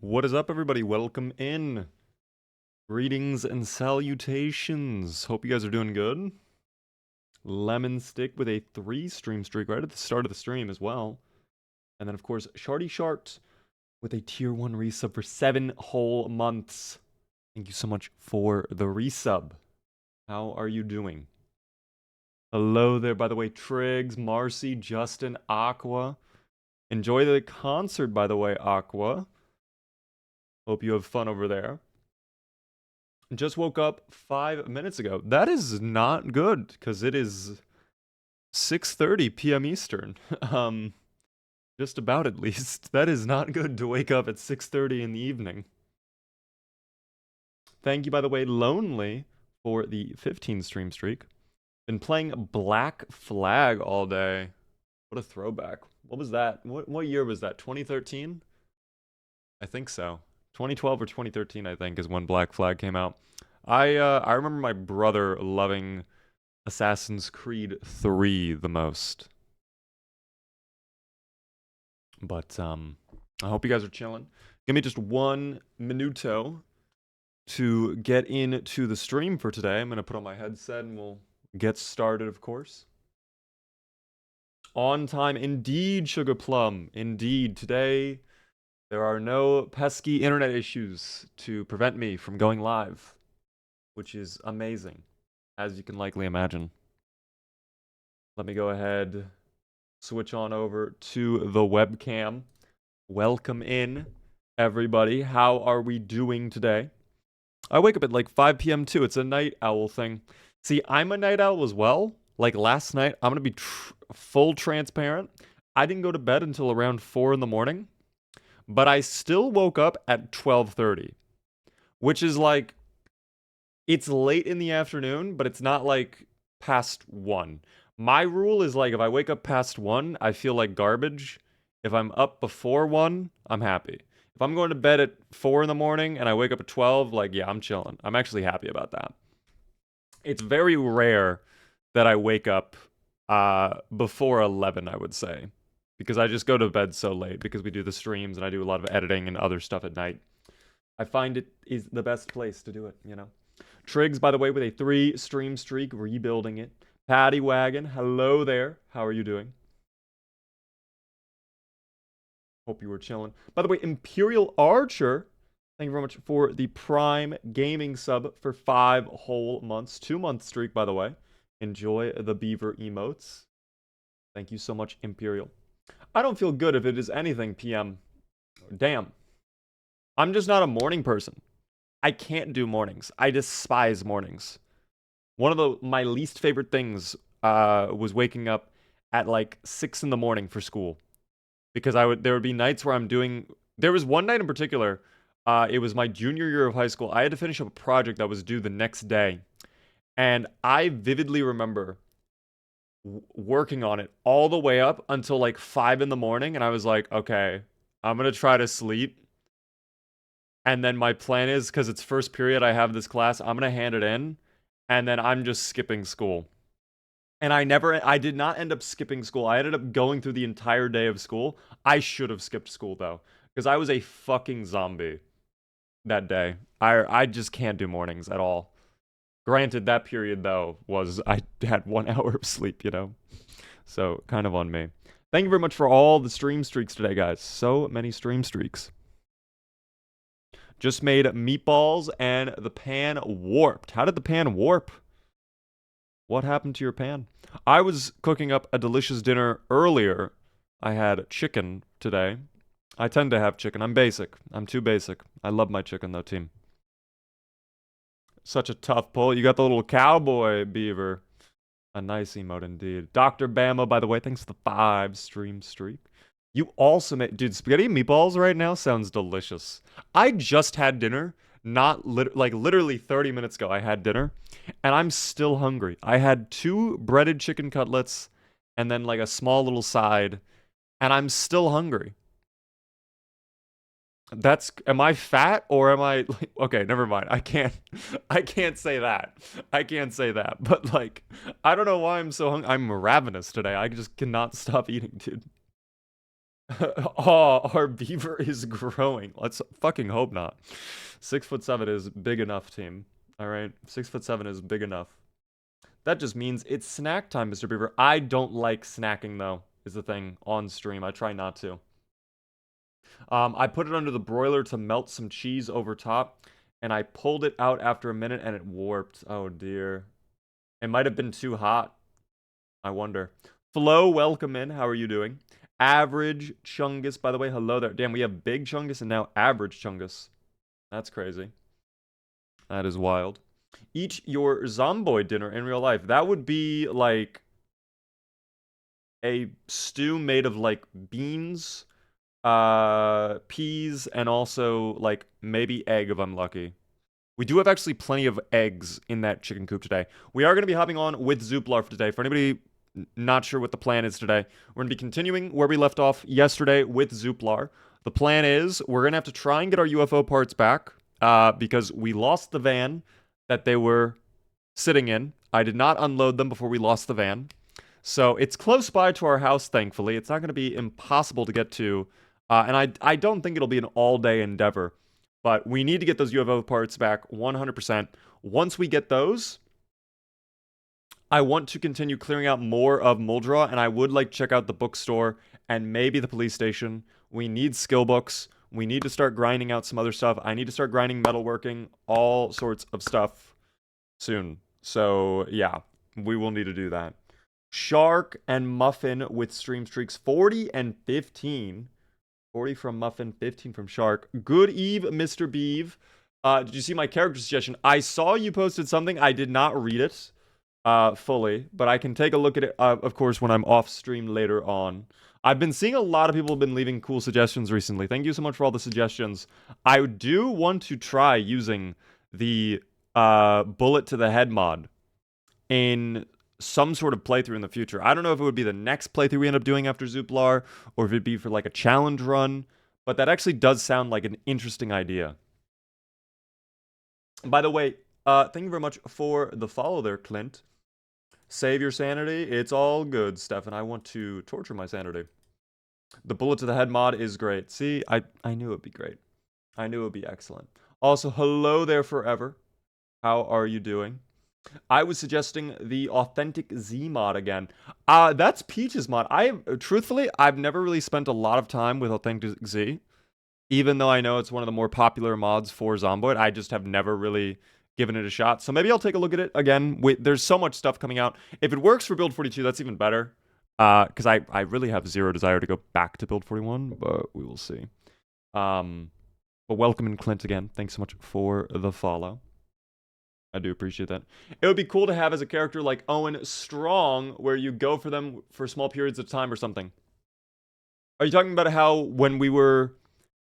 What is up, everybody? Welcome in. Greetings and salutations. Hope you guys are doing good. Lemon Stick with a 3-stream streak right at the start of the stream as well. And then, of course, Shardy Shart with a tier 1 resub for 7 whole months. Thank you so much for the resub. How are you doing? Hello there, by the way, Triggs, Marcy, Justin, Aqua. Enjoy the concert, by the way, Aqua. Hope you have fun over there. Just woke up 5 minutes ago. That is not good, because it is 6:30 p.m. Eastern. Just about at least. That is not good to wake up at 6:30 in the evening. Thank you, by the way, Lonely, for the 15 stream streak. Been playing Black Flag all day. What a throwback. What was that? What year was that? 2013? I think so. 2012 or 2013, I think, is when Black Flag came out. I remember my brother loving Assassin's Creed 3 the most. But I hope you guys are chilling. Give me just 1 minuto to get into the stream for today. I'm going to put on my headset and we'll get started, of course. On time, indeed, Sugar Plum. Indeed, today there are no pesky internet issues to prevent me from going live, which is amazing, as you can likely imagine. Let me go ahead, switch on over to the webcam. Welcome in, everybody. How are we doing today? I wake up at like 5 p.m. too. It's a night owl thing. See, I'm a night owl as well. Like last night, I'm going to be full transparent. I didn't go to bed until around 4 in the morning, but I still woke up at 12:30, which is like, it's late in the afternoon, but it's not like past 1. My rule is like, if I wake up past 1, I feel like garbage. If I'm up before 1, I'm happy. If I'm going to bed at 4 in the morning and I wake up at 12, like, yeah, I'm chilling. I'm actually happy about that. It's very rare that I wake up before 11, I would say, because I just go to bed so late because we do the streams and I do a lot of editing and other stuff at night. I find it is the best place to do it, you know? Triggs, by the way, with a 3-stream streak, rebuilding it. Patty Wagon, hello there. How are you doing? Hope you were chilling. By the way, Imperial Archer, thank you very much for the Prime Gaming sub for 5 whole months. 2-month streak, by the way. Enjoy the beaver emotes. Thank you so much, Imperial. I don't feel good if it is anything PM. Damn. I'm just not a morning person. I can't do mornings. I despise mornings. One of my least favorite things was waking up at like 6 in the morning for school. Because there would be nights where there was one night in particular, it was my junior year of high school. I had to finish up a project that was due the next day. And I vividly remember working on it all the way up until like 5 in the morning. And I was like, okay, I'm going to try to sleep. And then my plan is, because it's first period, I have this class, I'm going to hand it in. And then I'm just skipping school. And I did not end up skipping school. I ended up going through the entire day of school. I should have skipped school, though, because I was a fucking zombie that day. I just can't do mornings at all. Granted, that period, though, I had 1 hour of sleep, you know? So, kind of on me. Thank you very much for all the stream streaks today, guys. So many stream streaks. Just made meatballs and the pan warped. How did the pan warp? What happened to your pan? I was cooking up a delicious dinner earlier. I had chicken today. I tend to have chicken. I'm basic. I'm too basic. I love my chicken, though, team. Such a tough pull. You got the little cowboy beaver. A nice emote indeed. Dr. Bama, by the way, thanks for the 5 stream streak. You also made... Dude, spaghetti and meatballs right now sounds delicious. I just had dinner. Literally 30 minutes ago, I had dinner. And I'm still hungry. I had 2 breaded chicken cutlets and then like a small little side. And I'm still hungry. Am I fat or am I like, okay, never mind. I can't say that. I can't say that. But like, I don't know why I'm so hungry. I'm ravenous today. I just cannot stop eating, dude. Oh, our beaver is growing. Let's fucking hope not. 6'7" is big enough, team. All right, 6'7" is big enough. That just means it's snack time, Mr. Beaver. I don't like snacking though, is the thing on stream. I try not to. I put it under the broiler to melt some cheese over top, and I pulled it out after a minute and it warped. Oh dear. It might have been too hot. I wonder. Flo, welcome in. How are you doing? Average Chungus, by the way. Hello there. Damn, we have Big Chungus and now Average Chungus. That's crazy. That is wild. Eat your Zomboid dinner in real life. That would be like a stew made of like beans, peas, and also like maybe egg if I'm lucky. We do have actually plenty of eggs in that chicken coop today. We are going to be hopping on with Zuplar for today. For anybody not sure what the plan is today, we're going to be continuing where we left off yesterday with Zuplar. The plan is we're going to have to try and get our UFO parts back because we lost the van that they were sitting in. I did not unload them before we lost the van. So it's close by to our house, thankfully. It's not going to be impossible to get to. And I don't think it'll be an all-day endeavor. But we need to get those UFO parts back 100%. Once we get those, I want to continue clearing out more of Muldraw, and I would like to check out the bookstore and maybe the police station. We need skill books. We need to start grinding out some other stuff. I need to start grinding metalworking, all sorts of stuff soon. So, yeah, we will need to do that. Shark and Muffin with stream streaks 40 and 15. 40 from Muffin, 15 from Shark. Good eve, Mr. Beeve. Did you see my character suggestion? I saw you posted something. I did not read it fully, but I can take a look at it, of course, when I'm off stream later on. I've been seeing a lot of people have been leaving cool suggestions recently. Thank you so much for all the suggestions. I do want to try using the bullet to the head mod in some sort of playthrough in the future. I don't know if it would be the next playthrough we end up doing after Zuplar, or if it'd be for like a challenge run, but that actually does sound like an interesting idea. By the way, thank you very much for the follow there, Clint. Save your sanity. It's all good, Stefan. I want to torture my sanity. The bullet to the head mod is great. See, I knew it'd be great. I knew it'd be excellent. Also, hello there forever. How are you doing? I was suggesting the authentic Z mod again. That's Peach's mod. Truthfully, I've never really spent a lot of time with authentic Z. Even though I know it's one of the more popular mods for Zomboid, I just have never really given it a shot. So maybe I'll take a look at it again. There's so much stuff coming out. If it works for Build 42, that's even better. Because I really have zero desire to go back to Build 41, but we will see. But welcome in, Clint, again. Thanks so much for the follow. I do appreciate that. It would be cool to have as a character like Owen Strong, where you go for them for small periods of time or something. Are you talking about how when we were...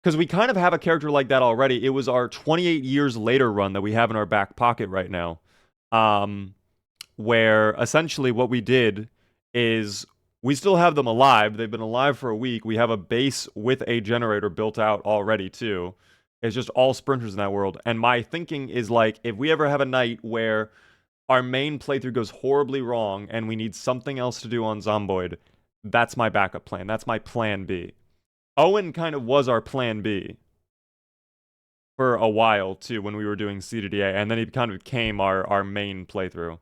Because we kind of have a character like that already. It was our 28 years later run that we have in our back pocket right now. Where essentially what we did is we still have them alive. They've been alive for a week. We have a base with a generator built out already too. It's just all sprinters in that world. And my thinking is like, if we ever have a night where our main playthrough goes horribly wrong and we need something else to do on Zomboid, that's my backup plan. That's my plan B. Owen kind of was our plan B for a while too when we were doing CDDA, and then he kind of became our main playthrough.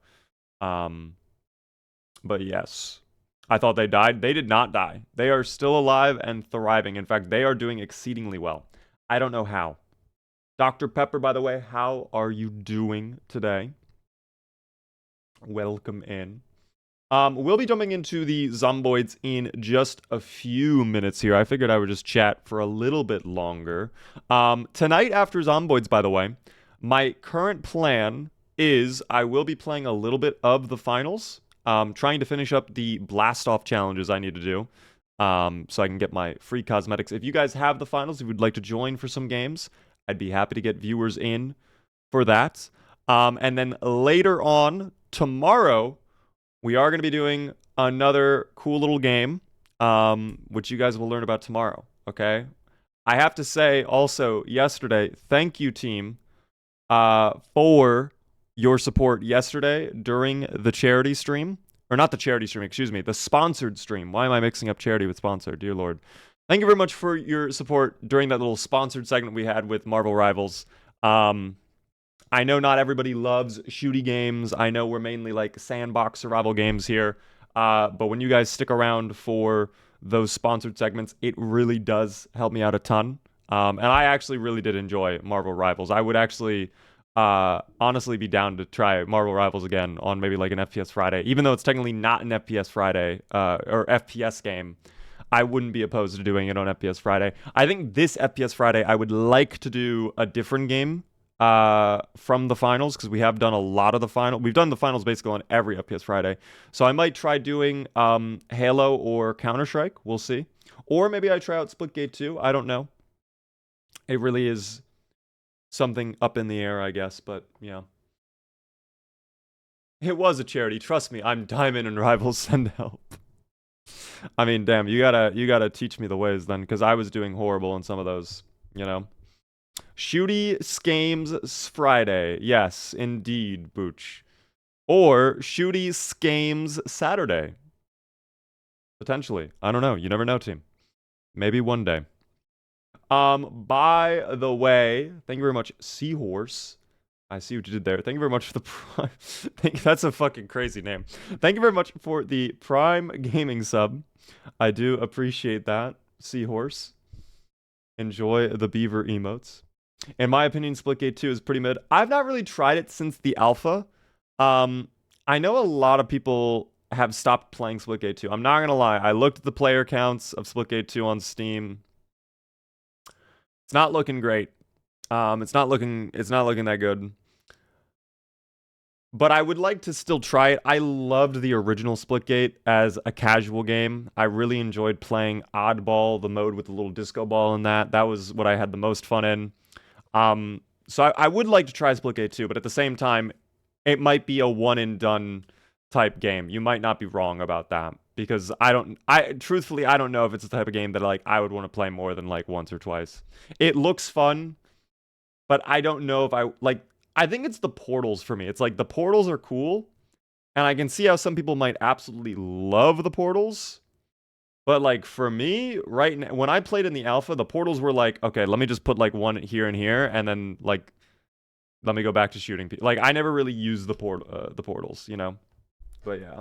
But yes, I thought they died. They did not die. They are still alive and thriving. In fact, they are doing exceedingly well. I don't know how. Dr. Pepper, by the way, how are you doing today? Welcome in. We'll be jumping into the Zomboids in just a few minutes here. I figured I would just chat for a little bit longer. Tonight after Zomboids, by the way, my current plan is I will be playing a little bit of the finals, trying to finish up the blast-off challenges I need to do. So I can get my free cosmetics. If you guys have the finals, if you'd like to join for some games, I'd be happy to get viewers in for that. And then later on, tomorrow, we are going to be doing another cool little game, which you guys will learn about tomorrow, okay? I have to say also, yesterday, thank you, team, for your support yesterday during the charity stream. Or not the charity stream, excuse me, the sponsored stream. Why am I mixing up charity with sponsored? Dear Lord. Thank you very much for your support during that little sponsored segment we had with Marvel Rivals. I know not everybody loves shooty games. I know we're mainly like sandbox survival games here. But when you guys stick around for those sponsored segments, it really does help me out a ton. And I actually really did enjoy Marvel Rivals. I would actually honestly be down to try Marvel Rivals again on maybe like an FPS Friday, even though it's technically not an FPS Friday or FPS game. I wouldn't be opposed to doing it on FPS Friday. I think this FPS Friday, I would like to do a different game from the finals, because we have done a lot of the final. We've done the finals basically on every FPS Friday. So I might try doing Halo or Counter-Strike. We'll see. Or maybe I try out Splitgate 2. I don't know. It really is something up in the air, I guess. But yeah. It was a charity. Trust me, I'm Diamond and Rivals send help. I mean, damn, you gotta teach me the ways then, because I was doing horrible in some of those, you know. Shooty Skames Friday. Yes, indeed, Booch. Or Shooty Skames Saturday. Potentially. I don't know. You never know, team. Maybe one day. By the way, thank you very much, Seahorse. I see what you did there. Thank you very much for the Prime. That's a fucking crazy name. Thank you very much for the Prime Gaming sub. I do appreciate that, Seahorse. Enjoy the beaver emotes. In my opinion, Splitgate 2 is pretty mid. I've not really tried it since the alpha. I know a lot of people have stopped playing Splitgate 2. I'm not gonna lie. I looked at the player counts of Splitgate 2 on Steam. It's not looking great. It's not looking that good. But I would like to still try it. I loved the original Splitgate as a casual game. I really enjoyed playing Oddball, the mode with the little disco ball in that. That was what I had the most fun in. So I would like to try Splitgate 2, but at the same time, it might be a one and done type game. You might not be wrong about that, because truthfully, I don't know if it's the type of game that like I would want to play more than like once or twice. It looks fun, but I don't know if I think it's the portals for me. It's like the portals are cool, and I can see how some people might absolutely love the portals. But like for me, right now, when I played in the alpha, the portals were like, okay, let me just put like one here and here, and then like let me go back to shooting people. Like I never really used the portals, you know. But yeah.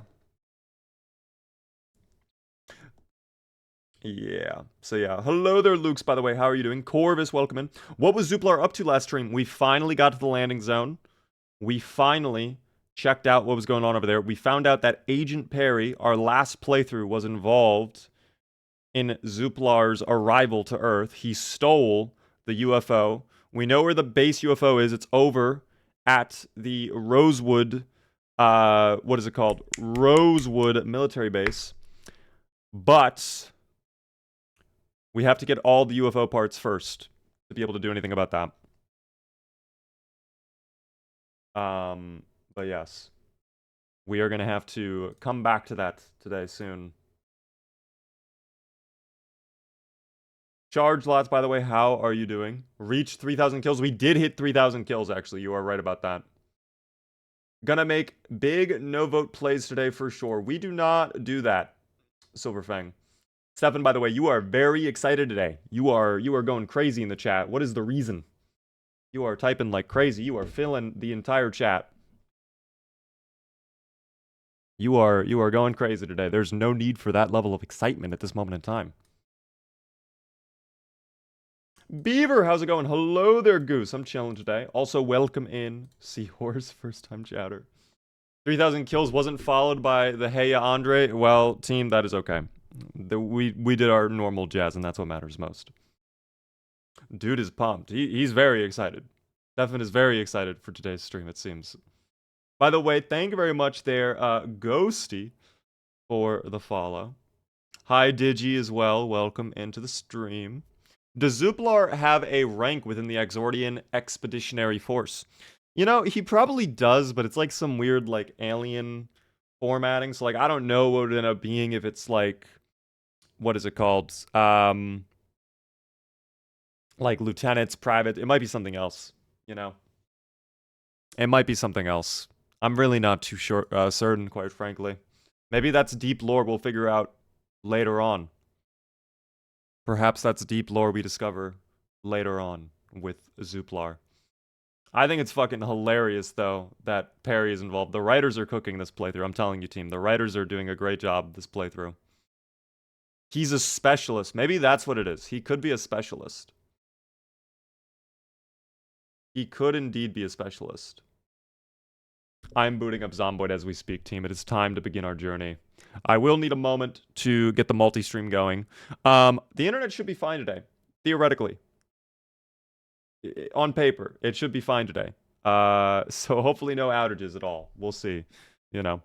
Yeah. So yeah. Hello there, Lukes, by the way. How are you doing? Corvus, welcome in. What was Zuplar up to last stream? We finally got to the landing zone. We finally checked out what was going on over there. We found out that Agent Perry, our last playthrough, was involved in Zuplar's arrival to Earth. He stole the UFO. We know where the base UFO is. It's over at the Rosewood, what is it called? Rosewood military base. But we have to get all the UFO parts first to be able to do anything about that. But yes. We are going to have to come back to that today soon. Charge lots, by the way, how are you doing? Reached 3,000 kills. We did hit 3,000 kills, actually. You are right about that. Gonna make big no-vote plays today for sure. We do not do that, Silverfang. Stefan, by the way, you are very excited today. You are going crazy in the chat. What is the reason? You are typing like crazy. You are filling the entire chat. You are going crazy today. There's no need for that level of excitement at this moment in time. Beaver, how's it going? Hello there, Goose. I'm chilling today. Also, welcome in, Seahorse, first time chatter. 3,000 kills wasn't followed by the Heya Andre. Well, team, that is okay. We did our normal jazz, and that's what matters most. Dude is pumped. He's very excited. Stefan is very excited for today's stream, it seems. By the way, thank you very much there, Ghosty, for the follow. Hi, Digi, as well. Welcome into the stream. Does Zuplar have a rank within the Axordian Expeditionary Force? You know, he probably does, but it's like some weird, like, alien formatting. So, like, I don't know what it would end up being if it's, like, what is it called? Like, lieutenants, private. It might be something else, you know? It might be something else. I'm really not too certain, quite frankly. Maybe that's deep lore we'll figure out later on. Perhaps that's deep lore we discover later on with Zuplar. I think it's fucking hilarious, though, that Perry is involved. The writers are cooking this playthrough. I'm telling you, team. The writers are doing a great job this playthrough. He's a specialist. Maybe that's what it is. He could be a specialist. He could indeed be a specialist. I'm booting up Zomboid as we speak, team. It is time to begin our journey. I will need a moment to get the multi-stream going. The internet should be fine today, theoretically. On paper, it should be fine today. So hopefully no outages at all. We'll see, you know.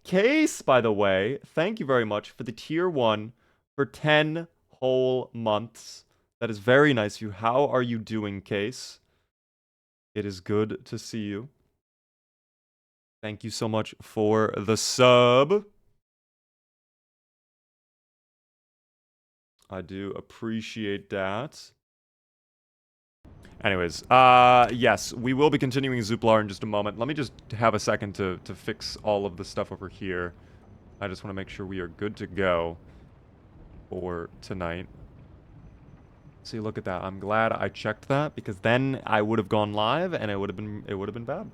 Case, by the way, thank you very much for the tier 1 for 10 whole months. That is very nice of you. How are you doing, Case? It is good to see you. Thank you so much for the sub. I do appreciate that. Anyways, yes, we will be continuing Zuplar in just a moment. Let me just have a second to fix all of the stuff over here. I just want to make sure we are good to go for tonight. See, look at that. I'm glad I checked that, because then I would have gone live and it would have been bad.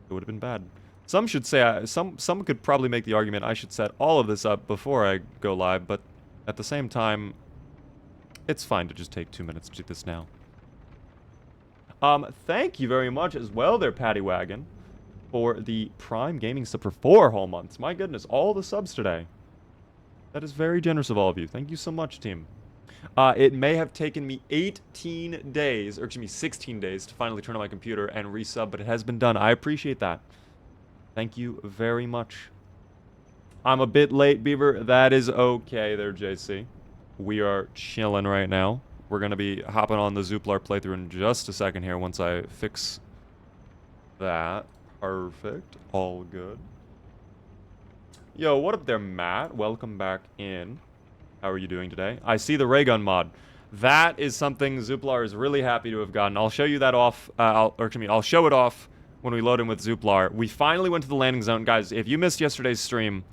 It would have been bad. Some should say, some could probably make the argument I should set all of this up before I go live, but at the same time, it's fine to just take 2 minutes to do this now. Thank you very much as well there, Patty Wagon, for the Prime Gaming sub for 4 whole months. My goodness, all the subs today. That is very generous of all of you. Thank you so much, team. It may have taken me 18 days, or excuse me, 16 days to finally turn on my computer and resub, but it has been done. I appreciate that. Thank you very much. I'm a bit late, Beaver. That is okay there, JC. We are chilling right now. We're going to be hopping on the Zuplar playthrough in just a second here once I fix that. Perfect. All good. Yo, what up there, Matt? Welcome back in. How are you doing today? I see the ray gun mod. That is something Zuplar is really happy to have gotten. I'll show you that off. I'll show it off when we load in with Zuplar. We finally went to the landing zone. Guys, if you missed yesterday's stream,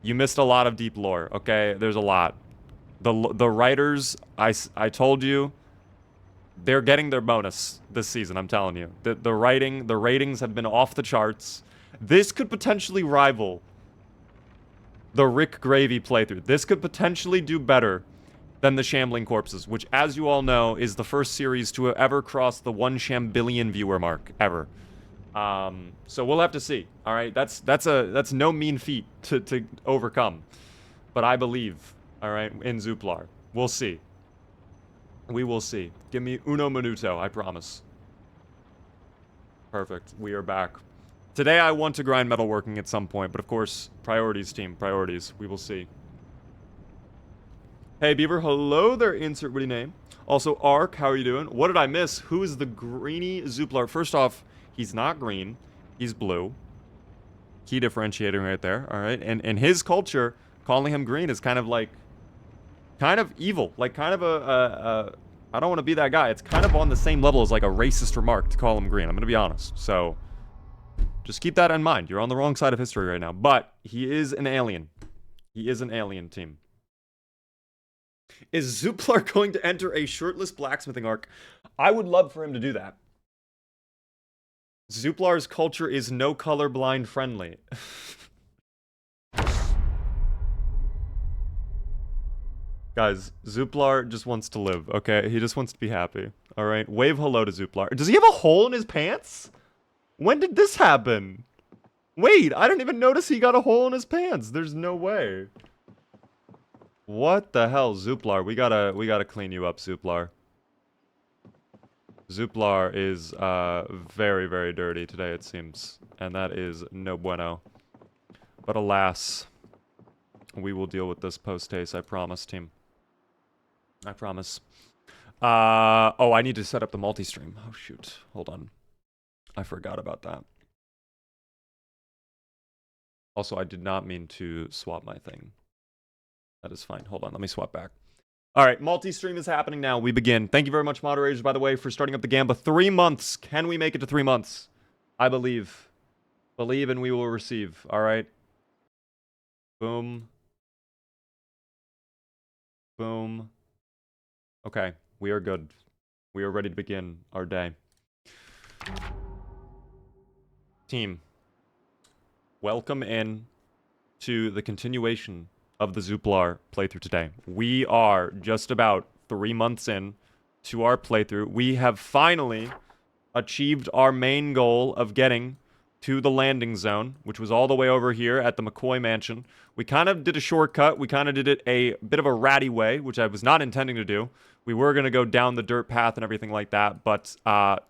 you missed a lot of deep lore, okay? There's a lot. The writers, I told you, they're getting their bonus this season, I'm telling you. The ratings have been off the charts. This could potentially rival the Rick Gravy playthrough. This could potentially do better than the Shambling Corpses, which, as you all know, is the first series to ever cross the 1 shambillion viewer mark, ever. So we'll have to see, all right? That's no mean feat to overcome. But I believe, all right, in Zuplar. We'll see. We will see. Give me uno minuto, I promise. Perfect. We are back. Today I want to grind metalworking at some point, but of course, priorities, team. Priorities. We will see. Hey, Beaver. Hello there, insert witty name. Also, Ark, how are you doing? What did I miss? Who is the greeny Zuplar? First off, he's not green. He's blue. Key differentiating right there, all right? And in his culture, calling him green is kind of like... kind of evil. Like, kind of I don't want to be that guy. It's kind of on the same level as, like, a racist remark to call him green. I'm going to be honest. So... just keep that in mind. You're on the wrong side of history right now. But he is an alien. He is an alien, team. Is Zuplar going to enter a shirtless blacksmithing arc? I would love for him to do that. Zuplar's culture is no colorblind friendly. Guys, Zuplar just wants to live, okay? He just wants to be happy. Alright, wave hello to Zuplar. Does he have a hole in his pants? When did this happen? Wait, I didn't even notice he got a hole in his pants. There's no way. What the hell, Zuplar? We gotta clean you up, Zuplar. Zuplar is very, very dirty today, it seems. And that is no bueno. But alas, we will deal with this post-haste, I promise, team. I promise. Oh, I need to set up the multi-stream. Oh, shoot. Hold on. I forgot about that. Also, I did not mean to swap my thing. That is fine. Hold on. Let me swap back. All right. Multi-stream is happening now. We begin. Thank you very much, moderators, by the way, for starting up the Gamba. 3 months. Can we make it to 3 months? I believe. Believe and we will receive. All right. Boom. Boom. Okay, we are good. We are ready to begin our day. Team, welcome in to the continuation of the Zuplar playthrough today. We are just about 3 months in to our playthrough. We have finally achieved our main goal of getting to the landing zone, which was all the way over here at the McCoy Mansion. We kind of did a shortcut. We kind of did it a bit of a ratty way, which I was not intending to do. We were going to go down the dirt path and everything like that, but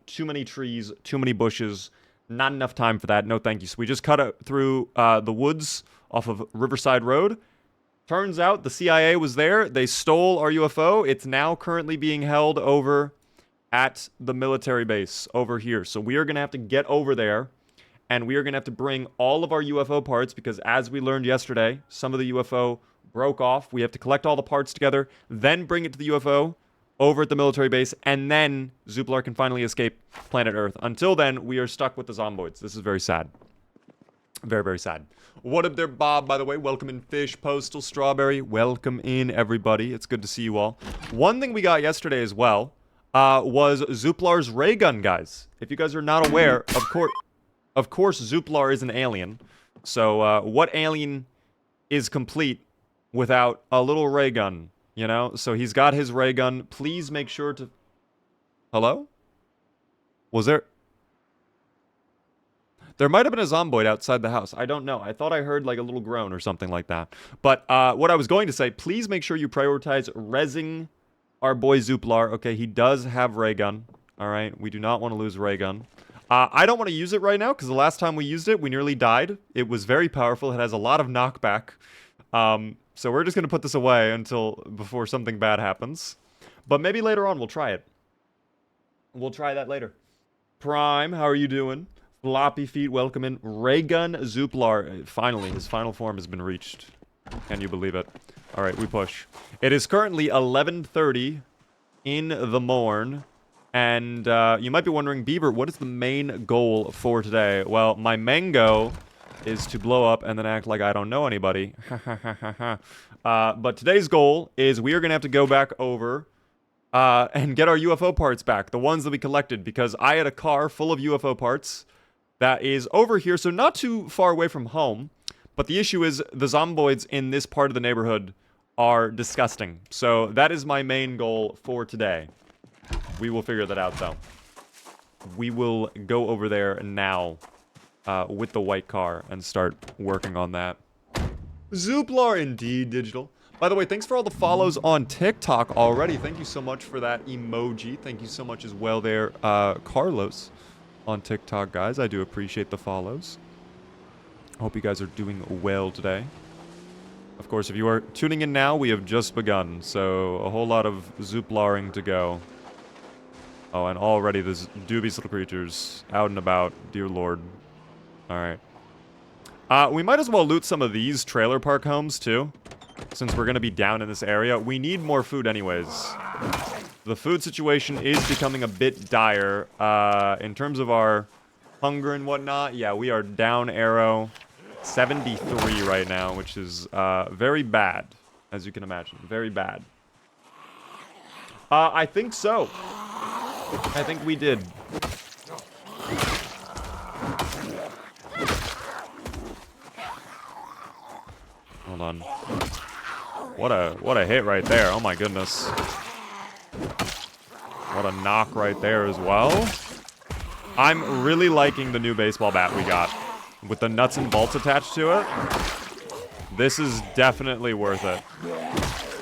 too many trees, too many bushes, not enough time for that. No thank you. So we just cut it through the woods off of Riverside Road. Turns out the CIA was there. They stole our UFO. It's now currently being held over at the military base over here. So we are going to have to get over there, and we are going to have to bring all of our UFO parts because, as we learned yesterday, some of the UFO broke off. We have to collect all the parts together, then bring it to the UFO over at the military base, and then Zuplar can finally escape planet Earth. Until then, we are stuck with the zomboids. This is very sad. Very, very sad. What up there, Bob, by the way? Welcome in, Fish, Postal, Strawberry. Welcome in, everybody. It's good to see you all. One thing we got yesterday as well was Zuplar's ray gun, guys. If you guys are not aware, of course, Zuplar is an alien. So, what alien is complete without a little ray gun, you know? So he's got his ray gun. Please make sure to... Hello? Was there... There might have been a zomboid outside the house. I don't know. I thought I heard like a little groan or something like that. But what I was going to say, please make sure you prioritize rezzing our boy Zuplar. Okay, he does have ray gun. All right, we do not want to lose ray gun. I don't want to use it right now because the last time we used it, we nearly died. It was very powerful. It has a lot of knockback. So we're just going to put this away before something bad happens. But maybe later on we'll try it. We'll try that later. Prime, how are you doing? Floppy feet, welcome in. Raygun Zuplar. Finally, his final form has been reached. Can you believe it? All right, we push. It is currently 11:30 in the morn. And you might be wondering, Beaver, what is the main goal for today? Well, my mango is to blow up and then act like I don't know anybody. But today's goal is we are going to have to go back over and get our UFO parts back. The ones that we collected, because I had a car full of UFO parts that is over here, so not too far away from home. But the issue is the zomboids in this part of the neighborhood are disgusting. So that is my main goal for today. We will figure that out, though. We will go over there now with the white car and start working on that. Zuplar, indeed, digital. By the way, thanks for all the follows on TikTok already. Thank you so much for that emoji. Thank you so much as well there, Carlos, on TikTok, guys. I do appreciate the follows. I hope you guys are doing well today. Of course, if you are tuning in now, we have just begun, so a whole lot of Zuplaring to go. Oh, and already there's dubious little creatures out and about. Dear Lord. Alright. We might as well loot some of these trailer park homes, too. Since we're going to be down in this area. We need more food anyways. The food situation is becoming a bit dire. In terms of our hunger and whatnot, yeah, we are down arrow 73 right now, which is very bad, as you can imagine. Very bad. I think so. I think we did. Hold on. What a hit right there. Oh my goodness. What a knock right there as well. I'm really liking the new baseball bat we got. With the nuts and bolts attached to it. This is definitely worth it.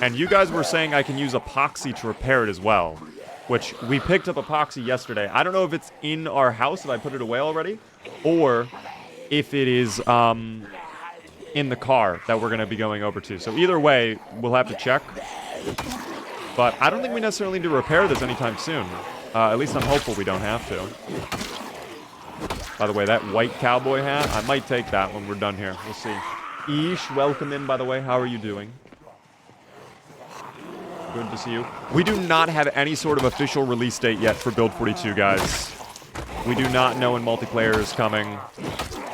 And you guys were saying I can use epoxy to repair it as well. Which, we picked up epoxy yesterday. I don't know if it's in our house, if I put it away already. Or if it is in the car that we're going to be going over to. So either way, we'll have to check. But I don't think we necessarily need to repair this anytime soon. At least I'm hopeful we don't have to. By the way, that white cowboy hat, I might take that when we're done here. We'll see. Ish, welcome in, by the way. How are you doing? Good to see you. We do not have any sort of official release date yet for Build 42, guys. We do not know when multiplayer is coming.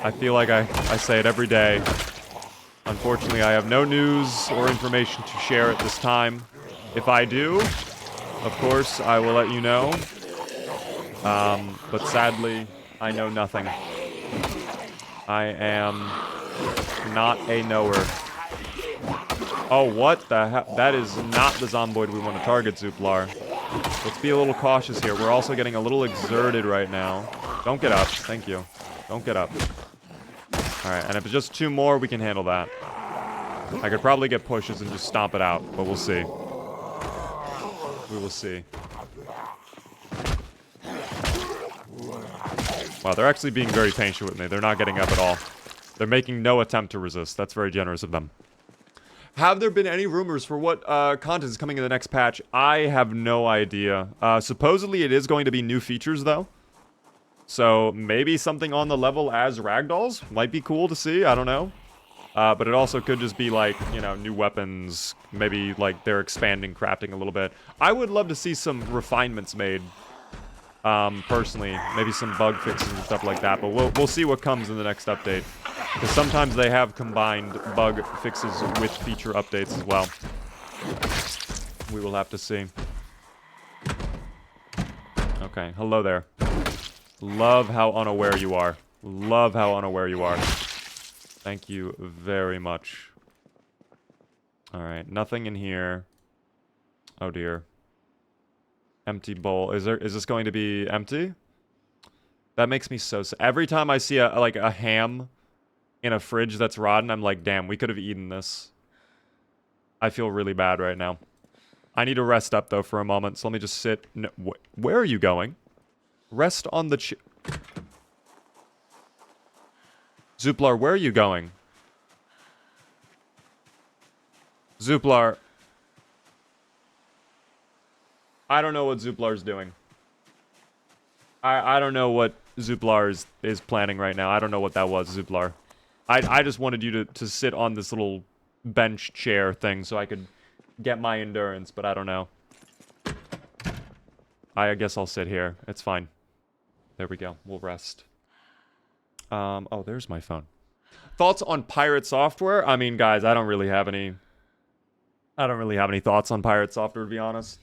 I feel like I say it every day. Unfortunately, I have no news or information to share at this time. If I do, of course, I will let you know. But sadly, I know nothing. I am not a knower. Oh, what the hell? That is not the zomboid we want to target, Zuplar. Let's be a little cautious here. We're also getting a little exerted right now. Don't get up. Thank you. Don't get up. Alright, and if it's just 2 more, we can handle that. I could probably get pushes and just stomp it out, but we'll see. We will see. Wow, they're actually being very patient with me. They're not getting up at all. They're making no attempt to resist. That's very generous of them. Have there been any rumors for what content is coming in the next patch? I have no idea. Supposedly it is going to be new features, though. So maybe something on the level as ragdolls might be cool to see. I don't know. But it also could just be like, you know, new weapons. Maybe like they're expanding crafting a little bit. I would love to see some refinements made. Personally, maybe some bug fixes and stuff like that. But we'll see what comes in the next update. Because sometimes they have combined bug fixes with feature updates as well. We will have to see. Okay, hello there. Love how unaware you are. Love how unaware you are. Thank you very much. Alright, nothing in here. Oh dear. Empty bowl. Is this going to be empty? That makes me so sad. Every time I see a ham in a fridge that's rotten, I'm like, damn, we could have eaten this. I feel really bad right now. I need to rest up, though, for a moment, so let me just sit. No, where are you going? Rest on the Zuplar, where are you going? Zuplar. I don't know what Zuplar's doing. I don't know what Zuplar is planning right now. I don't know what that was, Zuplar. I just wanted you to sit on this little bench chair thing so I could get my endurance, but I don't know. I guess I'll sit here. It's fine. There we go. We'll rest. Oh, there's my phone. Thoughts on Pirate Software? I mean, guys, I don't really have any thoughts on Pirate Software, to be honest.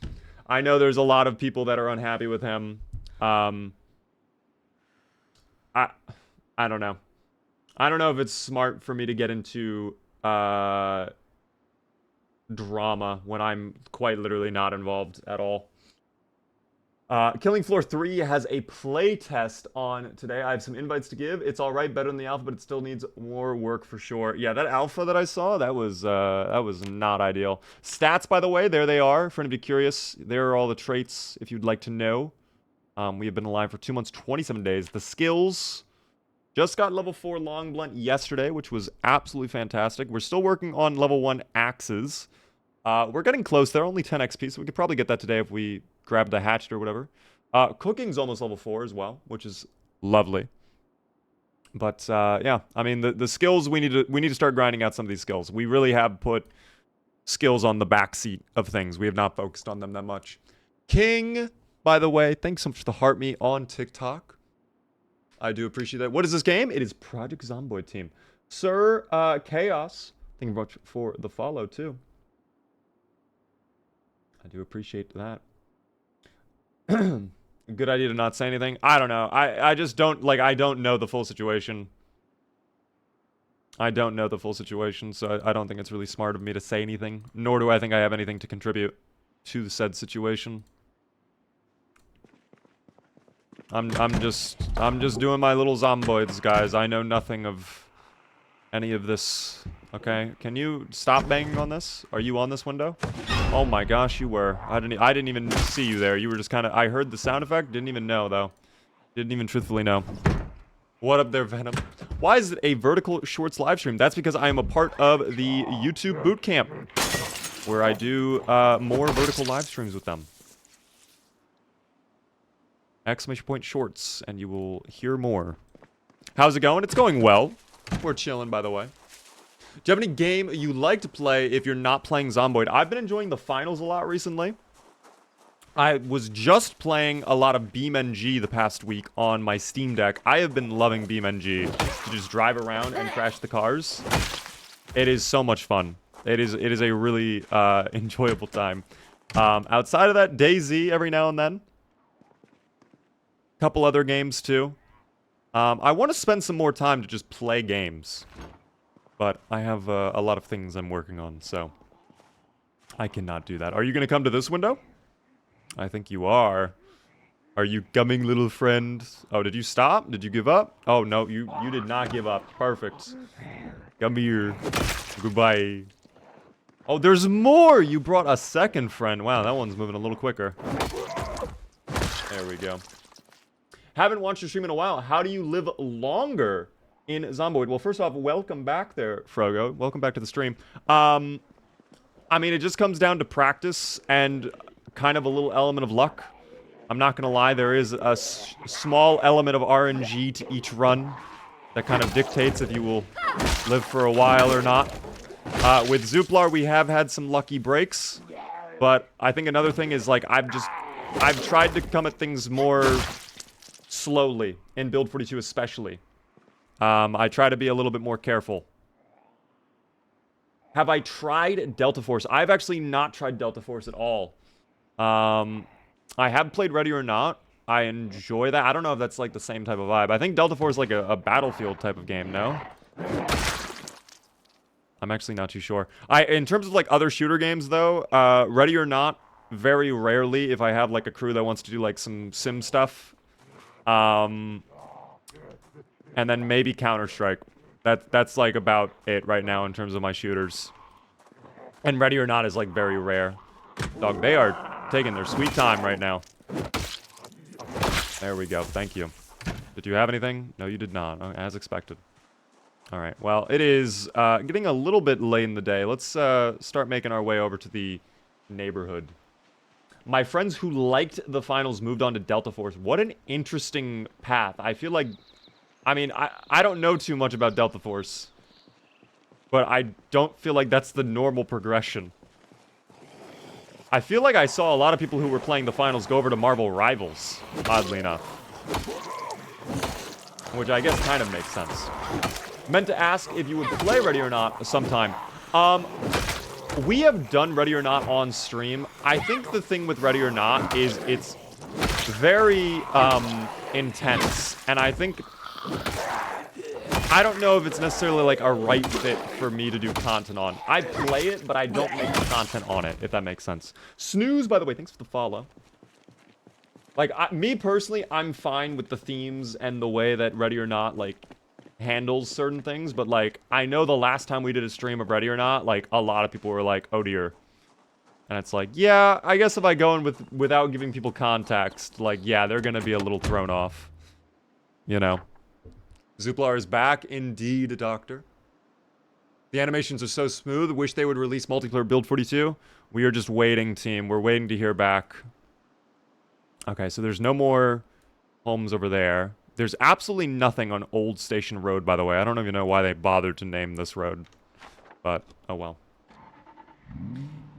I know there's a lot of people that are unhappy with him. I don't know. I don't know if it's smart for me to get into drama when I'm quite literally not involved at all. Killing Floor 3 has a play test on today. I have some invites to give. It's alright, better than the alpha, but it still needs more work for sure. Yeah, that alpha that I saw, that was not ideal. Stats, by the way, there they are. For anybody curious, there are all the traits if you'd like to know. We have been alive for 2 months, 27 days. The skills, just got level 4 long blunt yesterday, which was absolutely fantastic. We're still working on level 1 axes. We're getting close. They're only 10 XP, so we could probably get that today if we grab the hatchet or whatever. Cooking's almost level 4 as well, which is lovely. But yeah, I mean the skills we need to start grinding out some of these skills. We really have put skills on the back seat of things. We have not focused on them that much. King, by the way, thanks so much for the heart me on TikTok. I do appreciate that. What is this game? It is Project Zomboid Team. Sir Chaos, thank you very much for the follow too. I do appreciate that. Good idea to not say anything. I don't know. I just don't, like, I don't know the full situation. I don't know the full situation, so I don't think it's really smart of me to say anything. Nor do I think I have anything to contribute to the said situation. I'm just doing my little zomboids, guys. I know nothing of any of this. Okay, can you stop banging on this? Are you on this window? Oh my gosh, you were. I didn't even see you there. You were just kind of. I heard the sound effect. Didn't even know though. Didn't even truthfully know. What up there, Venom? Why is it a vertical shorts live stream? That's because I am a part of the YouTube boot camp, where I do more vertical live streams with them. Exclamation point shorts, and you will hear more. How's it going? It's going well. We're chilling, by the way. Do you have any game you like to play if you're not playing Zomboid? I've been enjoying the finals a lot recently. I was just playing a lot of BeamNG the past week on my Steam Deck. I have been loving BeamNG. To just drive around and crash the cars. It is so much fun. It is a really enjoyable time. Outside of that, DayZ every now and then. Couple other games too. I want to spend some more time to just play games. But I have a lot of things I'm working on, so I cannot do that. Are you going to come to this window? I think you are. Are you coming, little friend? Oh, did you stop? Did you give up? Oh, no, you did not give up. Perfect. Come here. Goodbye. Oh, there's more! You brought a second friend. Wow, that one's moving a little quicker. There we go. Haven't watched your stream in a while. How do you live longer in Zomboid? Well, first off, welcome back there, Frogo. Welcome back to the stream. I mean, it just comes down to practice and kind of a little element of luck. I'm not going to lie, there is a small element of RNG to each run that kind of dictates if you will live for a while or not. With Zuplar, we have had some lucky breaks, but I think another thing is, like, I've tried to come at things more slowly, in Build 42 especially. I try to be a little bit more careful. Have I tried Delta Force? I've actually not tried Delta Force at all. I have played Ready or Not. I enjoy that. I don't know if that's like the same type of vibe. I think Delta Force is like a Battlefield type of game, no? I'm actually not too sure. In terms of like other shooter games though, Ready or Not, very rarely if I have like a crew that wants to do like some sim stuff. And then maybe Counter-Strike. That's like about it right now in terms of my shooters. And Ready or Not is like very rare. Dog, they are taking their sweet time right now. There we go. Thank you. Did you have anything? No, you did not. As expected. Alright, well, it is getting a little bit late in the day. Let's start making our way over to the neighborhood. My friends who liked the finals moved on to Delta Force. What an interesting path. I feel like... I mean, I don't know too much about Delta Force. But I don't feel like that's the normal progression. I feel like I saw a lot of people who were playing the finals go over to Marvel Rivals, oddly enough. Which I guess kind of makes sense. Meant to ask if you would play Ready or Not sometime. We have done Ready or Not on stream. I think the thing with Ready or Not is it's very intense. And I think... I don't know if it's necessarily like a right fit for me to do content on. I play it, but I don't make content on it, if that makes sense. Snooze, by the way, thanks for the follow. Like, me personally, I'm fine with the themes and the way that Ready or Not, like, handles certain things. But, like, I know the last time we did a stream of Ready or Not, like, a lot of people were like, oh dear. And it's like, yeah, I guess if I go in without giving people context, like, yeah, they're gonna be a little thrown off. You know? Zuplar is back, indeed, Doctor. The animations are so smooth. Wish they would release multiplayer Build 42. We are just waiting, team. We're waiting to hear back. Okay, so there's no more homes over there. There's absolutely nothing on Old Station Road, by the way. I don't even know why they bothered to name this road. But, oh well.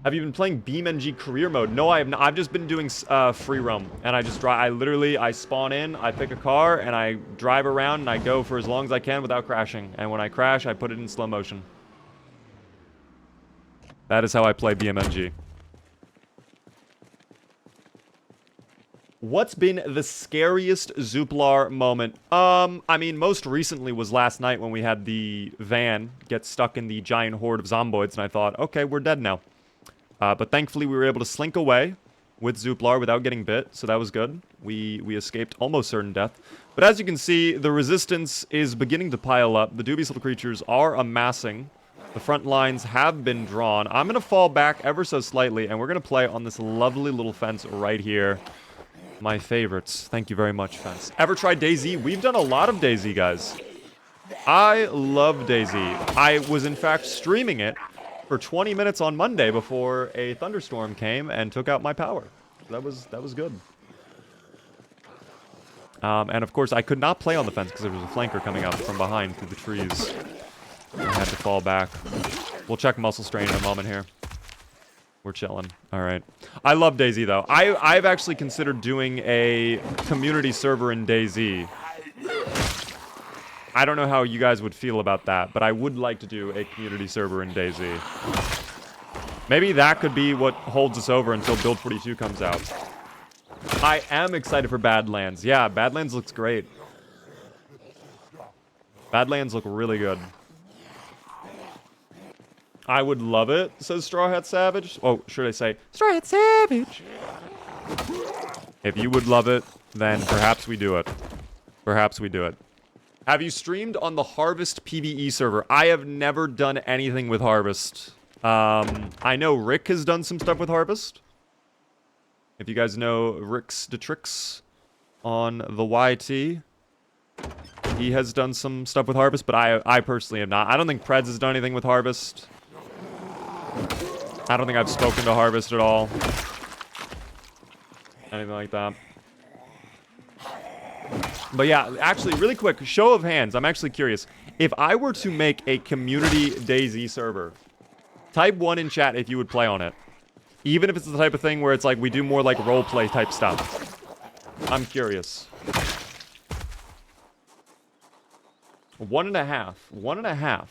Have you been playing BeamNG career mode? No, I have not. I've just been doing free roam. And I just drive. I spawn in, I pick a car, and I drive around, and I go for as long as I can without crashing. And when I crash, I put it in slow motion. That is how I play BeamNG. What's been the scariest Zuplar moment? I mean, most recently was last night when we had the van get stuck in the giant horde of zomboids, and I thought, okay, we're dead now. But thankfully, we were able to slink away with Zuplar without getting bit, so that was good. We escaped almost certain death. But as you can see, the resistance is beginning to pile up. The dubious little creatures are amassing. The front lines have been drawn. I'm going to fall back ever so slightly, and we're going to play on this lovely little fence right here. My favorites. Thank you very much, fence. Ever tried DayZ? We've done a lot of DayZ, guys. I love DayZ. I was, in fact, streaming it for 20 minutes on Monday before a thunderstorm came and took out my power. That was good. And of course, I could not play on the fence because there was a flanker coming up from behind through the trees. I had to fall back. We'll check muscle strain in a moment here. We're chilling. All right. I love DayZ, though. I've actually considered doing a community server in DayZ. I don't know how you guys would feel about that, but I would like to do a community server in DayZ. Maybe that could be what holds us over until Build 42 comes out. I am excited for Badlands. Yeah, Badlands looks great. Badlands look really good. I would love it, says Straw Hat Savage. Oh, should I say Straw Hat Savage? If you would love it, then perhaps we do it. Perhaps we do it. Have you streamed on the Harvest PvE server? I have never done anything with Harvest. I know Rick has done some stuff with Harvest. If you guys know Rick's the Tricks on the YT, he has done some stuff with Harvest, but I personally have not. I don't think Preds has done anything with Harvest. I don't think I've spoken to Harvest at all. Anything like that. But yeah, actually, really quick, show of hands. I'm actually curious. If I were to make a community DayZ server, type 1 in chat if you would play on it. Even if it's the type of thing where it's like we do more like roleplay type stuff. I'm curious. 1.5. 1.5.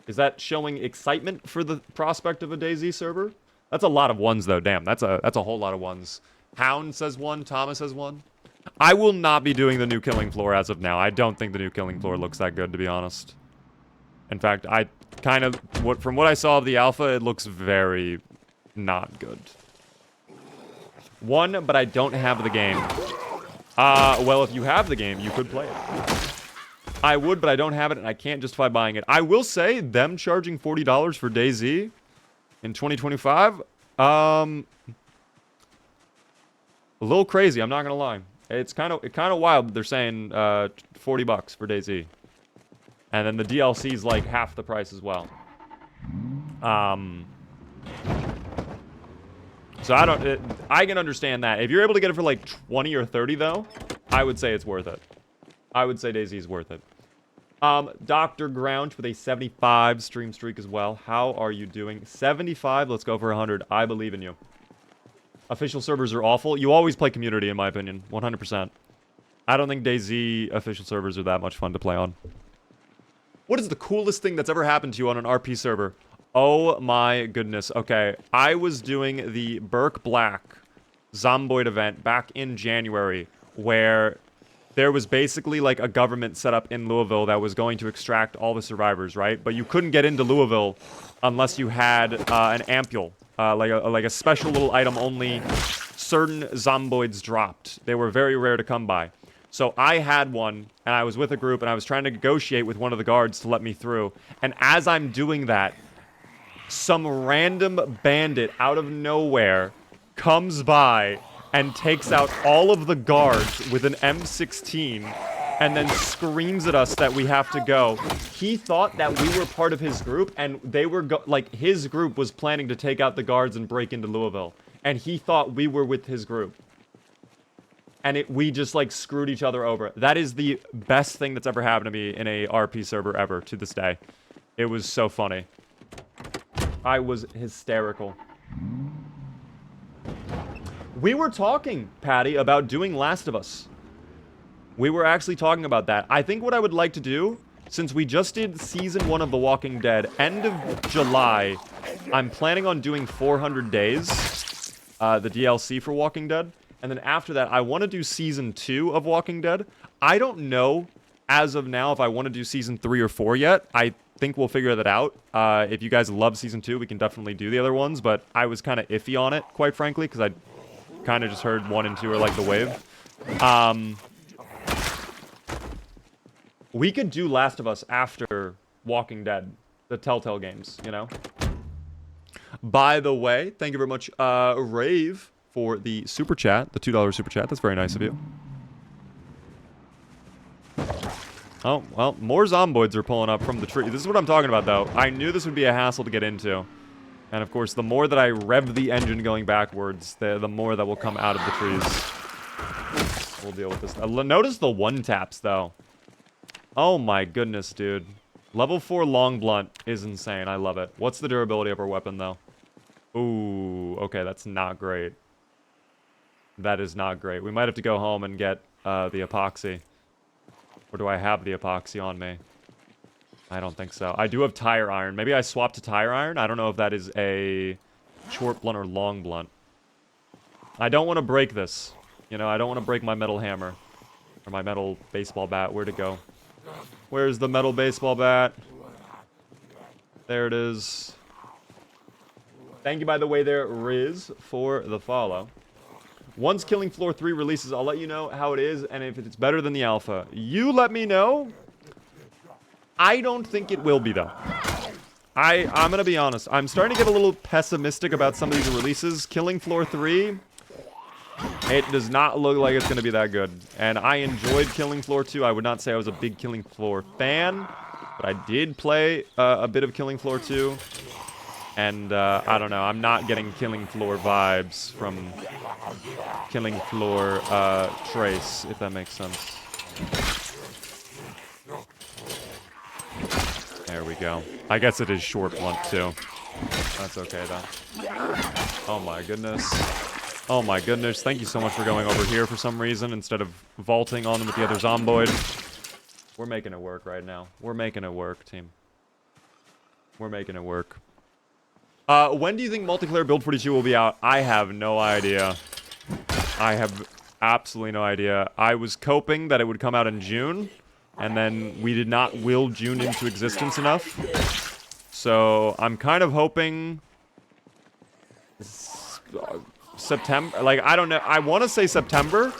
Is that showing excitement for the prospect of a DayZ server? That's a lot of ones though. Damn, that's a whole lot of ones. Hound says 1. Thomas says 1. I will not be doing the new killing floor as of now. I don't think the new killing floor looks that good, to be honest. In fact, I kind of, from what I saw of the alpha, it looks very not good. 1, but I don't have the game. Well, if you have the game, you could play it. I would, but I don't have it, and I can't justify buying it. I will say, them charging $40 for DayZ in 2025, a little crazy, I'm not gonna lie. It's kind of wild that they're saying $40 for DayZ. And then the DLC is like half the price as well. So I can understand that. If you're able to get it for like 20 or 30 though, I would say it's worth it. I would say DayZ is worth it. Dr. Grouch with a 75 stream streak as well. How are you doing? 75, let's go for 100. I believe in you. Official servers are awful. You always play community, in my opinion. 100%. I don't think DayZ official servers are that much fun to play on. What is the coolest thing that's ever happened to you on an RP server? Oh my goodness. Okay, I was doing the Burke Black Zomboid event back in January, where there was basically like a government set up in Louisville that was going to extract all the survivors, right? But you couldn't get into Louisville unless you had an ampule. Like a special little item only certain zomboids dropped. They were very rare to come by. So I had one, and I was with a group, and I was trying to negotiate with one of the guards to let me through. And as I'm doing that, some random bandit out of nowhere comes by and takes out all of the guards with an M16 and then screams at us that we have to go. He thought that we were part of his group, and they were his group was planning to take out the guards and break into Louisville, and he thought we were with his group. And we just like screwed each other over. That is the best thing that's ever happened to me in a RP server ever to this day. It was so funny. I was hysterical. We were talking, Patty, about doing Last of Us. We were actually talking about that. I think what I would like to do, since we just did Season 1 of The Walking Dead, end of July, I'm planning on doing 400 Days, the DLC for Walking Dead. And then after that, I want to do Season 2 of Walking Dead. I don't know, as of now, if I want to do Season 3 or 4 yet. I think we'll figure that out. If you guys love Season 2, we can definitely do the other ones. But I was kind of iffy on it, quite frankly, because I kind of just heard 1 and 2 are like the wave. We could do Last of Us after Walking Dead, the Telltale games, you know? By the way, thank you very much, Rave, for the super chat, the $2 super chat. That's very nice of you. Oh, well, more zomboids are pulling up from the tree. This is what I'm talking about, though. I knew this would be a hassle to get into. And, of course, the more that I rev the engine going backwards, the more that will come out of the trees. We'll deal with this. Notice the one-taps, though. Oh, my goodness, dude. Level 4 long blunt is insane. I love it. What's the durability of our weapon, though? Ooh, okay, that's not great. That is not great. We might have to go home and get the epoxy. Or do I have the epoxy on me? I don't think so. I do have tire iron. Maybe I swapped to tire iron. I don't know if that is a short blunt or long blunt. I don't want to break this. You know, I don't want to break my metal hammer. Or my metal baseball bat. Where'd it go? Where's the metal baseball bat? There it is. Thank you, by the way, there, Riz, for the follow. Once Killing Floor 3 releases, I'll let you know how it is and if it's better than the alpha. You let me know. I don't think it will be, though. I'm gonna be honest. I'm starting to get a little pessimistic about some of these releases. Killing Floor 3, it does not look like it's gonna be that good. And I enjoyed Killing Floor 2. I would not say I was a big Killing Floor fan, but I did play a bit of Killing Floor 2. And, I don't know, I'm not getting Killing Floor vibes from Killing Floor, Trace, if that makes sense. There we go. I guess it is short blunt, too. That's okay, though. Oh, my goodness. Oh, my goodness. Thank you so much for going over here for some reason instead of vaulting on with the other zomboid. We're making it work right now. We're making it work, team. We're making it work. When do you think multiplayer Build 42 will be out? I have no idea. I have absolutely no idea. I was hoping that it would come out in June, and then we did not will June into existence enough. So I'm kind of hoping September. Like, I don't know. I want to say September,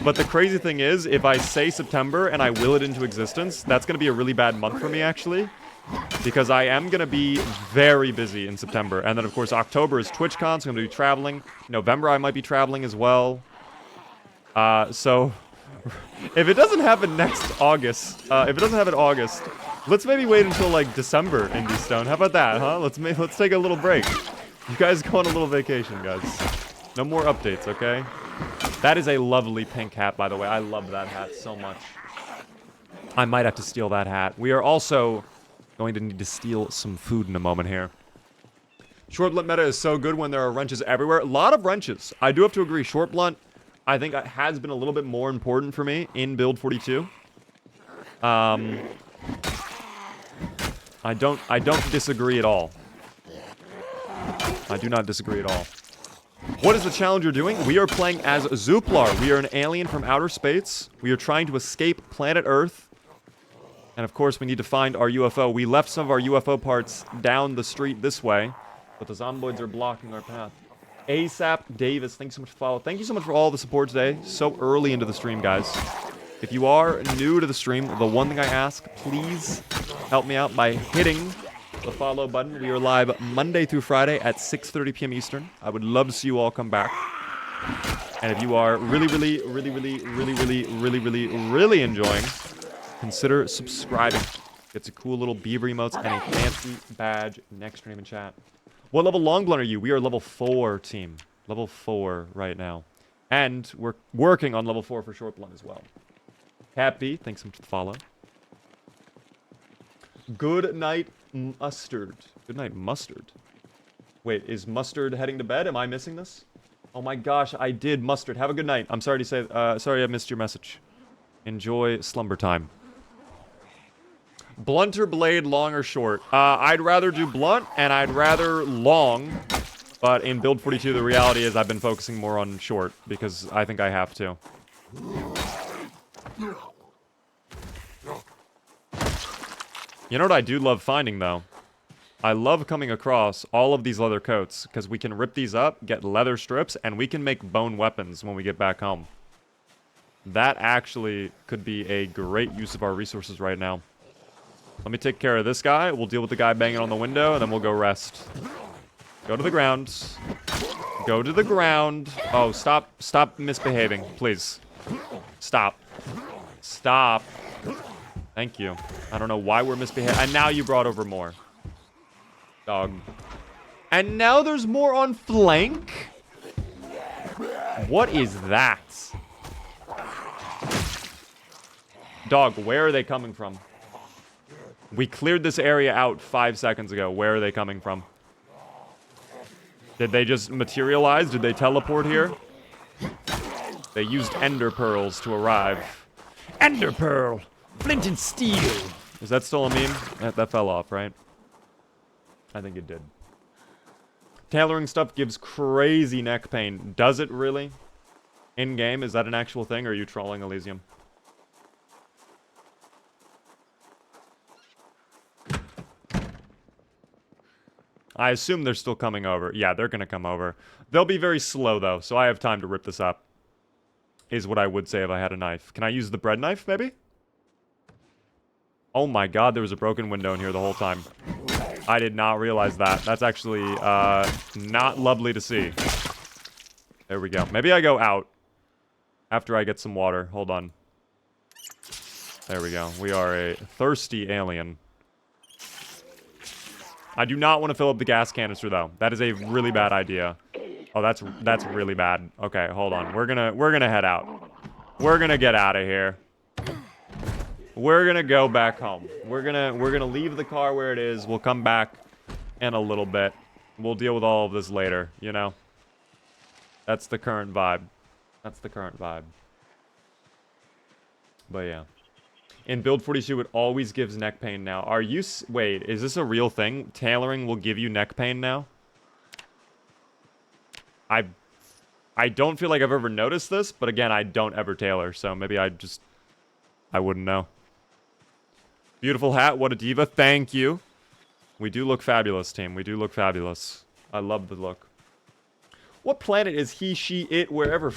but the crazy thing is, if I say September and I will it into existence, that's going to be a really bad month for me, actually. Because I am going to be very busy in September. And then, of course, October is TwitchCon, so I'm going to be traveling. November, I might be traveling as well. So, if it doesn't happen next August, if it doesn't happen in August, let's maybe wait until, like, December, Indie Stone. How about that, huh? Let's take a little break. You guys go on a little vacation, guys. No more updates, okay? That is a lovely pink hat, by the way. I love that hat so much. I might have to steal that hat. We are also going to need to steal some food in a moment here. Short blunt meta is so good when there are wrenches everywhere. A lot of wrenches. I do have to agree. Short blunt, I think, has been a little bit more important for me in Build 42. I don't disagree at all. I do not disagree at all. What is the challenge you're doing? We are playing as Zuplar. We are an alien from outer space. We are trying to escape planet Earth. And of course, we need to find our UFO. We left some of our UFO parts down the street this way, but the zomboids are blocking our path. ASAP Davis, thanks so much for following. Thank you so much for all the support today. So early into the stream, guys. If you are new to the stream, the one thing I ask, please help me out by hitting the follow button. We are live Monday through Friday at 6:30 p.m. Eastern. I would love to see you all come back. And if you are really enjoying, consider subscribing. Get some cool little beaver emotes and a fancy badge next stream and chat. What level long blunt are you? We are level 4, team. Level 4 right now. And we're working on level 4 for short blunt as well. Happy, thanks so much for the follow. Good night, Mustard. Good night, Mustard. Wait, is Mustard heading to bed? Am I missing this? Oh my gosh, I did. Mustard, have a good night. I'm sorry to say, sorry I missed your message. Enjoy slumber time. Blunt or blade, long or short? I'd rather do blunt, and I'd rather long. But in Build 42, the reality is I've been focusing more on short, because I think I have to. You know what I do love finding, though? I love coming across all of these leather coats, because we can rip these up, get leather strips, and we can make bone weapons when we get back home. That actually could be a great use of our resources right now. Let me take care of this guy. We'll deal with the guy banging on the window, and then we'll go rest. Go to the ground. Go to the ground. Oh, stop misbehaving, please. Stop. Stop. Thank you. I don't know why we're misbehaving. And now you brought over more. Dog. And now there's more on flank? What is that? Dog, where are they coming from? We cleared this area out 5 seconds ago. Where are they coming from? Did they just materialize? Did they teleport here? They used ender pearls to arrive. Ender pearl! Flint and steel! Is that still a meme? That fell off, right? I think it did. Tailoring stuff gives crazy neck pain. Does it really? In-game, is that an actual thing, or are you trolling, Elysium? I assume they're still coming over. Yeah, they're gonna come over. They'll be very slow, though, so I have time to rip this up. Is what I would say if I had a knife. Can I use the bread knife, maybe? Oh my god, there was a broken window in here the whole time. I did not realize that. That's actually, not lovely to see. There we go. Maybe I go out after I get some water. Hold on. There we go. We are a thirsty alien. I do not want to fill up the gas canister, though. That is a really bad idea. Oh, that's really bad. Okay, hold on. We're gonna head out. We're gonna get out of here. We're gonna go back home. We're gonna leave the car where it is. We'll come back in a little bit. We'll deal with all of this later, you know? That's the current vibe. That's the current vibe. But yeah. In Build 42, it always gives neck pain now. Are you... Wait, is this a real thing? Tailoring will give you neck pain now? I don't feel like I've ever noticed this, but again, I don't ever tailor, so maybe I wouldn't know. Beautiful hat, what a diva. Thank you. We do look fabulous, team. We do look fabulous. I love the look. What planet is he, she, it, wherever?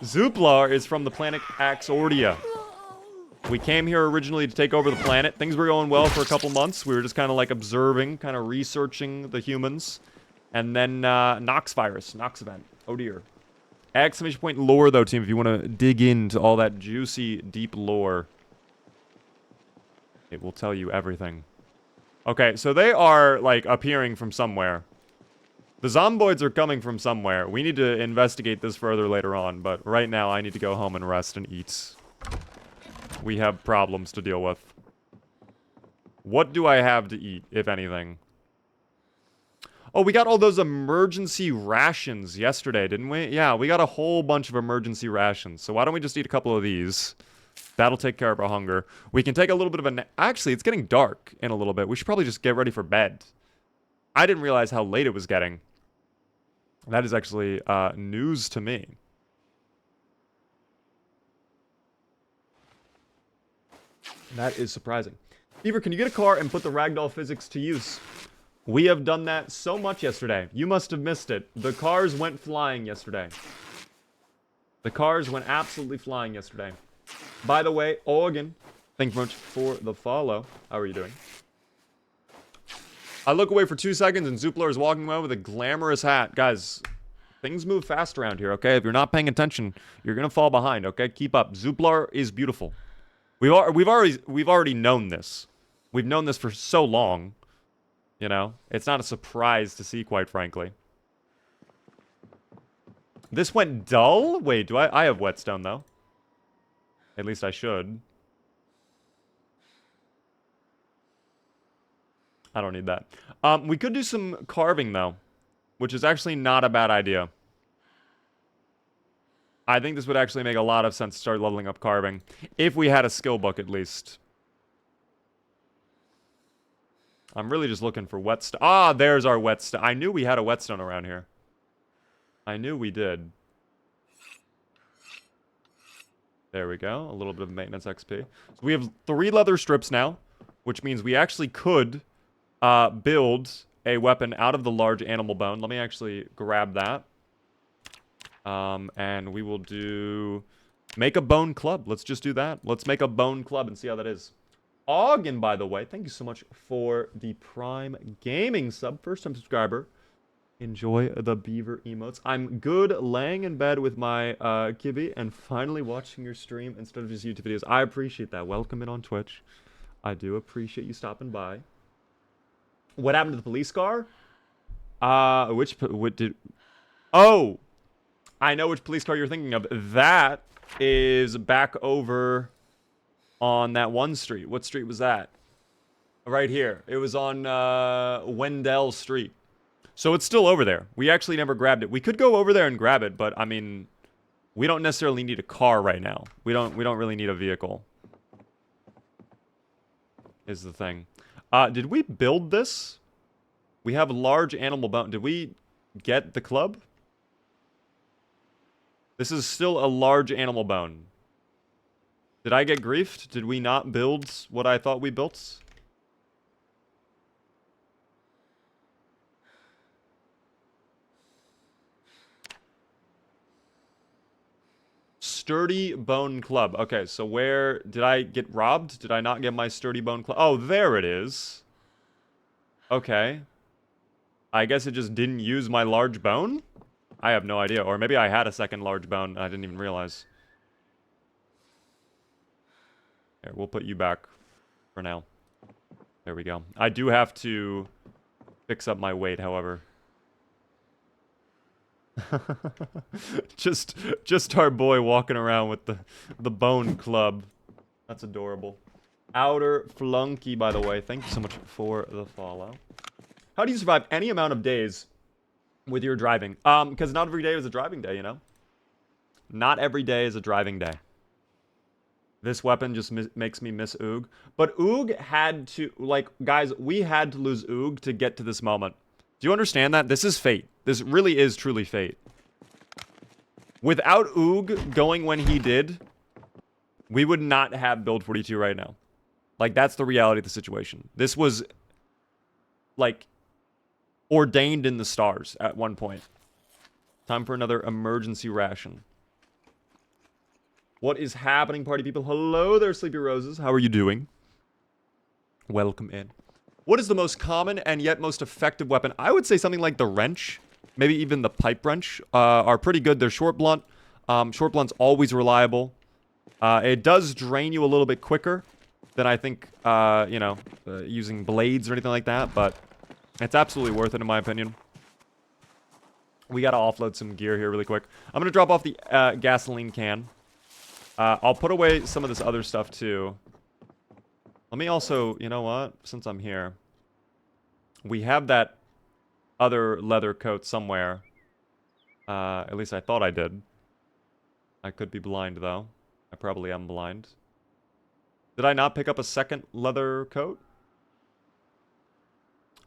Zuplar is from the planet Axordia. We came here originally to take over the planet. Things were going well for a couple months. We were just kind of like observing, kind of researching the humans. And then Knox virus, Knox Event. Oh dear. Exclamation point lore though, team, if you want to dig into all that juicy, deep lore. It will tell you everything. Okay, so they are, like, appearing from somewhere. The zomboids are coming from somewhere. We need to investigate this further later on, but right now I need to go home and rest and eat. We have problems to deal with. What do I have to eat, if anything? Oh, we got all those emergency rations yesterday, didn't we? Yeah, we got a whole bunch of emergency rations. So why don't we just eat a couple of these? That'll take care of our hunger. We can take a little bit of a... Actually, it's getting dark in a little bit. We should probably just get ready for bed. I didn't realize how late it was getting. That is actually news to me. That is surprising. Beaver, can you get a car and put the ragdoll physics to use? We have done that so much yesterday. You must have missed it. The cars went flying yesterday. The cars went absolutely flying yesterday. By the way, Oregon, thank you very much for the follow. How are you doing? I look away for 2 seconds and Zuplar is walking away with a glamorous hat. Guys, things move fast around here, okay? If you're not paying attention, you're gonna fall behind, okay? Keep up. Zuplar is beautiful. We've already known this. We've known this for so long. You know? It's not a surprise to see, quite frankly. This went dull? Wait, do I have whetstone, though. At least I should. I don't need that. We could do some carving, though. Which is actually not a bad idea. I think this would actually make a lot of sense to start leveling up carving. If we had a skill book, at least. I'm really just looking for whetstone. Ah, there's our whetstone. I knew we had a whetstone around here. I knew we did. There we go. A little bit of maintenance XP. So we have 3 leather strips now, which means we actually could build a weapon out of the large animal bone. Let me actually grab that. And we will do... Make a bone club. Let's just do that. Let's make a bone club and see how that is. Ogden, by the way, thank you so much for the Prime Gaming sub. First-time subscriber. Enjoy the beaver emotes. I'm good laying in bed with my kibby and finally watching your stream instead of just YouTube videos. I appreciate that. Welcome in on Twitch. I do appreciate you stopping by. What happened to the police car? What did... Oh! I know which police car you're thinking of. That is back over on that one street. What street was that? Right here. It was on Wendell Street. So it's still over there. We actually never grabbed it. We could go over there and grab it, but I mean, we don't necessarily need a car right now. We don't really need a vehicle. Is the thing. Did we build this? We have large animal bone. Did we get the club? This is still a large animal bone. Did I get griefed? Did we not build what I thought we built? Sturdy bone club. Okay, so where did I get robbed? Did I not get my sturdy bone club? Oh, there it is. Okay. I guess it just didn't use my large bone? I have no idea. Or maybe I had a second large bone and I didn't even realize. Here, we'll put you back for now. There we go. I do have to fix up my weight, however. just our boy walking around with the bone club. That's adorable. Outer Flunky, by the way. Thank you so much for the follow. How do you survive any amount of days with your driving? Because not every day is a driving day, you know? Not every day is a driving day. This weapon just makes me miss Oog. But Oog had to, like, guys, we had to lose Oog to get to this moment. Do you understand that? This is fate. This really is truly fate. Without Oog going when he did, we would not have Build 42 right now. Like, that's the reality of the situation. This was, like, ordained in the stars at one point. Time for another emergency ration. What is happening, party people? Hello there, Sleepy Roses. How are you doing? Welcome in. What is the most common and yet most effective weapon? I would say something like the wrench. Maybe even the pipe wrench are pretty good. They're short blunt. Short blunt's always reliable. It does drain you a little bit quicker than I think, you know, using blades or anything like that. But it's absolutely worth it in my opinion. We got to offload some gear here really quick. I'm going to drop off the gasoline can. I'll put away some of this other stuff too. Let me also, you know what? Since I'm here, we have that other leather coat somewhere. At least I thought I did. I could be blind though. I probably am blind. Did I not pick up a second leather coat?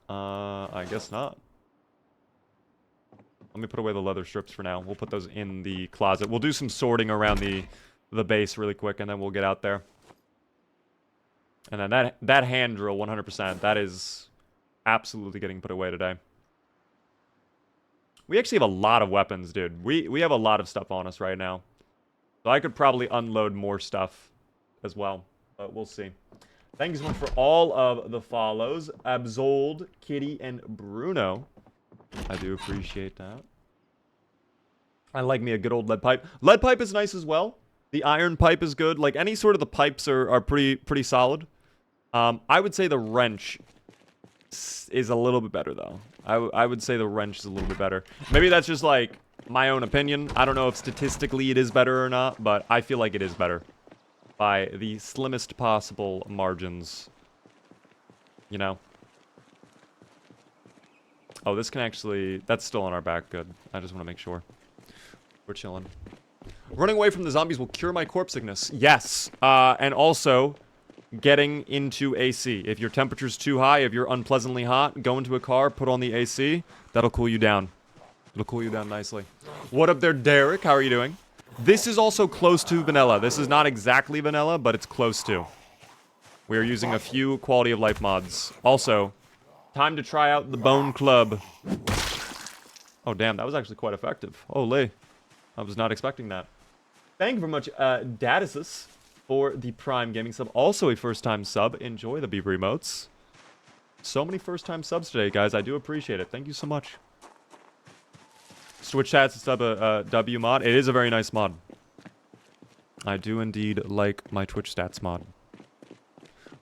I guess not. Let me put away the leather strips for now. We'll put those in the closet. We'll do some sorting around the base really quick, and then we'll get out there. And then that hand drill, 100%, that is absolutely getting put away today. We actually have a lot of weapons, dude. We have a lot of stuff on us right now. So I could probably unload more stuff as well, but we'll see. Thank you so much for all of the follows. Absold, Kitty, and Bruno. I do appreciate that. I like me a good old lead pipe. Lead pipe is nice as well. The iron pipe is good. Like, any sort of the pipes are pretty solid. I would say the wrench is a little bit better, though. I would say the wrench is a little bit better. Maybe that's just, like, my own opinion. I don't know if statistically it is better or not, but I feel like it is better. By the slimmest possible margins. You know? Oh, this can actually... That's still on our back. Good. I just want to make sure. We're chilling. Running away from the zombies will cure my corpse sickness. Yes. And also, getting into AC. If your temperature's too high, if you're unpleasantly hot, go into a car, put on the AC. That'll cool you down. It'll cool you down nicely. What up there, Derek? How are you doing? This is also close to vanilla. This is not exactly vanilla, but it's close to. We are using a few quality of life mods. Also, time to try out the Bone Club. Oh, damn. That was actually quite effective. Holy. I was not expecting that. Thank you very much, Datasis, for the Prime Gaming sub. Also a first-time sub. Enjoy the Beaver emotes. So many first-time subs today, guys. I do appreciate it. Thank you so much. Switch stats to sub a W mod. It is a very nice mod. I do indeed like my Twitch stats mod.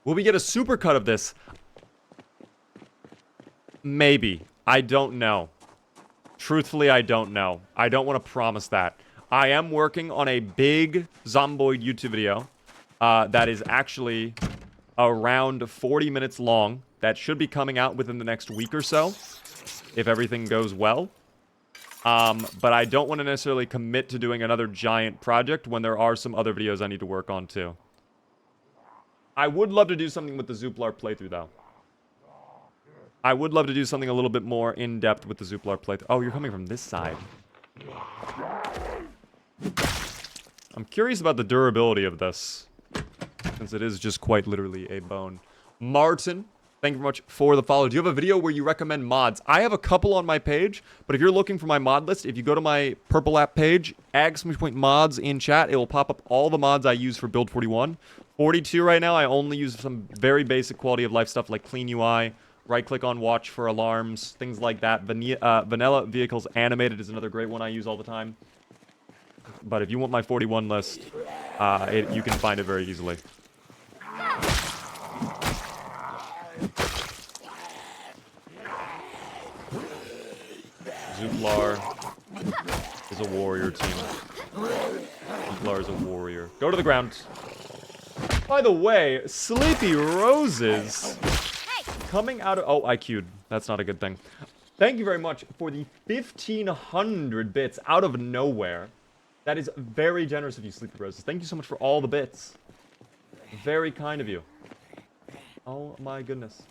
Will we get a supercut of this? Maybe. I don't know. Truthfully, I don't know. I don't want to promise that. I am working on a big Zomboid YouTube video that is actually around 40 minutes long. That should be coming out within the next week or so, if everything goes well. But I don't want to necessarily commit to doing another giant project when there are some other videos I need to work on too. I would love to do something with the Zuplar playthrough though. I would love to do something a little bit more in-depth with the Zuplar playthrough. Oh, you're coming from this side. I'm curious about the durability of this, since it is just quite literally a bone. Martin, thank you very much for the follow. Do you have a video where you recommend mods? I have a couple on my page, but if you're looking for my mod list, if you go to my Purple app page, !mods in chat, it will pop up all the mods I use for Build 41. 42 right now, I only use some very basic quality of life stuff like clean UI, right-click on watch for alarms, things like that. Vanilla vehicles animated is another great one I use all the time. But if you want my 41 list, you can find it very easily. Zuplar is a warrior team. Zuplar is a warrior. Go to the ground. By the way, Sleepy Roses coming out of... Oh, I queued. That's not a good thing. Thank you very much for the 1,500 bits out of nowhere. That is very generous of you, Sleepy Roses. Thank you so much for all the bits. Very kind of you. Oh my goodness.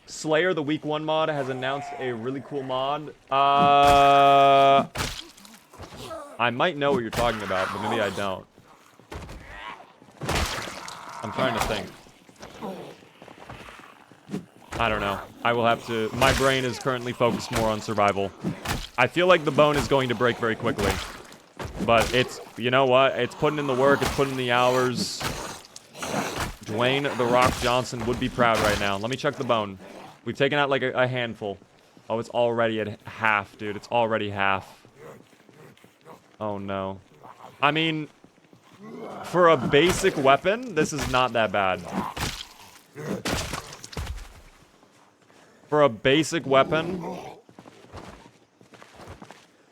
Slayer, the week 1 mod, has announced a really cool mod. I might know what you're talking about, but maybe I don't. I'm trying to think. I don't know. I will have to... My brain is currently focused more on survival. I feel like the bone is going to break very quickly. But it's... You know what? It's putting in the work. It's putting in the hours. Dwayne The Rock Johnson would be proud right now. Let me check the bone. We've taken out like a handful. Oh, it's already at half, dude. It's already half. Oh, no. I mean... For a basic weapon, this is not that bad. For a basic weapon,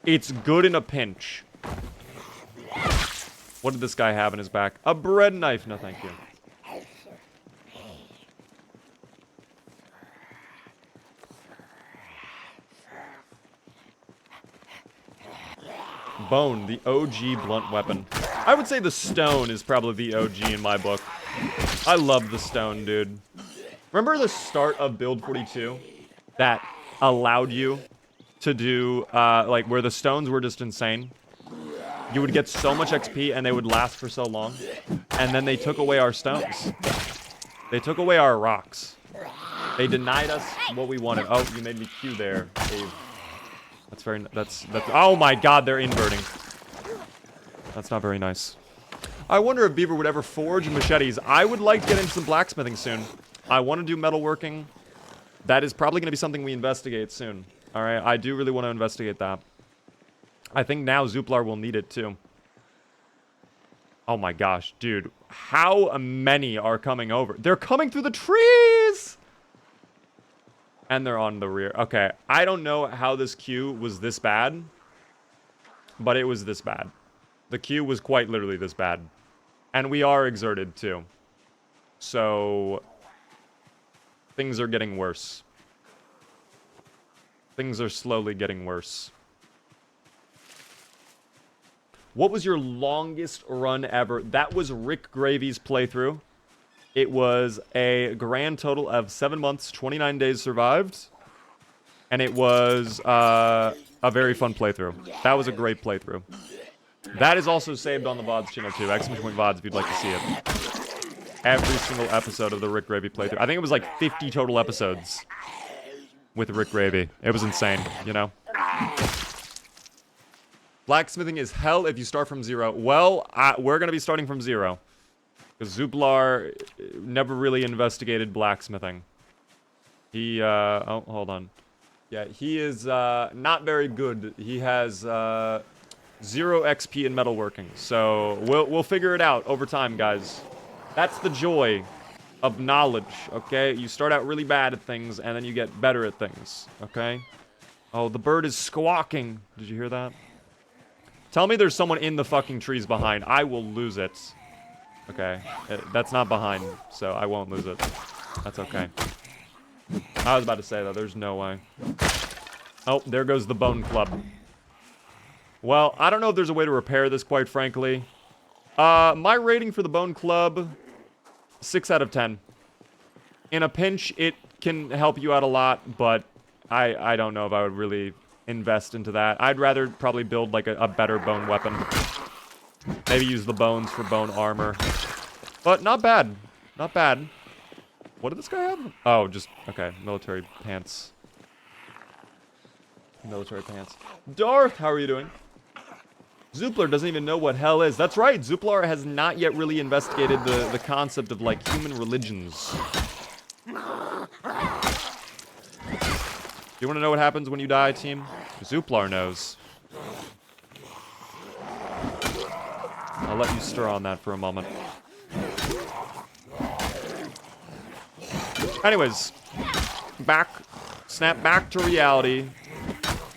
it's good in a pinch. What did this guy have in his back? A bread knife. No, thank you. Bone, the OG blunt weapon. I would say the stone is probably the OG in my book. I love the stone, dude. Remember the start of Build 42? That allowed you to do, like, where the stones were just insane? You would get so much XP and they would last for so long. And then they took away our stones. They took away our rocks. They denied us what we wanted. Oh, you made me queue there, Dave. That's very... That's... Oh my god, they're inverting. That's not very nice. I wonder if Beaver would ever forge machetes. I would like to get into some blacksmithing soon. I want to do metalworking. That is probably going to be something we investigate soon. Alright, I do really want to investigate that. I think now Zuplar will need it too. Oh my gosh, dude. How many are coming over? They're coming through the trees! And they're on the rear. Okay, I don't know how this queue was this bad. But it was this bad. The queue was quite literally this bad. And we are exerted too. So... things are getting worse. Things are slowly getting worse. What was your longest run ever? That was Rick Gravy's playthrough. It was a grand total of 7 months, 29 days survived. And it was a very fun playthrough. That was a great playthrough. That is also saved on the VODs channel too. !VODs if you'd like to see it. Every single episode of the Rick Gravy playthrough. I think it was like 50 total episodes with Rick Gravy. It was insane, you know? Blacksmithing is hell if you start from 0. Well, we're going to be starting from 0. Because Zuplar never really investigated blacksmithing. He, oh, hold on. Yeah, he is not very good. He has 0 XP in metalworking. So we'll figure it out over time, guys. That's the joy of knowledge, okay? You start out really bad at things, and then you get better at things, okay? Oh, the bird is squawking. Did you hear that? Tell me there's someone in the fucking trees behind. I will lose it. Okay. That's not behind, so I won't lose it. That's okay. I was about to say that. There's no way. Oh, there goes the Bone Club. Well, I don't know if there's a way to repair this, quite frankly. My rating for the Bone Club... 6 out of 10. In a pinch, it can help you out a lot, but I don't know if I would really invest into that. I'd rather probably build like a better bone weapon. Maybe use the bones for bone armor. But not bad. Not bad. What did this guy have? Oh, just, okay, military pants. Military pants. Darth, how are you doing? Zuplar doesn't even know what hell is. That's right, Zuplar has not yet really investigated the concept of, like, human religions. Do you want to know what happens when you die, team? Zuplar knows. I'll let you stir on that for a moment. Anyways, snap back to reality.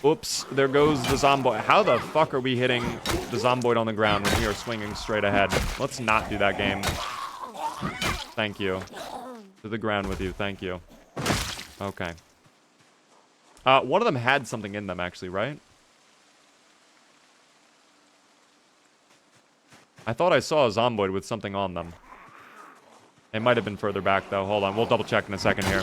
Oops, there goes the zomboid. How the fuck are we hitting the zomboid on the ground when we are swinging straight ahead? Let's not do that game. Thank you. To the ground with you, thank you. Okay. One of them had something in them, actually, right? I thought I saw a zomboid with something on them. It might have been further back, though. Hold on, we'll double check in a second here.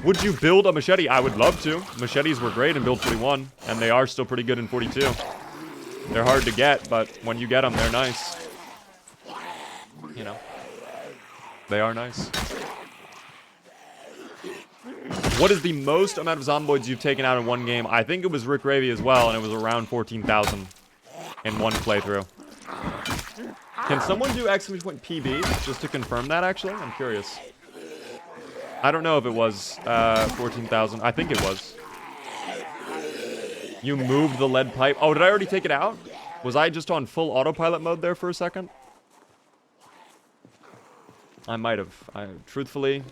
Would you build a machete? I would love to. Machetes were great in build 41, and they are still pretty good in 42. They're hard to get, but when you get them, they're nice. You know. They are nice. What is the most amount of zomboids you've taken out in one game? I think it was Rick Ravy as well, and it was around 14,000 in one playthrough. Can someone do !PB just to confirm that, actually? I'm curious. I don't know if it was 14,000. I think it was. You moved the lead pipe. Oh, did I already take it out? Was I just on full autopilot mode there for a second? I might have. Truthfully,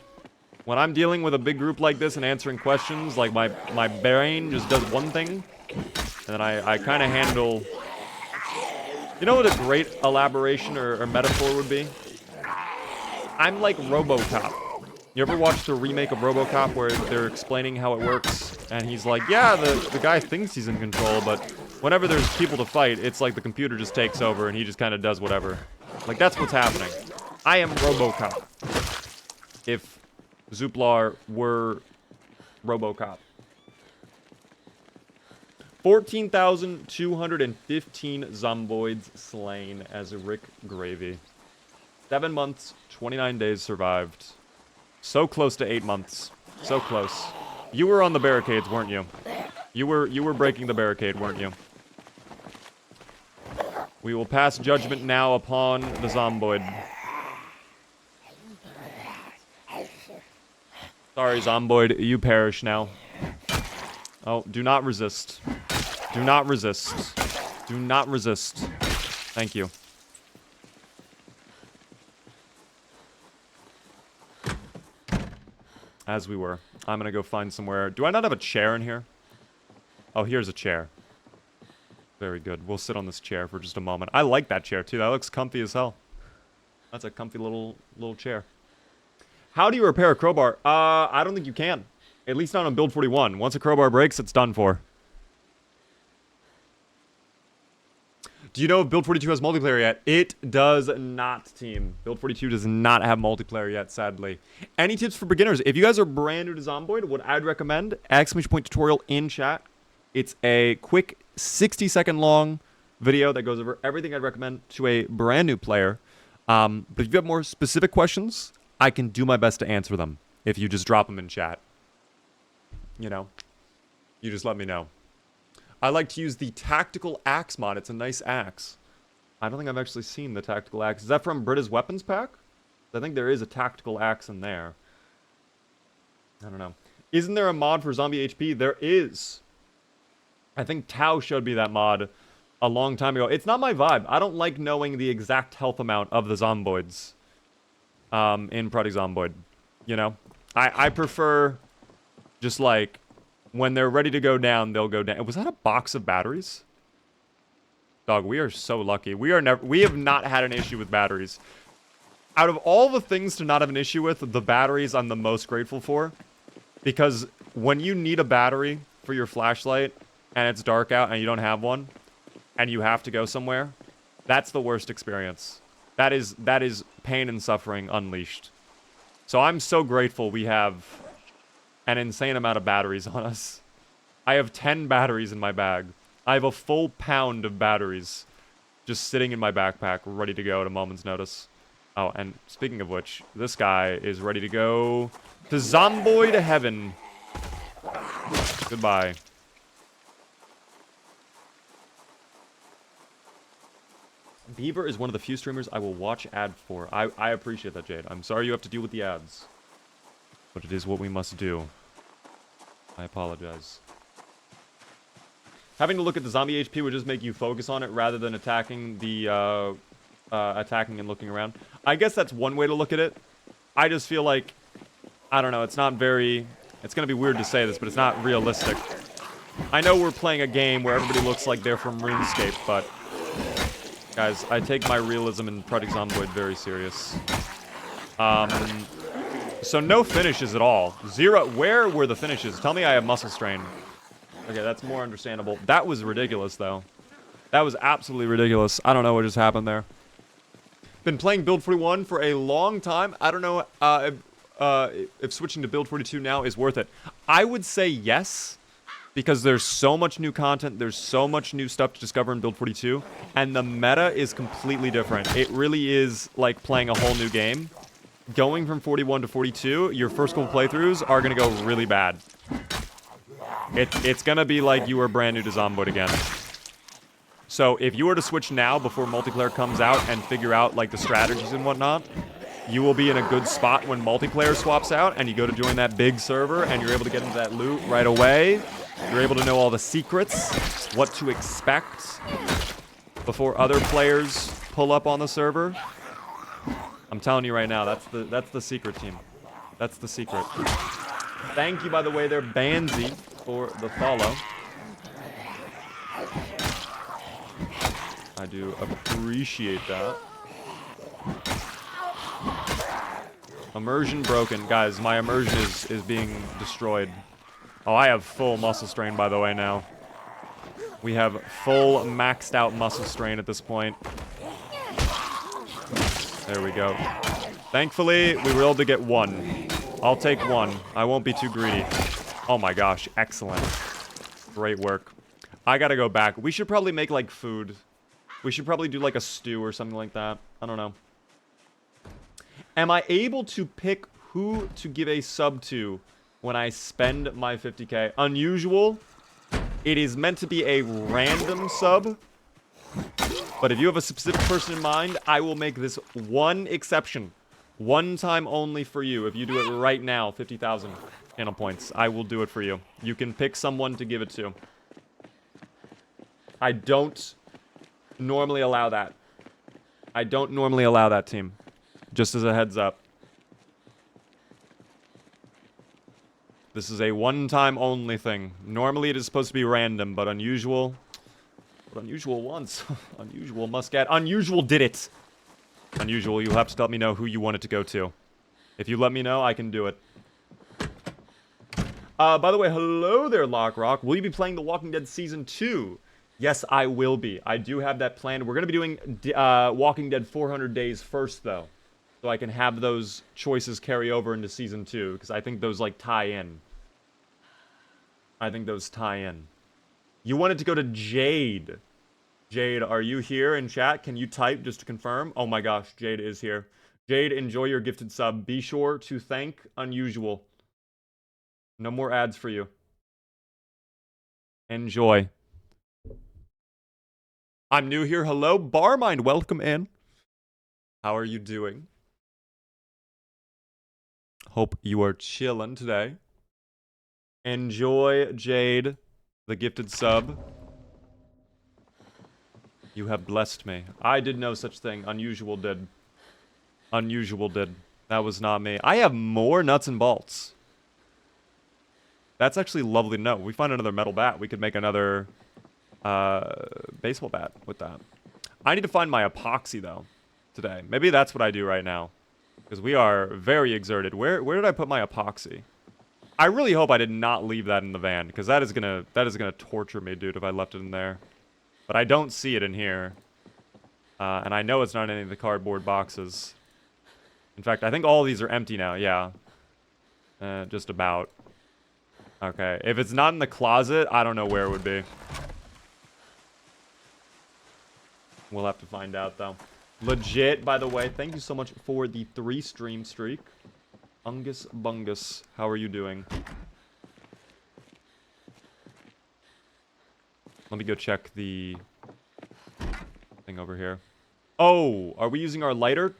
when I'm dealing with a big group like this and answering questions, like my brain just does one thing, and then I kind of handle... You know what a great elaboration or metaphor would be? I'm like RoboCop. You ever watch the remake of RoboCop where they're explaining how it works? And he's like, yeah, the guy thinks he's in control, but whenever there's people to fight, it's like the computer just takes over and he just kind of does whatever. Like, that's what's happening. I am RoboCop. If Zuplar were RoboCop. 14,215 zomboids slain as Rick Gravy. 7 months, 29 days survived. So close to 8 months. So close. You were on the barricades, weren't you? You were breaking the barricade, weren't you? We will pass judgment now upon the zomboid. Sorry, zomboid, you perish now. Oh, do not resist. Do not resist. Do not resist. Thank you. As we were. I'm gonna go find somewhere. Do I not have a chair in here? Oh, here's a chair. Very good. We'll sit on this chair for just a moment. I like that chair, too. That looks comfy as hell. That's a comfy little chair. How do you repair a crowbar? I don't think you can. At least not on build 41. Once a crowbar breaks, it's done for. Do you know if build 42 has multiplayer yet? It does not, team. Build 42 does not have multiplayer yet, sadly. Any tips for beginners? If you guys are brand new to Zomboid, what I'd recommend, !point tutorial in chat. It's a quick 60-second long video that goes over everything I'd recommend to a brand new player. But if you have more specific questions, I can do my best to answer them if you just drop them in chat. You know, you just let me know. I like to use the tactical axe mod. It's a nice axe. I don't think I've actually seen the tactical axe. Is that from Brita's weapons pack? I think there is a tactical axe in there. I don't know. Isn't there a mod for zombie HP? There is. I think Tao showed me that mod a long time ago. It's not my vibe. I don't like knowing the exact health amount of the zomboids in Project Zomboid. You know? I prefer just like... When they're ready to go down, they'll go down. Was that a box of batteries? Dog, we are so lucky. We have not had an issue with batteries. Out of all the things to not have an issue with, the batteries I'm the most grateful for. Because when you need a battery for your flashlight, and it's dark out and you don't have one, and you have to go somewhere, that's the worst experience. That is pain and suffering unleashed. So I'm so grateful we have an insane amount of batteries on us. I have 10 batteries in my bag. I have a full pound of batteries just sitting in my backpack, ready to go at a moment's notice. Oh, and speaking of which, this guy is ready to go to Zomboy to heaven. Goodbye. Beaver is one of the few streamers I will watch ad for. I appreciate that, Jade. I'm sorry you have to deal with the ads. But it is what we must do. I apologize. Having to look at the zombie HP would just make you focus on it rather than attacking the attacking and looking around. I guess that's one way to look at it. I just feel like, I don't know, it's not very... It's going to be weird to say this, but it's not realistic. I know we're playing a game where everybody looks like they're from RuneScape, but... Guys, I take my realism in Project Zomboid very serious. So no finishes at all. 0. Where were the finishes? Tell me I have muscle strain. Okay, that's more understandable. That was ridiculous, though. That was absolutely ridiculous. I don't know what just happened there. Been playing Build 41 for a long time. I don't know if switching to Build 42 now is worth it. I would say yes, because there's so much new content. There's so much new stuff to discover in Build 42, and the meta is completely different. It really is like playing a whole new game. Going from 41 to 42, your first couple playthroughs are going to go really bad. It's going to be like you were brand new to Zomboid again. So if you were to switch now before multiplayer comes out and figure out like the strategies and whatnot, you will be in a good spot when multiplayer swaps out and you go to join that big server and you're able to get into that loot right away. You're able to know all the secrets, what to expect before other players pull up on the server. I'm telling you right now, that's the secret, team. That's the secret. Thank you, by the way, there, Banzy, for the follow. I do appreciate that. Immersion broken. Guys, my immersion is being destroyed. Oh, I have full muscle strain, by the way, now. We have full maxed out muscle strain at this point. There we go. Thankfully, we were able to get 1. I'll take 1. I won't be too greedy. Oh my gosh, excellent. Great work. I gotta go back. We should probably make, like, food. We should probably do, like, a stew or something like that. I don't know. Am I able to pick who to give a sub to when I spend my 50k? Unusual. It is meant to be a random sub. But if you have a specific person in mind, I will make this one exception. One time only for you. If you do it right now, 50,000 channel points. I will do it for you. You can pick someone to give it to. I don't normally allow that. I don't normally allow that, team. Just as a heads up. This is a one-time only thing. Normally it is supposed to be random, but unusual. But unusual once. Unusual must get. Unusual did it. Unusual, you'll have to let me know who you want it to go to. If you let me know, I can do it. By the way, hello there, Lockrock. Will you be playing The Walking Dead Season 2? Yes, I will be. I do have that planned. We're going to be doing Walking Dead 400 Days first, though. So I can have those choices carry over into Season 2. Because I think those, like, tie in. I think those tie in. You wanted to go to Jade. Jade, are you here in chat? Can you type just to confirm? Oh my gosh, Jade is here. Jade, enjoy your gifted sub. Be sure to thank Unusual. No more ads for you. Enjoy. I'm new here. Hello, Barmind. Welcome in. How are you doing? Hope you are chilling today. Enjoy, Jade, the gifted sub. You have blessed me. I did no such thing. Unusual did. Unusual did. That was not me. I have more nuts and bolts. That's actually lovely to know. We find another metal bat. We could make another baseball bat with that. I need to find my epoxy, though, today. Maybe that's what I do right now. Because we are very exerted. Where did I put my epoxy? I really hope I did not leave that in the van. Because that is gonna torture me, dude, if I left it in there. But I don't see it in here. And I know it's not in any of the cardboard boxes. In fact, I think all of these are empty now, yeah. Just about. Okay, if it's not in the closet, I don't know where it would be. We'll have to find out, though. Legit, by the way, thank you so much for the 3 stream streak. Ungus Bungus, how are you doing? Let me go check the thing over here. Oh, are we using our lighter?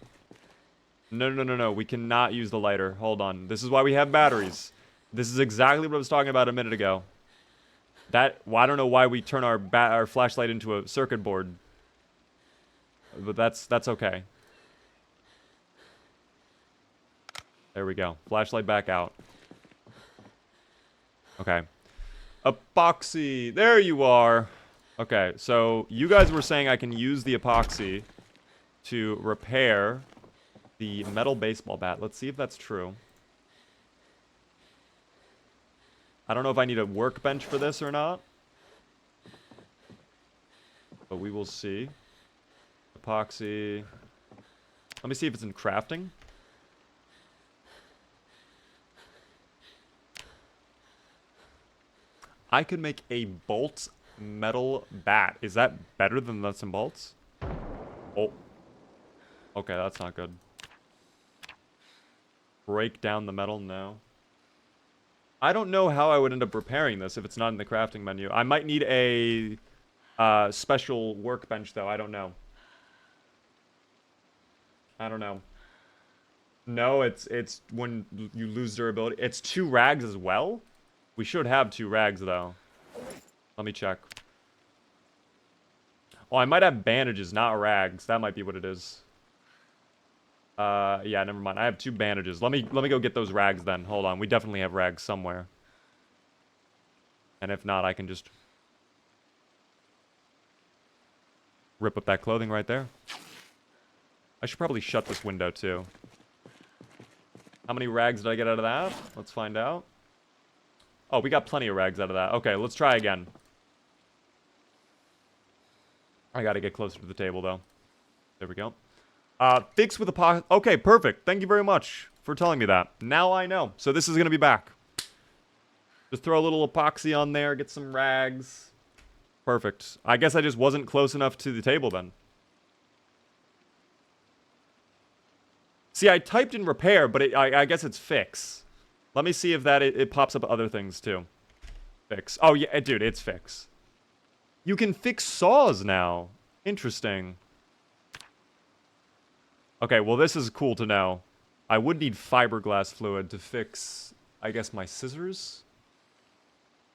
No. We cannot use the lighter. Hold on. This is why we have batteries. This is exactly what I was talking about a minute ago. Well, I don't know why we turn our flashlight into a circuit board. But that's okay. There we go. Flashlight back out. Okay. Epoxy. There you are. Okay, so you guys were saying I can use the epoxy to repair the metal baseball bat. Let's see if that's true. I don't know if I need a workbench for this or not. But we will see. Epoxy. Let me see if it's in crafting. I could make a bolt metal bat. Is that better than nuts and bolts? Oh. Okay, that's not good. Break down the metal? No. I don't know how I would end up repairing this if it's not in the crafting menu. I might need a special workbench, though. I don't know. No, it's when you lose durability. It's 2 rags as well? We should have 2 rags, though. Let me check. Oh, I might have bandages, not rags. That might be what it is. Yeah, never mind. I have 2 bandages. Let me go get those rags then. Hold on. We definitely have rags somewhere. And if not, I can just rip up that clothing right there. I should probably shut this window too. How many rags did I get out of that? Let's find out. Oh, we got plenty of rags out of that. Okay, let's try again. I gotta get closer to the table, though. There we go. Fix with epoxy. Okay, perfect. Thank you very much for telling me that. Now I know. So this is gonna be back. Just throw a little epoxy on there, get some rags. Perfect. I guess I just wasn't close enough to the table then. See, I typed in repair, but I guess it's fix. Let me see if that it pops up other things too. Fix. Oh yeah, dude, it's fix. You can fix saws now. Interesting. Okay, well this is cool to know. I would need fiberglass fluid to fix, I guess, my scissors.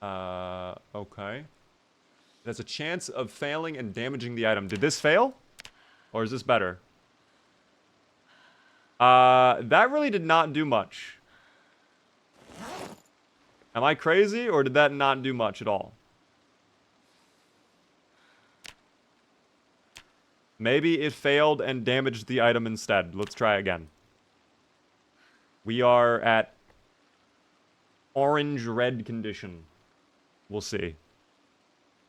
Okay. It has a chance of failing and damaging the item. Did this fail? Or is this better? That really did not do much. Am I crazy, or did that not do much at all? Maybe it failed and damaged the item instead. Let's try again. We are at orange-red condition. We'll see.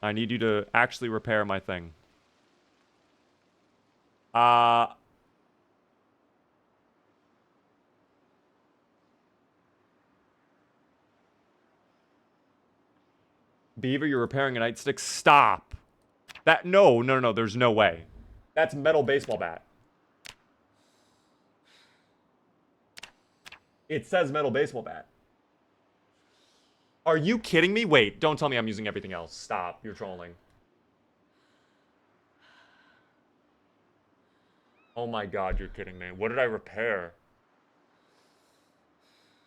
I need you to actually repair my thing. Beaver, you're repairing a nightstick? Stop. No, there's no way. That's metal baseball bat. It says metal baseball bat. Are you kidding me? Wait, don't tell me I'm using everything else. Stop, you're trolling. Oh my god, you're kidding me. What did I repair?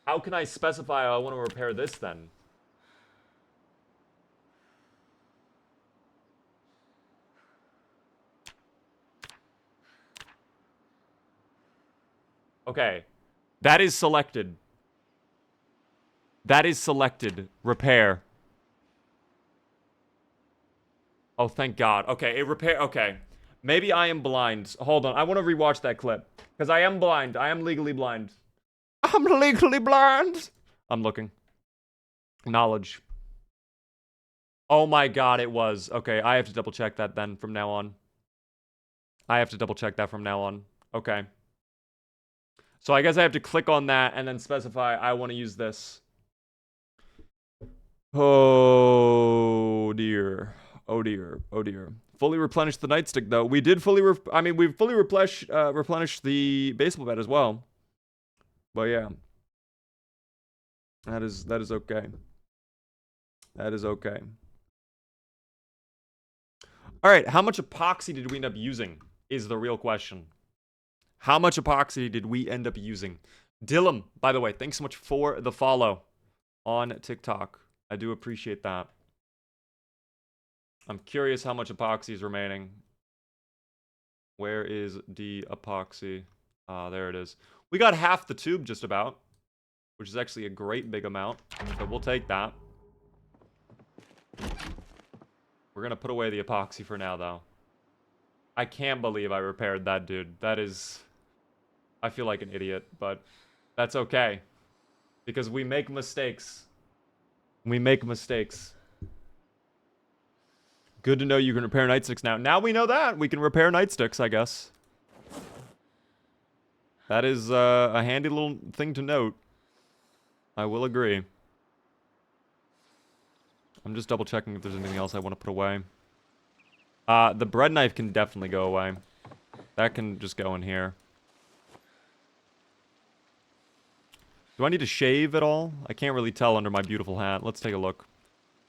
How can I specify I want to repair this then? Okay. That is selected. That is selected. Repair. Oh, thank God. Okay, it repair. Okay. Maybe I am blind. Hold on. I want to rewatch that clip. Because I am blind. I am legally blind. I'm legally blind. I'm looking. Knowledge. Oh my God, it was. Okay, I have to double check that then from now on. I have to double check that from now on. Okay. So I guess I have to click on that and then specify I want to use this. Oh dear. Oh dear. Oh dear. Fully replenished the nightstick though. We did fully we've fully replenished the baseball bat as well. But yeah. That is okay. That is okay. Alright, how much epoxy did we end up using? Is the real question. How much epoxy did we end up using? Dylan, by the way, thanks so much for the follow on TikTok. I do appreciate that. I'm curious how much epoxy is remaining. Where is the epoxy? Ah, there it is. We got half the tube just about, which is actually a great big amount. So we'll take that. We're gonna put away the epoxy for now, though. I can't believe I repaired that, dude. That is... I feel like an idiot, but that's okay. Because we make mistakes. We make mistakes. Good to know you can repair nightsticks now. Now we know that. We can repair nightsticks, I guess. That is a handy little thing to note. I will agree. I'm just double checking if there's anything else I want to put away. The bread knife can definitely go away. That can just go in here. Do I need to shave at all? I can't really tell under my beautiful hat. Let's take a look.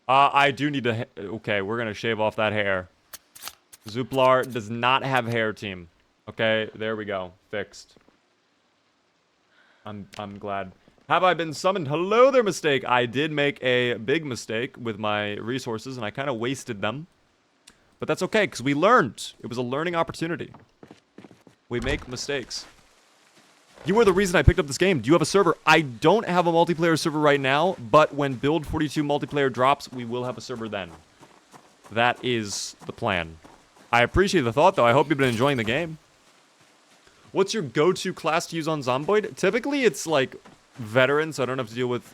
I do need to... Okay, we're going to shave off that hair. Zuplar does not have hair, team. Okay, there we go. Fixed. I'm glad. Have I been summoned? Hello there, mistake. I did make a big mistake with my resources, and I kind of wasted them. But that's okay, because we learned. It was a learning opportunity. We make mistakes. You were the reason I picked up this game. Do you have a server? I don't have a multiplayer server right now, but when Build 42 multiplayer drops, we will have a server then. That is the plan. I appreciate the thought, though. I hope you've been enjoying the game. What's your go-to class to use on Zomboid? Typically, it's like veteran, so I don't have to deal with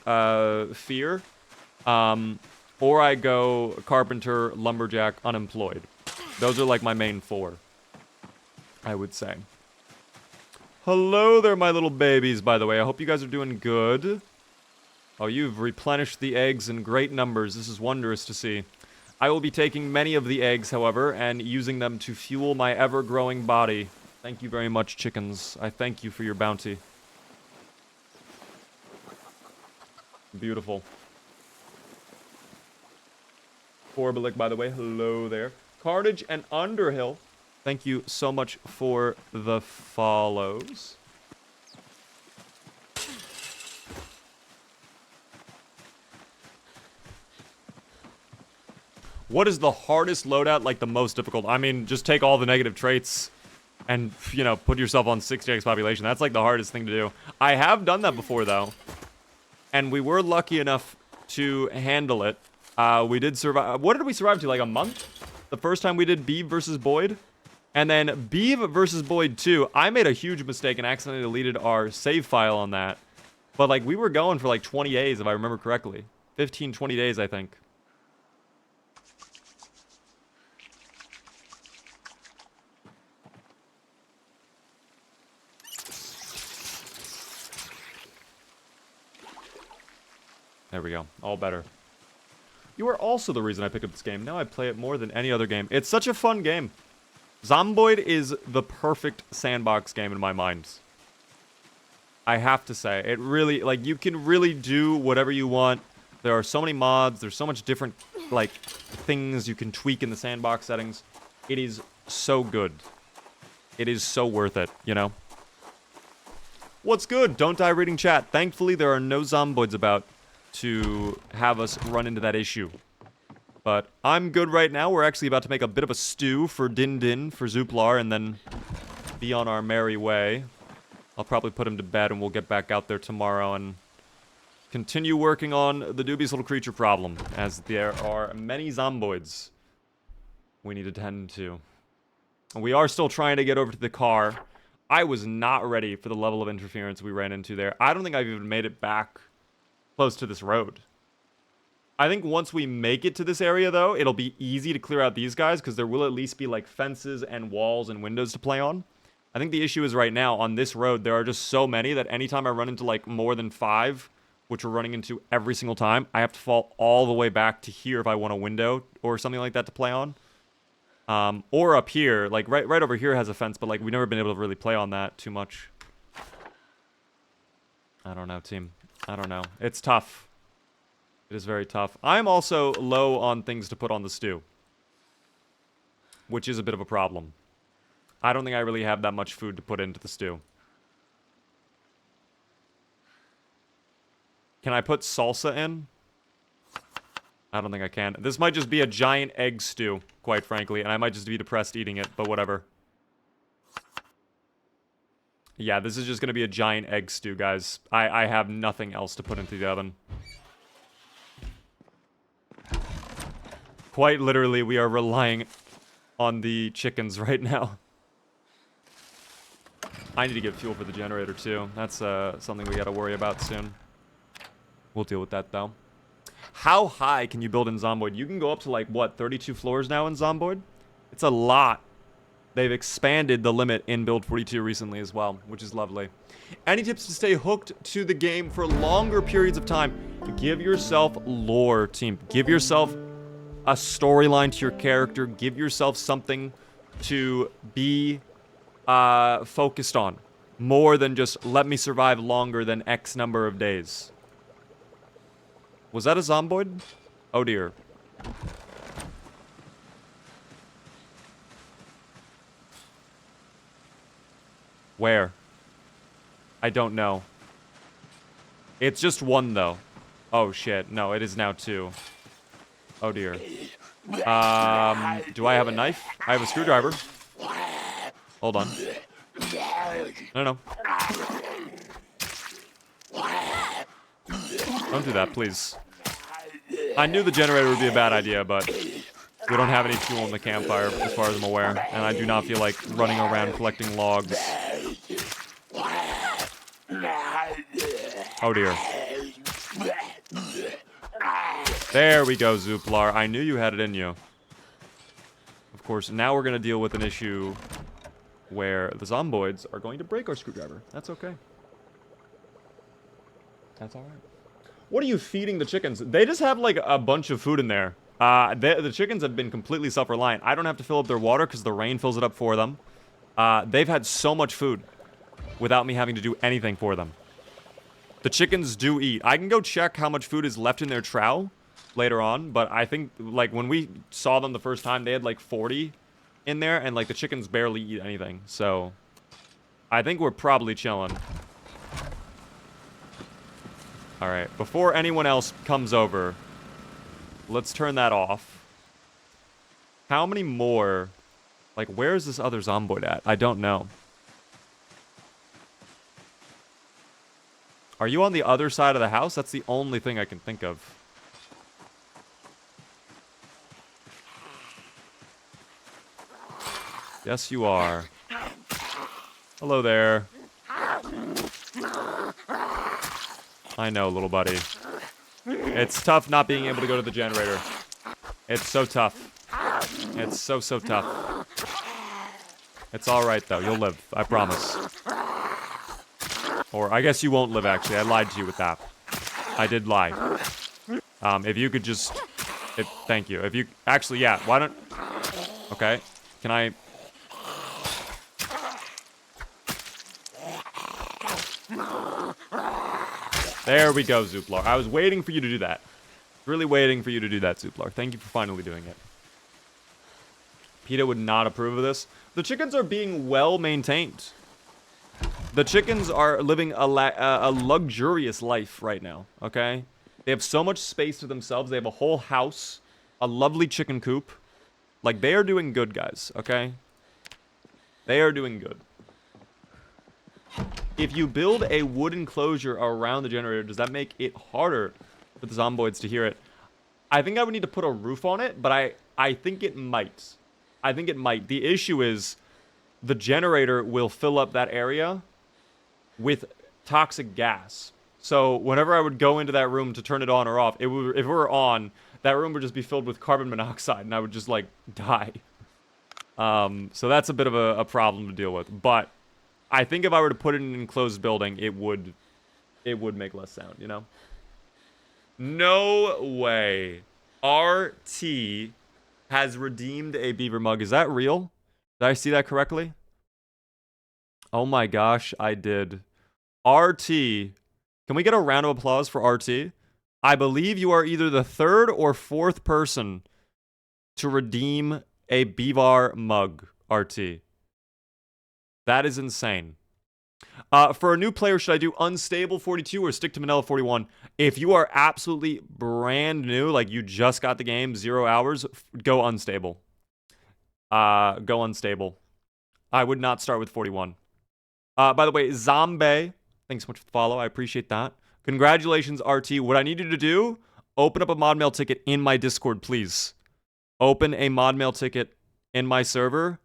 fear. Or I go carpenter, lumberjack, unemployed. Those are like my main four, I would say. Hello there, my little babies, by the way. I hope you guys are doing good. Oh, you've replenished the eggs in great numbers. This is wondrous to see. I will be taking many of the eggs, however, and using them to fuel my ever-growing body. Thank you very much, chickens. I thank you for your bounty. Beautiful. Forbelic, by the way. Hello there. Carnage and Underhill. Thank you so much for the follows. What is the hardest loadout, like the most difficult? I mean, just take all the negative traits and, you know, put yourself on 60x population. That's like the hardest thing to do. I have done that before, though. And we were lucky enough to handle it. We did survive. What did we survive to, like a month? The first time we did Beeve versus Boyd? And then Beeve versus Boyd 2, I made a huge mistake and accidentally deleted our save file on that. But, like, we were going for, like, 20 days, if I remember correctly. 15, 20 days, I think. There we go. All better. You are also the reason I picked up this game. Now I play it more than any other game. It's such a fun game. Zomboid is the perfect sandbox game in my mind. I have to say. It really, like, you can really do whatever you want. There are so many mods. There's so much different, like, things you can tweak in the sandbox settings. It is so good. It is so worth it, you know? What's good? Don't die reading chat. Thankfully, there are no zomboids about to have us run into that issue. But I'm good right now. We're actually about to make a bit of a stew for Din Din, for Zuplar, and then be on our merry way. I'll probably put him to bed, and we'll get back out there tomorrow and continue working on the dubious little creature problem, as there are many zomboids we need to tend to. We are still trying to get over to the car. I was not ready for the level of interference we ran into there. I don't think I've even made it back close to this road. I think once we make it to this area, though, it'll be easy to clear out these guys, because there will at least be, like, fences and walls and windows to play on. I think the issue is right now, on this road, there are just so many that anytime I run into, like, more than 5, which we're running into every single time. I have to fall all the way back to here if I want a window or something like that to play on. Or up here, like right over here has a fence, but like we've never been able to really play on that too much. I don't know, team. I don't know. It's tough. It is very tough. I'm also low on things to put on the stew, which is a bit of a problem. I don't think I really have that much food to put into the stew. Can I put salsa in? I don't think I can. This might just be a giant egg stew, quite frankly, and I might just be depressed eating it, but whatever. Yeah, this is just going to be a giant egg stew, guys. I have nothing else to put into the oven. Quite literally, we are relying on the chickens right now. I need to get fuel for the generator, too. That's something we got to worry about soon. We'll deal with that, though. How high can you build in Zomboid? You can go up to, like, what, 32 floors now in Zomboid? It's a lot. They've expanded the limit in Build 42 recently as well, which is lovely. Any tips to stay hooked to the game for longer periods of time? Give yourself lore, team. Give yourself a storyline to your character. Give yourself something to be focused on. More than just, let me survive longer than X number of days. Was that a Zomboid? Oh dear. Where? I don't know. It's just one, though. Oh, shit. No, it is now two. Oh, dear. Do I have a knife? I have a screwdriver. Hold on. No. Don't do that, please. I knew the generator would be a bad idea, but we don't have any fuel in the campfire, as far as I'm aware. And I do not feel like running around collecting logs. Oh, dear. There we go, Zuplar. I knew you had it in you. Of course, now we're going to deal with an issue where the zomboids are going to break our screwdriver. That's okay. That's all right. What are you feeding the chickens? They just have, like, a bunch of food in there. The chickens have been completely self-reliant. I don't have to fill up their water because the rain fills it up for them. They've had so much food without me having to do anything for them. The chickens do eat. I can go check how much food is left in their trough later on, but I think, like, when we saw them the first time, they had, like, 40 in there, and, like, the chickens barely eat anything. So, I think we're probably chilling. Alright, before anyone else comes over, let's turn that off. How many more? Like, where is this other zomboid at? I don't know. Are you on the other side of the house? That's the only thing I can think of. Yes, you are. Hello there. I know, little buddy. It's tough not being able to go to the generator. It's so tough. It's so tough. It's alright, though. You'll live. I promise. Or, I guess you won't live, actually. I lied to you with that. I did lie. If you could just... thank you. If you... Actually, yeah. Why don't... Okay. Can I... There we go, Zuplar. I was waiting for you to do that. Really waiting for you to do that, Zuplar. Thank you for finally doing it. PETA would not approve of this. The chickens are being well maintained. The chickens are living a luxurious life right now, okay? They have so much space to themselves. They have a whole house, a lovely chicken coop. Like, they are doing good, guys, okay? They are doing good. If you build a wood enclosure around the generator, does that make it harder for the zomboids to hear it? I think I would need to put a roof on it, but I think it might. I think it might. The issue is the generator will fill up that area with toxic gas. So whenever I would go into that room to turn it on or off, if it were on, that room would just be filled with carbon monoxide, and I would just, like, die. So that's a bit of a problem to deal with. But I think if I were to put it in an enclosed building, it would make less sound, you know? No way. RT has redeemed a beaver mug. Is that real? Did I see that correctly? Oh my gosh, I did. RT. Can we get a round of applause for RT? I believe you are either the third or fourth person to redeem a beaver mug, RT. That is insane. For a new player, should I do Unstable 42 or stick to Manila 41? If you are absolutely brand new, like you just got the game, 0 hours, go Unstable. Go Unstable. I would not start with 41. By the way, Zombie, thanks so much for the follow. I appreciate that. Congratulations, RT. What I need you to do, open up a mod mail ticket in my Discord, please. Open a mod mail ticket in my server.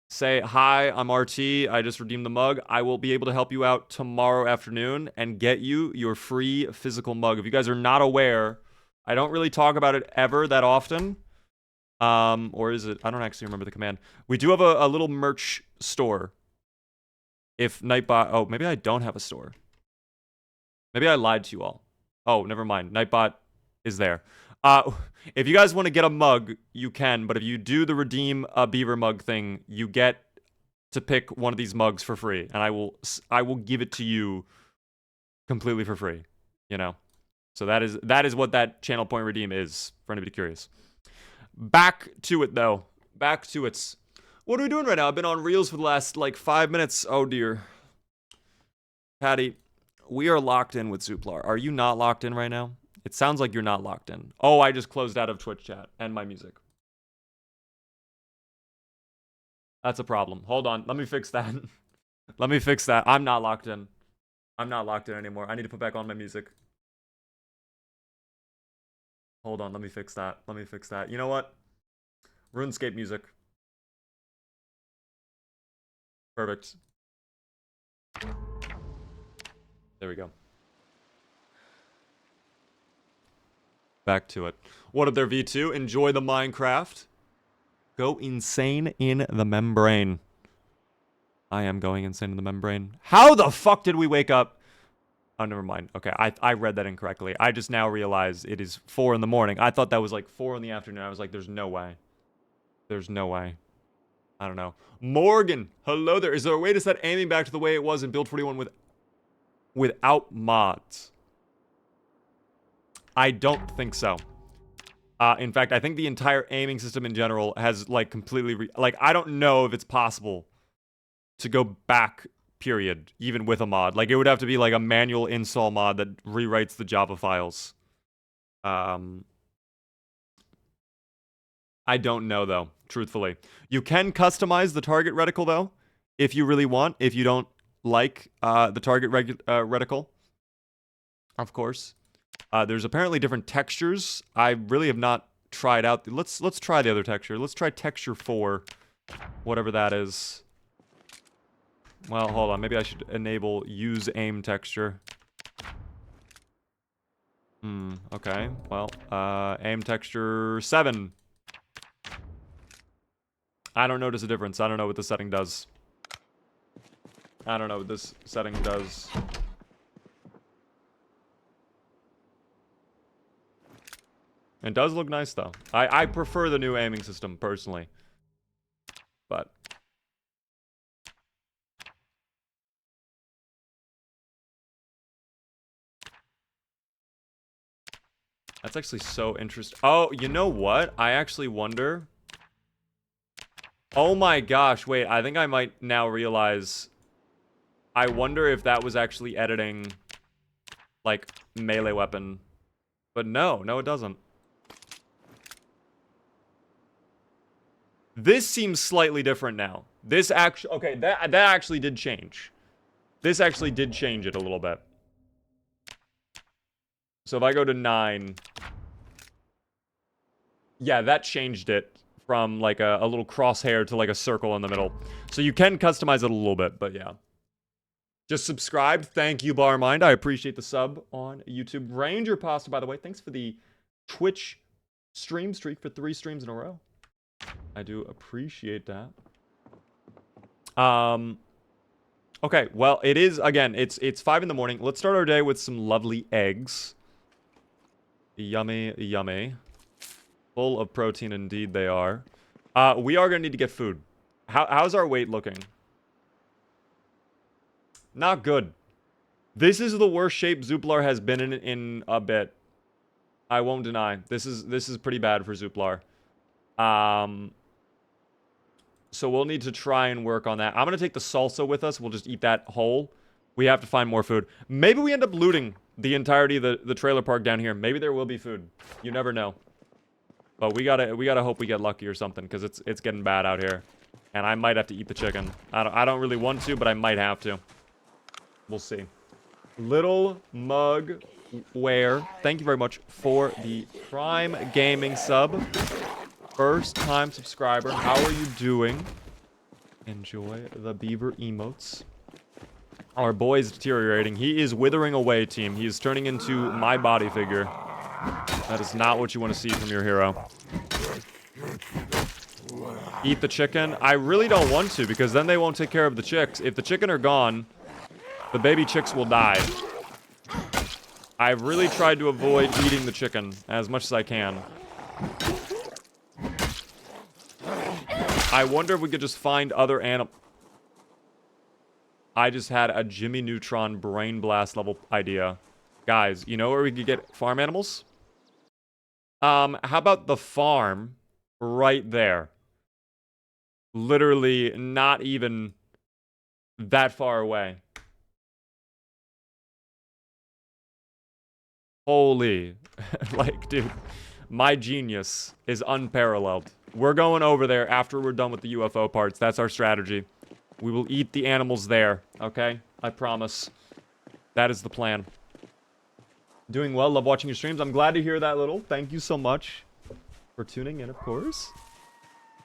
Say, hi, I'm RT. I just redeemed the mug. I will be able to help you out tomorrow afternoon and get you your free physical mug. If you guys are not aware, I don't really talk about it ever that often. Or is it? I don't actually remember the command. We do have a little merch store. If Nightbot... Oh, maybe I don't have a store. Maybe I lied to you all. Oh, never mind. Nightbot is there. If you guys want to get a mug, you can. But if you do the redeem a beaver mug thing, you get to pick one of these mugs for free, and I will give it to you completely for free. You know, so that is what that channel point redeem is for anybody curious. Back to it though. Back to it. What are we doing right now? I've been on Reels for the last like 5 minutes. Oh dear, Patty, we are locked in with Zuplar. Are you not locked in right now? It sounds like you're not locked in. Oh, I just closed out of Twitch chat and my music. That's a problem. Hold on. Let me fix that. Let me fix that. I'm not locked in. I'm not locked in anymore. I need to put back on my music. Hold on. Let me fix that. Let me fix that. You know what? RuneScape music. Perfect. There we go. Back to it. What up there, V2? Enjoy the Minecraft. Go insane in the membrane. I am going insane in the membrane. How the fuck did we wake up? Oh, never mind. Okay, I read that incorrectly. I just now realized it is 4 in the morning. I thought that was like 4 in the afternoon. I was like, there's no way. There's no way. I don't know. Morgan, hello there. Is there a way to set aiming back to the way it was in Build 41 without mods? I don't think so. In fact, I think the entire aiming system in general has, like, completely... like, I don't know if it's possible to go back, period, even with a mod. Like, it would have to be, like, a manual install mod that rewrites the Java files. I don't know, though, truthfully. You can customize the target reticle, though, if you really want, if you don't like the target reticle, of course. There's apparently different textures. I really have not tried out. Let's try the other texture. Let's try texture 4, whatever that is. Well, hold on. Maybe I should enable use aim texture. Okay. Well, aim texture 7. I don't notice a difference. I don't know what the setting does. I don't know what this setting does. It does look nice, though. I prefer the new aiming system, personally. But... that's actually so interesting. Oh, you know what? I actually wonder... oh my gosh, wait. I think I might now realize... I wonder if that was actually editing... like, melee weapon. But no, it doesn't. This seems slightly different now. This actually... okay, that actually did change. This actually did change it a little bit. So if I go to 9... yeah, that changed it from, like, a little crosshair to, like, a circle in the middle. So you can customize it a little bit, but yeah. Just subscribed. Thank you, Barmind. I appreciate the sub on YouTube. Ranger Pasta, by the way, thanks for the Twitch stream streak for 3 streams in a row. I do appreciate that. Okay, well, it is, again, it's 5 in the morning. Let's start our day with some lovely eggs. Yummy, yummy. Full of protein indeed they are. We are going to need to get food. How's our weight looking? Not good. This is the worst shape Zuplar has been in a bit. I won't deny. This is pretty bad for Zuplar. So we'll need to try and work on that. I'm going to take the salsa with us. We'll just eat that whole. We have to find more food. Maybe we end up looting the entirety of the trailer park down here. Maybe there will be food. You never know. But we gotta hope we get lucky or something, because it's getting bad out here. And I might have to eat the chicken. I don't really want to, but I might have to. We'll see. Little Mug Ware, thank you very much for the Prime Gaming sub. First time subscriber. How are you doing? Enjoy the beaver emotes. Our boy is deteriorating. He is withering away, team. He is turning into my body figure. That is not what you want to see from your hero. Eat the chicken. I really don't want to, because then they won't take care of the chicks. If the chicken are gone, the baby chicks will die. I've really tried to avoid eating the chicken as much as I can. I wonder if we could just find other animals. I just had a Jimmy Neutron brain blast level idea. Guys, you know where we could get farm animals? How about the farm right there? Literally not even that far away. Holy. Like, dude, my genius is unparalleled. We're going over there after we're done with the UFO parts. That's our strategy. We will eat the animals there, okay? I promise. That is the plan. Doing well. Love watching your streams. I'm glad to hear that, Little. Thank you so much for tuning in, of course.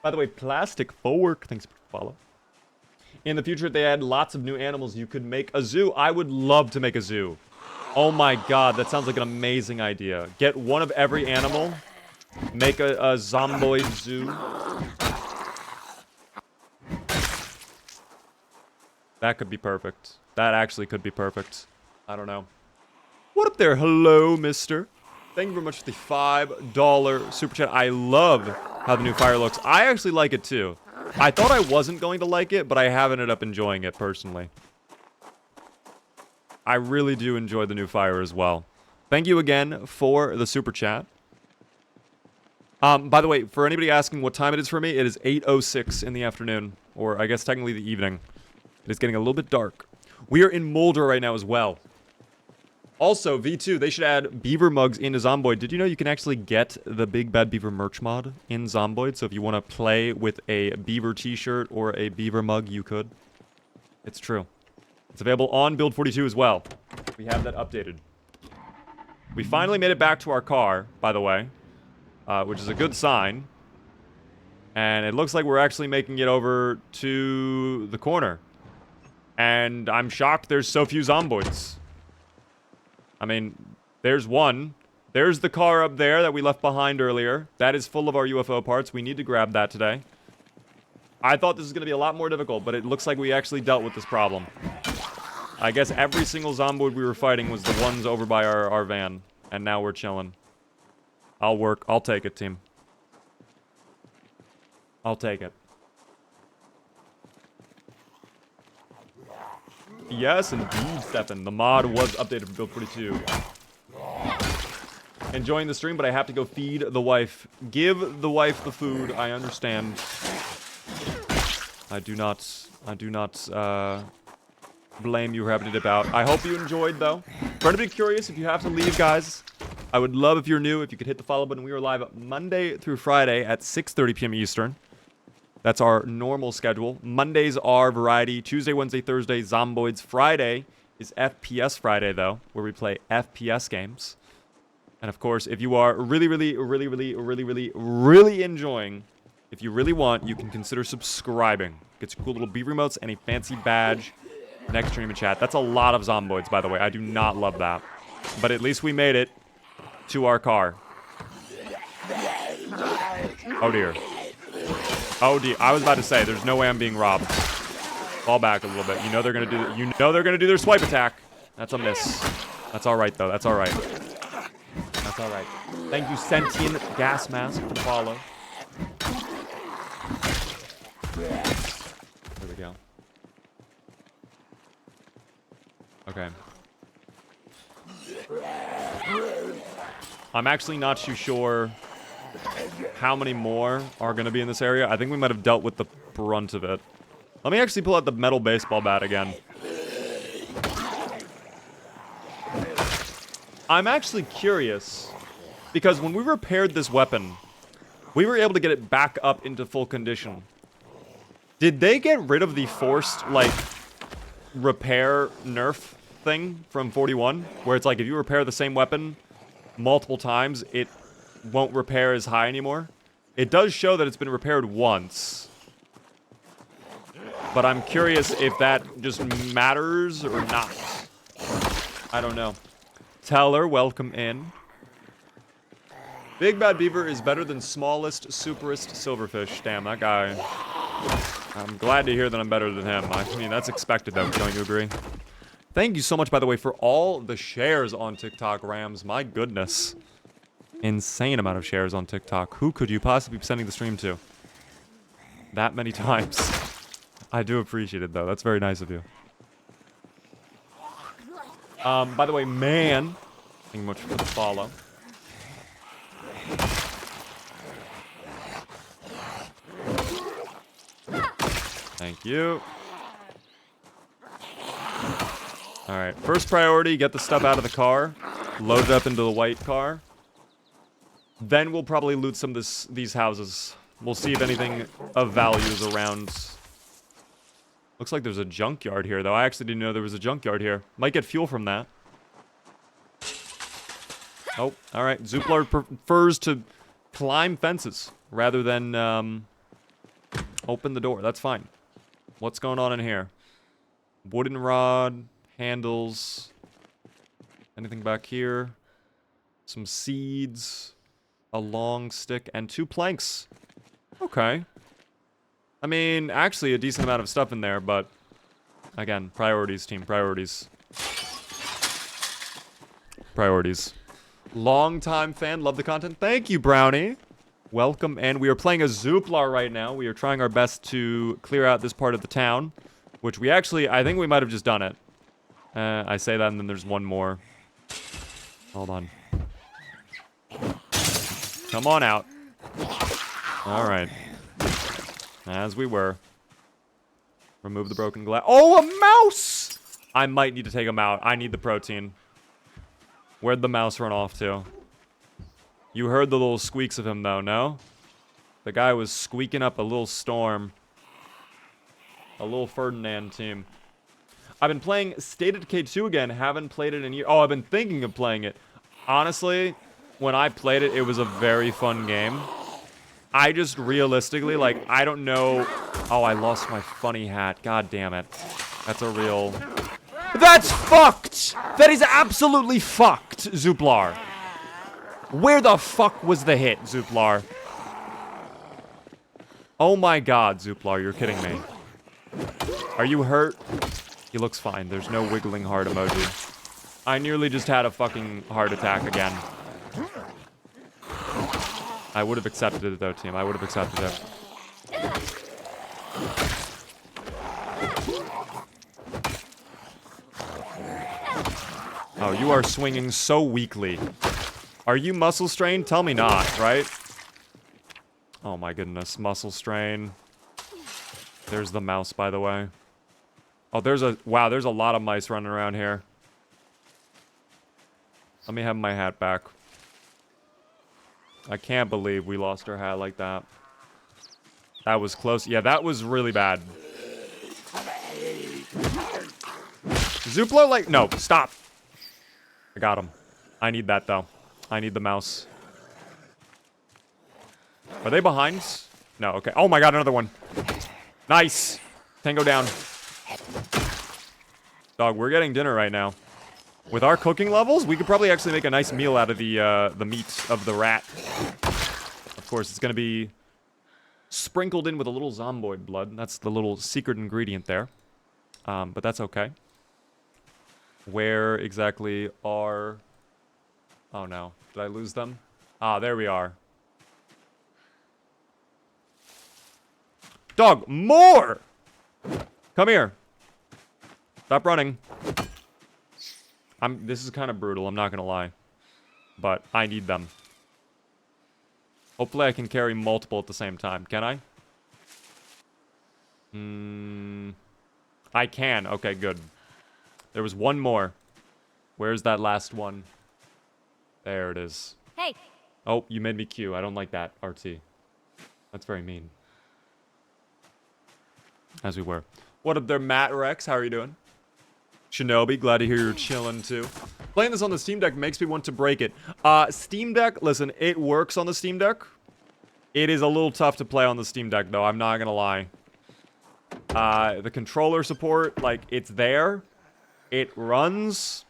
By the way, Plastic Fork, thanks for the follow. In the future, if they add lots of new animals, you could make a zoo. I would love to make a zoo. Oh my god, that sounds like an amazing idea. Get one of every animal. Make a zomboid zoo. That could be perfect. That actually could be perfect. I don't know. What up there? Hello, mister. Thank you very much for the $5 super chat. I love how the new fire looks. I actually like it too. I thought I wasn't going to like it, but I have ended up enjoying it personally. I really do enjoy the new fire as well. Thank you again for the super chat. By the way, for anybody asking what time it is for me, it is 8:06 in the afternoon. Or I guess technically the evening. It is getting a little bit dark. We are in Mulder right now as well. Also, V2, they should add beaver mugs into Zomboid. Did you know you can actually get the Big Bad Beaver merch mod in Zomboid? So if you want to play with a beaver t-shirt or a beaver mug, you could. It's true. It's available on Build 42 as well. We have that updated. We finally made it back to our car, by the way, which is a good sign. And it looks like we're actually making it over to the corner. And I'm shocked there's so few Zomboids. I mean, there's one. There's the car up there that we left behind earlier. That is full of our UFO parts. We need to grab that today. I thought this was going to be a lot more difficult, but it looks like we actually dealt with this problem. I guess every single Zomboid we were fighting was the ones over by our van. And now we're chilling. I'll take it, team. I'll take it. Yes, indeed, Stefan. The mod was updated for Build 42. Enjoying the stream, but I have to go feed the wife. Give the wife the food. I understand. I do not blame you for having to dip out. I hope you enjoyed, though. For anybody curious, if you have to leave, guys, I would love if you're new, if you could hit the follow button. We are live Monday through Friday at 6:30 p.m. Eastern. That's our normal schedule. Mondays are variety. Tuesday, Wednesday, Thursday, Zomboids. Friday is FPS Friday, though, where we play FPS games. And of course, if you are really enjoying, if you really want, you can consider subscribing. Get some cool little beaver remotes and a fancy badge next stream and chat. That's a lot of Zomboids, by the way. I do not love that. But at least we made it to our car. Oh, dear. Oh, dear. I was about to say, there's no way I'm being robbed. Fall back a little bit. You know they're going to do their swipe attack. That's a miss. That's all right, though. That's all right. That's It's alright. Thank you, Sentient Gas Mask, for the follow. There we go. Okay. I'm actually not too sure how many more are going to be in this area. I think we might have dealt with the brunt of it. Let me actually pull out the metal baseball bat again. I'm actually curious, because when we repaired this weapon, we were able to get it back up into full condition. Did they get rid of the forced, like, repair nerf thing from 41? Where it's like, if you repair the same weapon multiple times, it won't repair as high anymore? It does show that it's been repaired once. But I'm curious if that just matters or not. I don't know. Teller, welcome in. Big Bad Beaver is better than smallest, superest silverfish. Damn, that guy. I'm glad to hear that I'm better than him. I mean, that's expected, though. Don't you agree? Thank you so much, by the way, for all the shares on TikTok, Rams. My goodness. Insane amount of shares on TikTok. Who could you possibly be sending the stream to? That many times. I do appreciate it, though. That's very nice of you. By the way, man. Thank you much for the follow. Thank you. Alright, first priority, get the stuff out of the car. Load it up into the white car. Then we'll probably loot some of these houses. We'll see if anything of value is around. Looks like there's a junkyard here, though. I actually didn't know there was a junkyard here. Might get fuel from that. Oh, alright. Zuplar prefers to climb fences rather than open the door. That's fine. What's going on in here? Wooden rod, handles. Anything back here? Some seeds, a long stick, and 2 planks. Okay. I mean, actually a decent amount of stuff in there, but again, priorities, team, priorities. Priorities. Long-time fan, love the content. Thank you, Brownie. Welcome, and we are playing a Zuplar right now. We are trying our best to clear out this part of the town, which we actually, I think we might have just done it. I say that, and then there's one more. Hold on. Come on out. Alright. As we were. Remove the broken glass. Oh, a mouse! I might need to take him out. I need the protein. Where'd the mouse run off to? You heard the little squeaks of him, though, no? The guy was squeaking up a little storm. A little Ferdinand team. I've been playing State of Decay 2 again. Haven't played it in years. Oh, I've been thinking of playing it. Honestly, when I played it, it was a very fun game. I just realistically, like, I don't know. Oh, I lost my funny hat. God damn it. That's a real... That's fucked! That is absolutely fucked, Zuplar. Where the fuck was the hit, Zuplar? Oh my god, Zuplar, you're kidding me. Are you hurt? He looks fine. There's no wiggling heart emoji. I nearly just had a fucking heart attack again. I would have accepted it, though, team. I would have accepted it. Oh, you are swinging so weakly. Are you muscle strained? Tell me not, right? Oh my goodness, muscle strain. There's the mouse, by the way. Oh, there's a... Wow, there's a lot of mice running around here. Let me have my hat back. I can't believe we lost our hat like that. That was close. Yeah, that was really bad. Zuplar, like... No, stop. I got him. I need that, though. I need the mouse. Are they behind? No, okay. Oh my god, another one. Nice. Tango down. Dog, we're getting dinner right now. With our cooking levels, we could probably actually make a nice meal out of the meat of the rat. Of course, it's going to be sprinkled in with a little zomboid blood. That's the little secret ingredient there. But that's okay. Where exactly are Oh no. Did I lose them? Ah, there we are. Dog, more! Come here. Stop running. This is kind of brutal, I'm not gonna lie. But I need them. Hopefully I can carry multiple at the same time. Can I? I can. Okay, good. There was one more. Where's that last one? There it is. Hey. Oh, you made me queue. I don't like that, RT. That's very mean. As we were. What up there, Matt Rex? How are you doing? Shinobi, glad to hear you're chilling too. Playing this on the Steam Deck makes me want to break it. Steam Deck, listen, it works on the Steam Deck. It is a little tough to play on the Steam Deck, though. I'm not gonna lie. The controller support, like, it's there. It runs.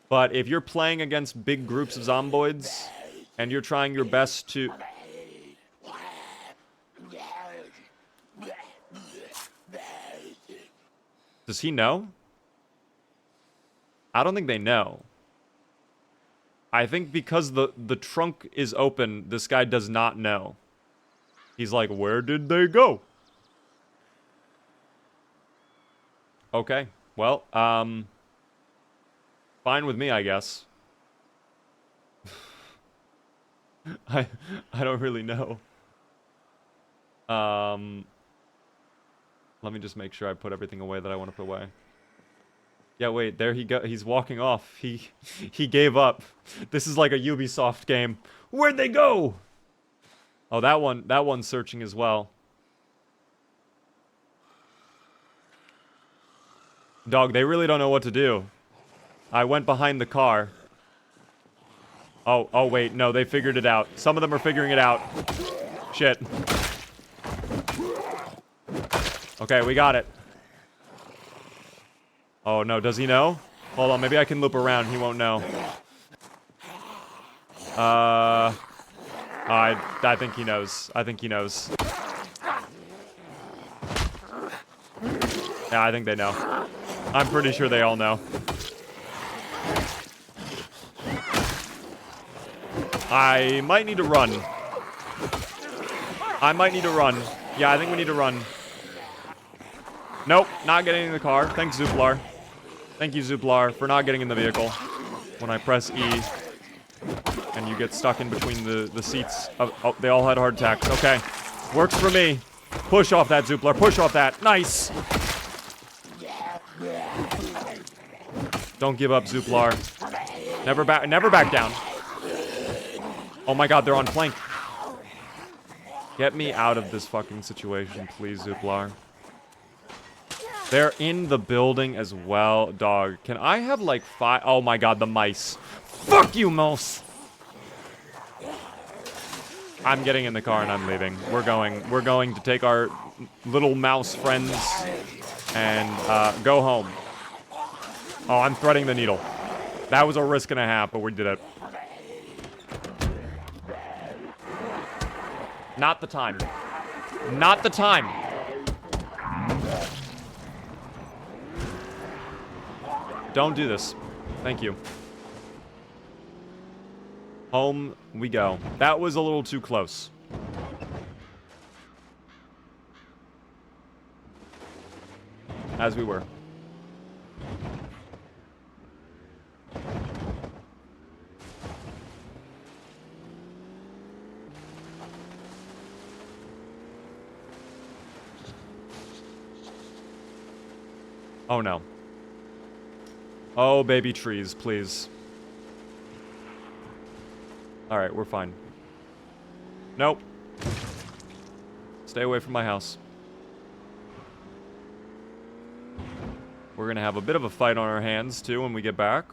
But if you're playing against big groups of zomboids, and you're trying your best to... Does he know? I don't think they know. I think because the trunk is open, this guy does not know. He's like, where did they go? Okay. Well, fine with me, I guess. I don't really know. Let me just make sure I put everything away that I want to put away. Yeah, wait, there he go. He's walking off. He gave up. This is like a Ubisoft game. Where'd they go? Oh, that one's searching as well. Dog, they really don't know what to do. I went behind the car. Oh, wait, no, they figured it out. Some of them are figuring it out. Shit. Okay, we got it. Oh, no, does he know? Hold on, maybe I can loop around. He won't know. I think he knows. I think he knows. Yeah, I think they know. I'm pretty sure they all know. I might need to run. I might need to run. Yeah, I think we need to run. Nope, not getting in the car. Thanks, Zuplar. Thank you, Zuplar, for not getting in the vehicle. When I press E, and you get stuck in between the seats. Oh, they all had heart attacks. Okay, works for me. Push off that, Zuplar. Push off that. Nice. Don't give up, Zuplar. Never back down. Oh my god, they're on flank. Get me out of this fucking situation, please, Zuplar. They're in the building as well. Dog, can I have like 5? Oh my god, the mice. Fuck you, mouse. I'm getting in the car and I'm leaving. We're going to take our little mouse friends and go home. Oh, I'm threading the needle. That was a risk and a half, but we did it. Not the time. Not the time. Don't do this. Thank you. Home we go. That was a little too close. As we were. Oh no. Oh, baby trees, please. Alright, we're fine. Nope. Stay away from my house. We're gonna have a bit of a fight on our hands, too, when we get back.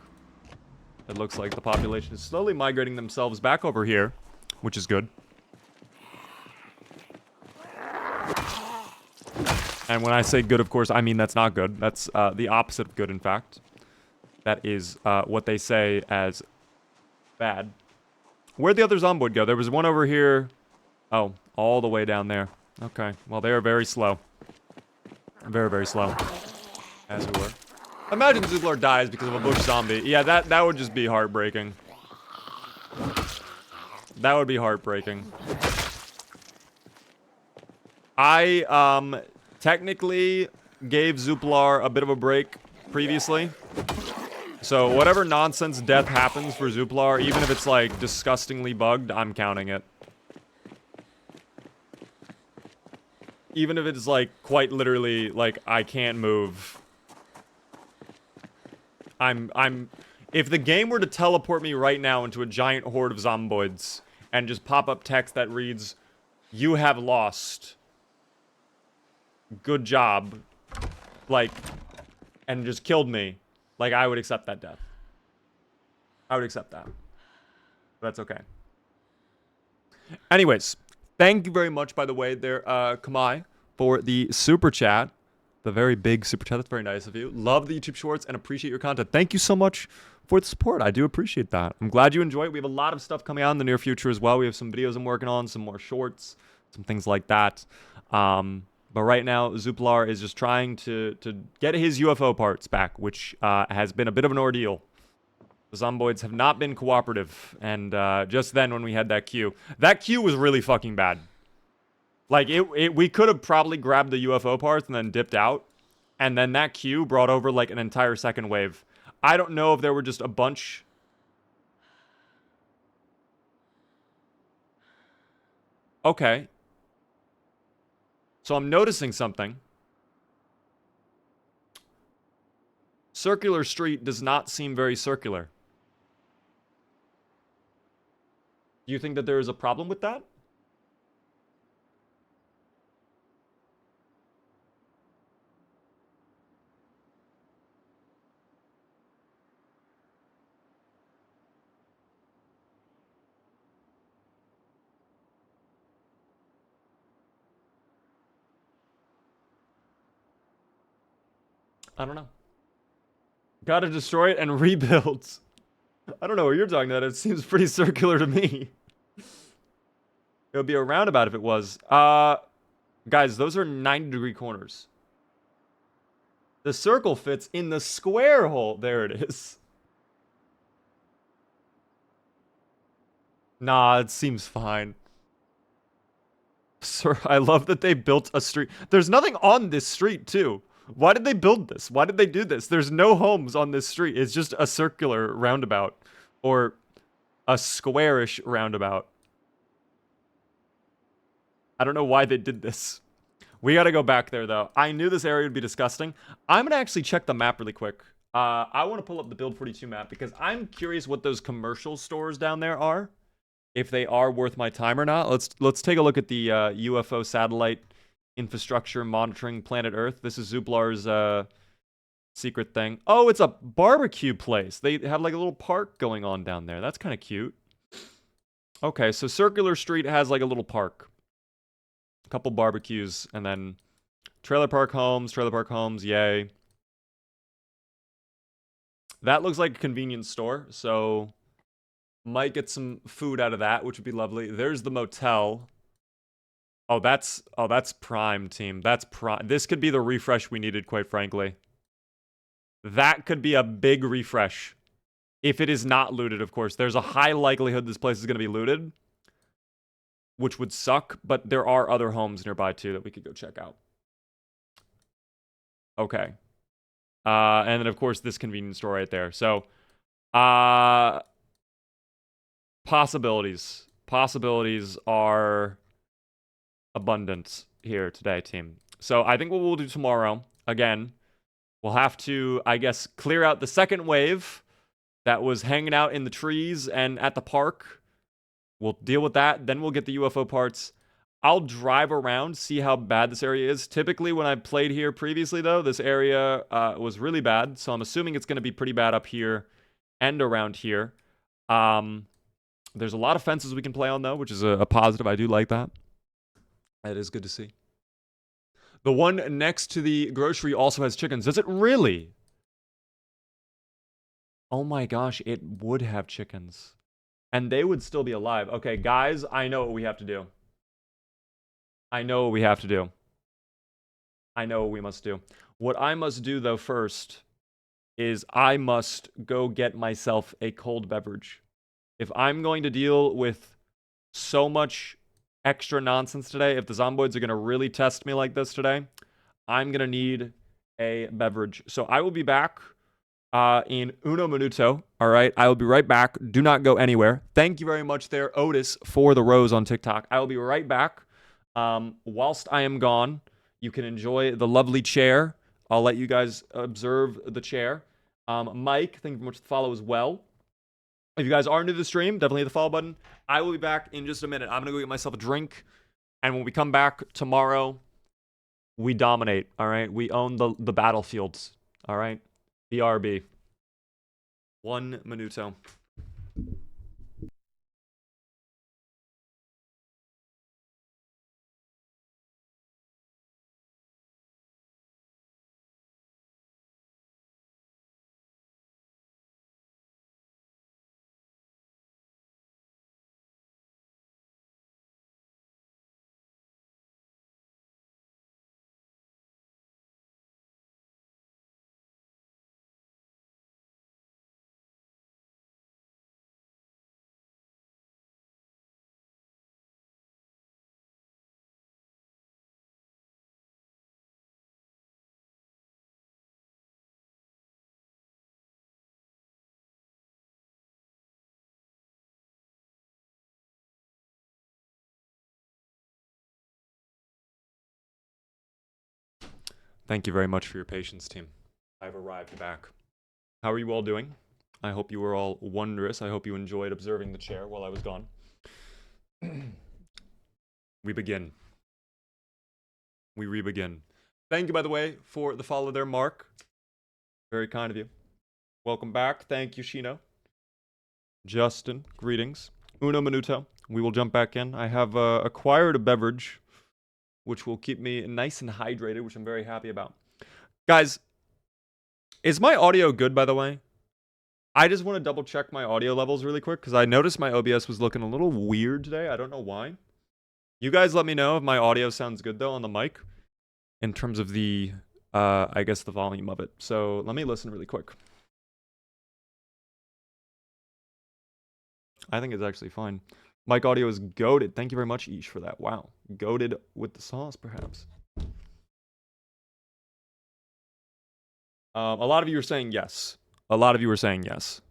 It looks like the population is slowly migrating themselves back over here, which is good. And when I say good, of course, I mean that's not good. That's the opposite of good, in fact. That is what they say as bad. Where'd the other zomboid go? There was one over here. Oh, all the way down there. Okay, well, they are very slow. Very, very slow. As we were. Imagine Zuplar dies because of a bush zombie. Yeah, that would just be heartbreaking. That would be heartbreaking. I technically gave Zuplar a bit of a break previously. So whatever nonsense death happens for Zuplar, even if it's like disgustingly bugged, I'm counting it. Even if it's like quite literally like I can't move. If the game were to teleport me right now into a giant horde of zomboids and just pop up text that reads, "You have lost. Good job." Like, and just killed me. Like, I would accept that death. I would accept that. That's okay. Anyways, thank you very much, by the way, there, Kamai, for the super chat. The very big super chat. That's very nice of you. Love the YouTube shorts and appreciate your content. Thank you so much for the support. I do appreciate that. I'm glad you enjoy it. We have a lot of stuff coming out in the near future as well. We have some videos I'm working on, some more shorts, some things like that. But right now, Zuplar is just trying to get his UFO parts back, which has been a bit of an ordeal. The zomboids have not been cooperative, and just then when we had that queue was really fucking bad. Like, we could have probably grabbed the UFO parts and then dipped out, and then that queue brought over, like, an entire second wave. I don't know if there were just a bunch... Okay. So I'm noticing something. Circular Street does not seem very circular. Do you think that there is a problem with that? I don't know. Gotta destroy it and rebuild. I don't know what you're talking about. It seems pretty circular to me. It would be a roundabout if it was. Guys, those are 90-degree corners. The circle fits in the square hole. There it is. Nah, it seems fine. Sir, I love that they built a street. There's nothing on this street, too. Why did they build this? Why did they do this? There's no homes on this street. It's just a circular roundabout. Or a squarish roundabout. I don't know why they did this. We gotta go back there, though. I knew this area would be disgusting. I'm gonna actually check the map really quick. I want to pull up the Build 42 map because I'm curious what those commercial stores down there are. If they are worth my time or not. Let's take a look at the UFO satellite infrastructure monitoring planet Earth. This is Zuplar's secret thing. Oh, it's a barbecue place. They have like a little park going on down there. That's kind of cute. Okay, so Circular Street has like a little park. A couple barbecues, and then trailer park homes, yay. That looks like a convenience store, so might get some food out of that, which would be lovely. There's the motel. Oh, that's prime, team. That's prime. This could be the refresh we needed, quite frankly. That could be a big refresh. If it is not looted, of course. There's a high likelihood this place is going to be looted, which would suck, but there are other homes nearby, too, that we could go check out. Okay. And then, of course, this convenience store right there. So, possibilities. Possibilities are abundant here today, team. So I think what we'll do tomorrow, again, we'll have to, I guess, clear out the second wave that was hanging out in the trees and at the park. We'll deal with that. Then we'll get the UFO parts. I'll drive around, see how bad this area is. Typically, when I played here previously, though, this area was really bad. So I'm assuming it's going to be pretty bad up here and around here. There's a lot of fences we can play on, though, which is a positive. I do like that. That is good to see. The one next to the grocery also has chickens. Does it really? Oh my gosh, it would have chickens. And they would still be alive. Okay, guys, I know what we have to do. I know what we have to do. I know what we must do. What I must do, though, first is I must go get myself a cold beverage. If I'm going to deal with so much extra nonsense today. If the zomboids are going to really test me like this today, I'm going to need a beverage. So I will be back in uno minuto. All right. I will be right back. Do not go anywhere. Thank you very much there, Otis, for the rose on TikTok. I will be right back. Whilst I am gone, you can enjoy the lovely chair. I'll let you guys observe the chair. Mike, thank you very much for the follow as well. If you guys are new to the stream, definitely hit the follow button. I will be back in just a minute. I'm going to go get myself a drink. And when we come back tomorrow, we dominate, all right? We own the battlefields, all right? BRB. 1 minuto. Thank you very much for your patience, team. I've arrived back. How are you all doing? I hope you were all wondrous. I hope you enjoyed observing the chair while I was gone. We begin. We re-begin. Thank you, by the way, for the follow there, Mark. Very kind of you. Welcome back. Thank you, Shino. Justin, greetings. Uno minuto. We will jump back in. I have acquired a beverage, which will keep me nice and hydrated, which I'm very happy about. Guys, is my audio good, by the way? I just want to double check my audio levels really quick, because I noticed my OBS was looking a little weird today. I don't know why. You guys let me know if my audio sounds good, though, on the mic, in terms of the, I guess, the volume of it. So let me listen really quick. I think it's actually fine. Mic audio is goated. Thank you very much, Ish, for that. Wow. Goated with the sauce, perhaps. A lot of you are saying yes. A lot of you are saying yes.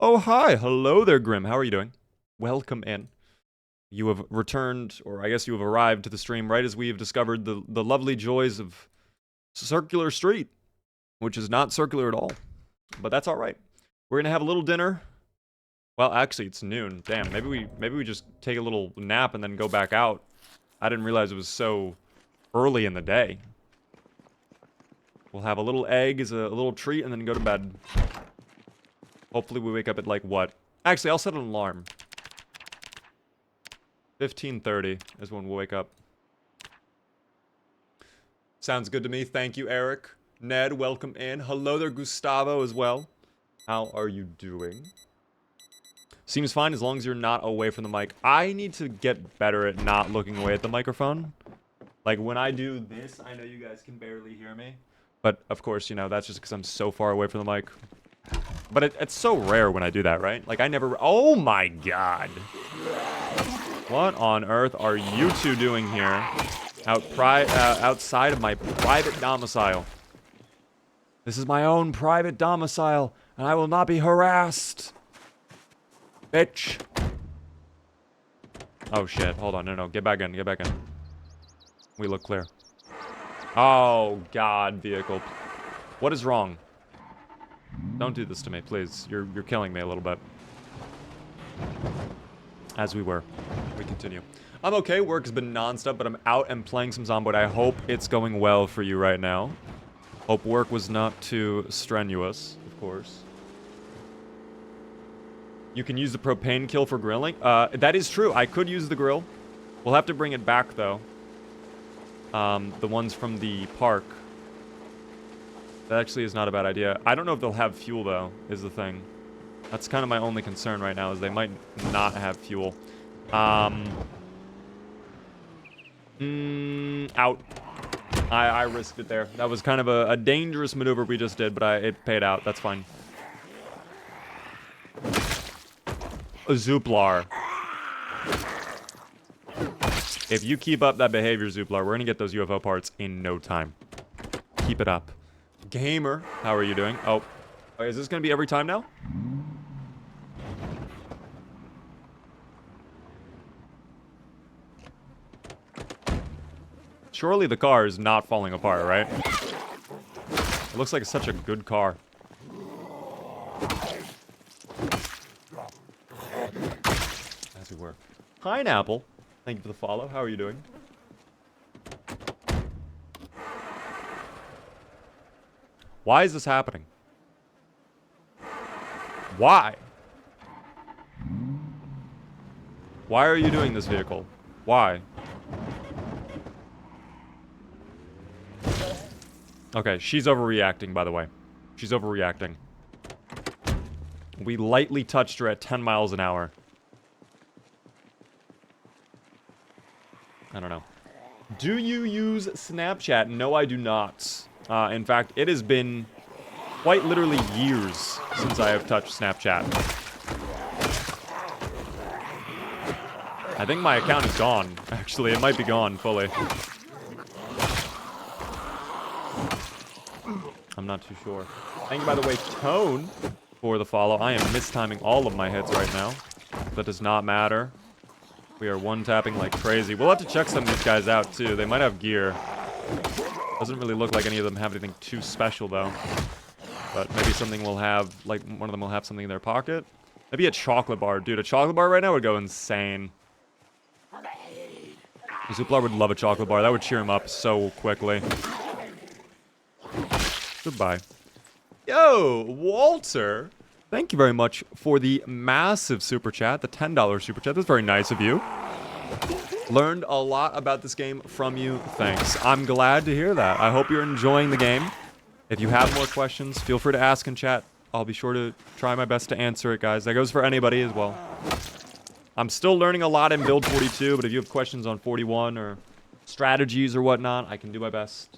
Oh, hi. Hello there, Grim. How are you doing? Welcome in. You have returned, or I guess you have arrived to the stream right as we have discovered the lovely joys of Circular Street, which is not circular at all. But that's all right. We're going to have a little dinner. Well, actually, it's noon. Damn, maybe we just take a little nap and then go back out. I didn't realize it was so early in the day. We'll have a little egg as a little treat and then go to bed. Hopefully we wake up at, like, what? Actually, I'll set an alarm. 15:30 is when we'll wake up. Sounds good to me. Thank you, Eric. Ned, welcome in. Hello there, Gustavo, as well. How are you doing? Seems fine as long as you're not away from the mic. I need to get better at not looking away at the microphone. Like, when I do this, I know you guys can barely hear me. But, of course, you know, that's just because I'm so far away from the mic. But it's so rare when I do that, right? Like, I never... Oh, my God. What on earth are you two doing here? Outside of my private domicile. This is my own private domicile, and I will not be harassed. Bitch. Oh, shit. Hold on. No. Get back in. Get back in. We look clear. Oh, God, vehicle. What is wrong? Don't do this to me, please. You're killing me a little bit. As we were. We continue. I'm okay. Work has been nonstop, but I'm out and playing some Zomboid. I hope it's going well for you right now. Hope work was not too strenuous, of course. You can use the propane kill for grilling. That is true. I could use the grill. We'll have to bring it back, though. The ones from the park. That actually is not a bad idea. I don't know if they'll have fuel, though, is the thing. That's kind of my only concern right now, is they might not have fuel. Out. I risked it there. That was kind of a dangerous maneuver we just did, but it paid out. That's fine. A Zuplar. If you keep up that behavior, Zuplar, we're gonna get those UFO parts in no time. Keep it up. Gamer, how are you doing? Oh, is this gonna be every time now? Surely the car is not falling apart, right? It looks like it's such a good car. As we were. Pineapple, thank you for the follow. How are you doing? Why is this happening? Why? Why are you doing this, vehicle? Why? Okay, she's overreacting, by the way. She's overreacting. We lightly touched her at 10 miles an hour. I don't know. Do you use Snapchat? No, I do not. In fact, it has been quite literally years since I have touched Snapchat. I think my account is gone, actually. It might be gone fully. I'm not too sure. Thank you, by the way, Tone, for the follow. I am mistiming all of my hits right now. That does not matter. We are one-tapping like crazy. We'll have to check some of these guys out, too. They might have gear. Doesn't really look like any of them have anything too special, though. But maybe something will have, like, one of them will have something in their pocket. Maybe a chocolate bar. Dude, a chocolate bar right now would go insane. Zuplar would love a chocolate bar. That would cheer him up so quickly. Goodbye. Yo, Walter. Thank you very much for the massive super chat, the $10 super chat. That's very nice of you. Learned a lot about this game from you. Thanks. I'm glad to hear that. I hope you're enjoying the game. If you have more questions, feel free to ask in chat. I'll be sure to try my best to answer it, guys. That goes for anybody as well. I'm still learning a lot in Build 42, but if you have questions on 41 or strategies or whatnot, I can do my best.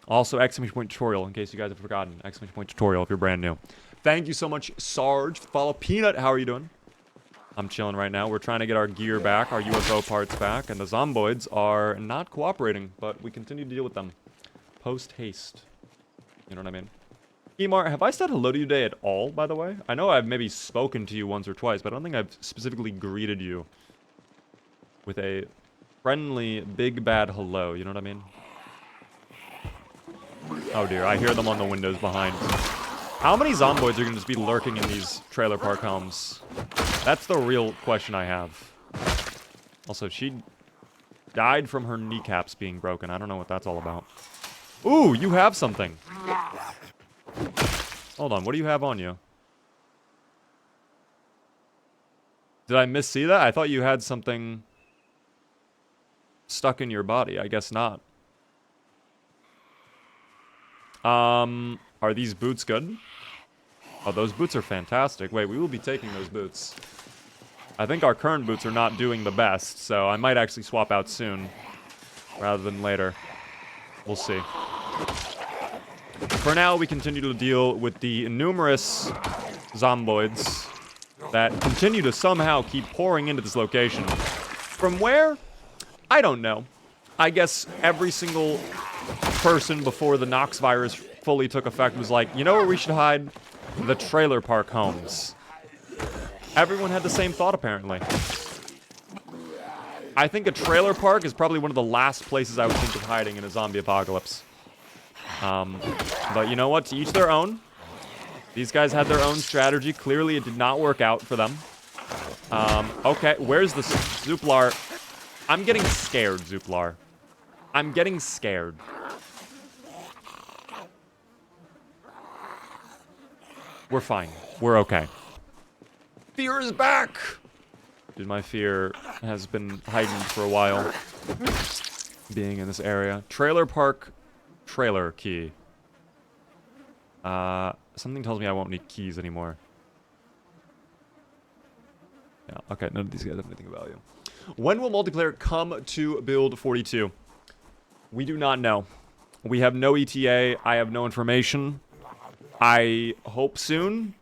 Also, exclamation point tutorial, in case you guys have forgotten. Exclamation point tutorial if you're brand new. Thank you so much, Sarge, for the follow. Peanut, how are you doing? I'm chilling right now. We're trying to get our gear back, our UFO parts back, and the zomboids are not cooperating, but we continue to deal with them. Post-haste. You know what I mean? Emar, have I said hello to you today at all, by the way? I know I've maybe spoken to you once or twice, but I don't think I've specifically greeted you with a friendly, big, bad hello. You know what I mean? Oh dear, I hear them on the windows behind. How many zomboids are going to just be lurking in these trailer park homes? That's the real question I have. Also, she died from her kneecaps being broken. I don't know what that's all about. Ooh, you have something. Hold on, what do you have on you? Did I missee that? I thought you had something stuck in your body. I guess not. Are these boots good? Oh, those boots are fantastic. Wait, we will be taking those boots. I think our current boots are not doing the best, so I might actually swap out soon rather than later. We'll see. For now, we continue to deal with the numerous zomboids that continue to somehow keep pouring into this location. From where? I don't know. I guess every single person before the Knox virus fully took effect was like, you know where we should hide? The trailer park homes. Everyone had the same thought, apparently. I think a trailer park is probably one of the last places I would think of hiding in a zombie apocalypse. But you know what? To each their own. These guys had their own strategy. Clearly, it did not work out for them. Okay, where's the Zuplar? I'm getting scared, Zuplar. I'm getting scared. We're fine. We're okay. Fear is back! Dude, my fear has been heightened for a while. Being in this area. Trailer park. Trailer key. Something tells me I won't need keys anymore. Yeah, okay, none of these guys have anything of value. When will multiplayer come to Build 42? We do not know. We have no ETA. I have no information. I hope soon,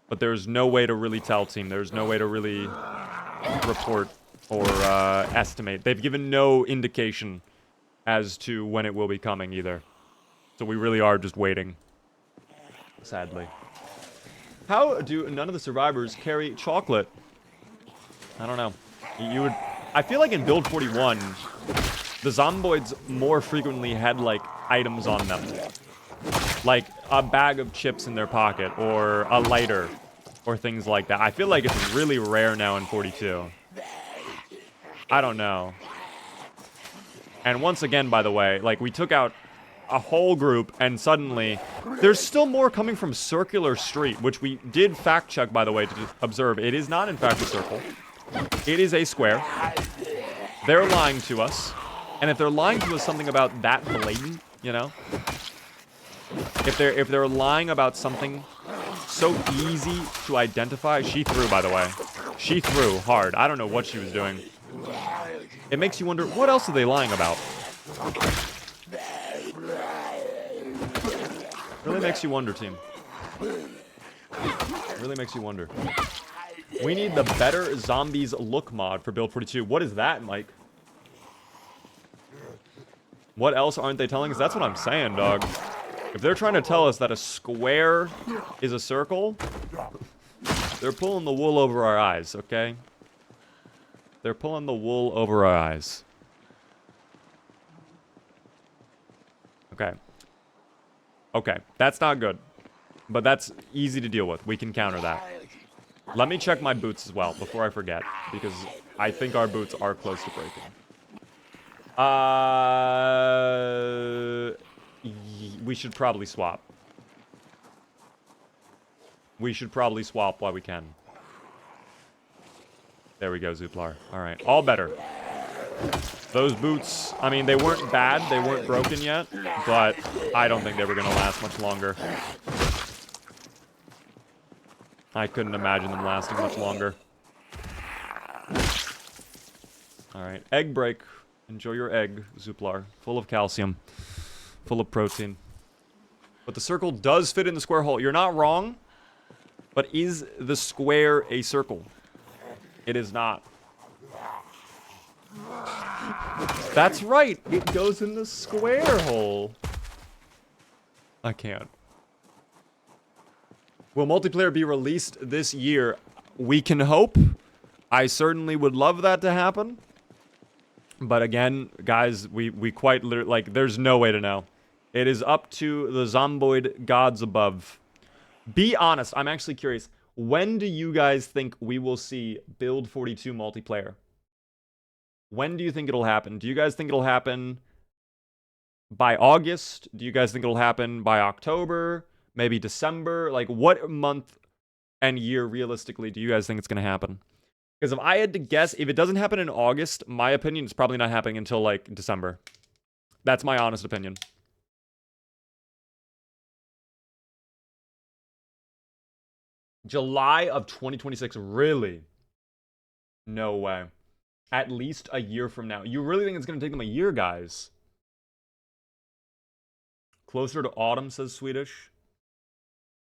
but there's no way to really tell, team. There's no way to really report or estimate. They've given no indication as to when it will be coming either. So we really are just waiting. Sadly. How do none of the survivors carry chocolate? I don't know. You would... I feel like in Build 41, the zomboids more frequently had, like, items on them. Like a bag of chips in their pocket, or a lighter, or things like that. I feel like it's really rare now in 42. I don't know. And once again, by the way, like, we took out a whole group, and suddenly there's still more coming from Circular Street, which we did fact check, by the way, to observe. It is not, in fact, a circle. It is a square. They're lying to us. And if they're lying to us something about that blatant, you know? If they're lying about something so easy to identify... She threw, by the way. She threw hard. I don't know what she was doing. It makes you wonder, what else are they lying about? Really makes you wonder, team. Really makes you wonder. We need the Better Zombies Look mod for Build 42. What is that, Mike? What else aren't they telling us? That's what I'm saying, dog. If they're trying to tell us that a square is a circle, they're pulling the wool over our eyes, okay? They're pulling the wool over our eyes. Okay. Okay, that's not good. But that's easy to deal with. We can counter that. Let me check my boots as well before I forget, because I think our boots are close to breaking. We should probably swap. We should probably swap while we can. There we go, Zuplar. Alright, all better. Those boots, I mean, they weren't bad. They weren't broken yet. But I don't think they were going to last much longer. I couldn't imagine them lasting much longer. Alright, egg break. Enjoy your egg, Zuplar. Full of calcium. Full of protein. But the circle does fit in the square hole. You're not wrong. But is the square a circle? It is not. That's right. It goes in the square hole. I can't. Will multiplayer be released this year? We can hope. I certainly would love that to happen. But again, guys, we quite literally, like, there's no way to know. It is up to the zomboid gods above. Be honest, I'm actually curious. When do you guys think we will see Build 42 multiplayer? When do you think it'll happen? Do you guys think it'll happen by August? Do you guys think it'll happen by October? Maybe December? Like, what month and year, realistically, do you guys think it's going to happen? Because if I had to guess, if it doesn't happen in August, my opinion is probably not happening until, like, December. That's my honest opinion. July of 2026, really? No way. At least a year from now. You really think it's going to take them a year, guys? Closer to autumn, says Swedish.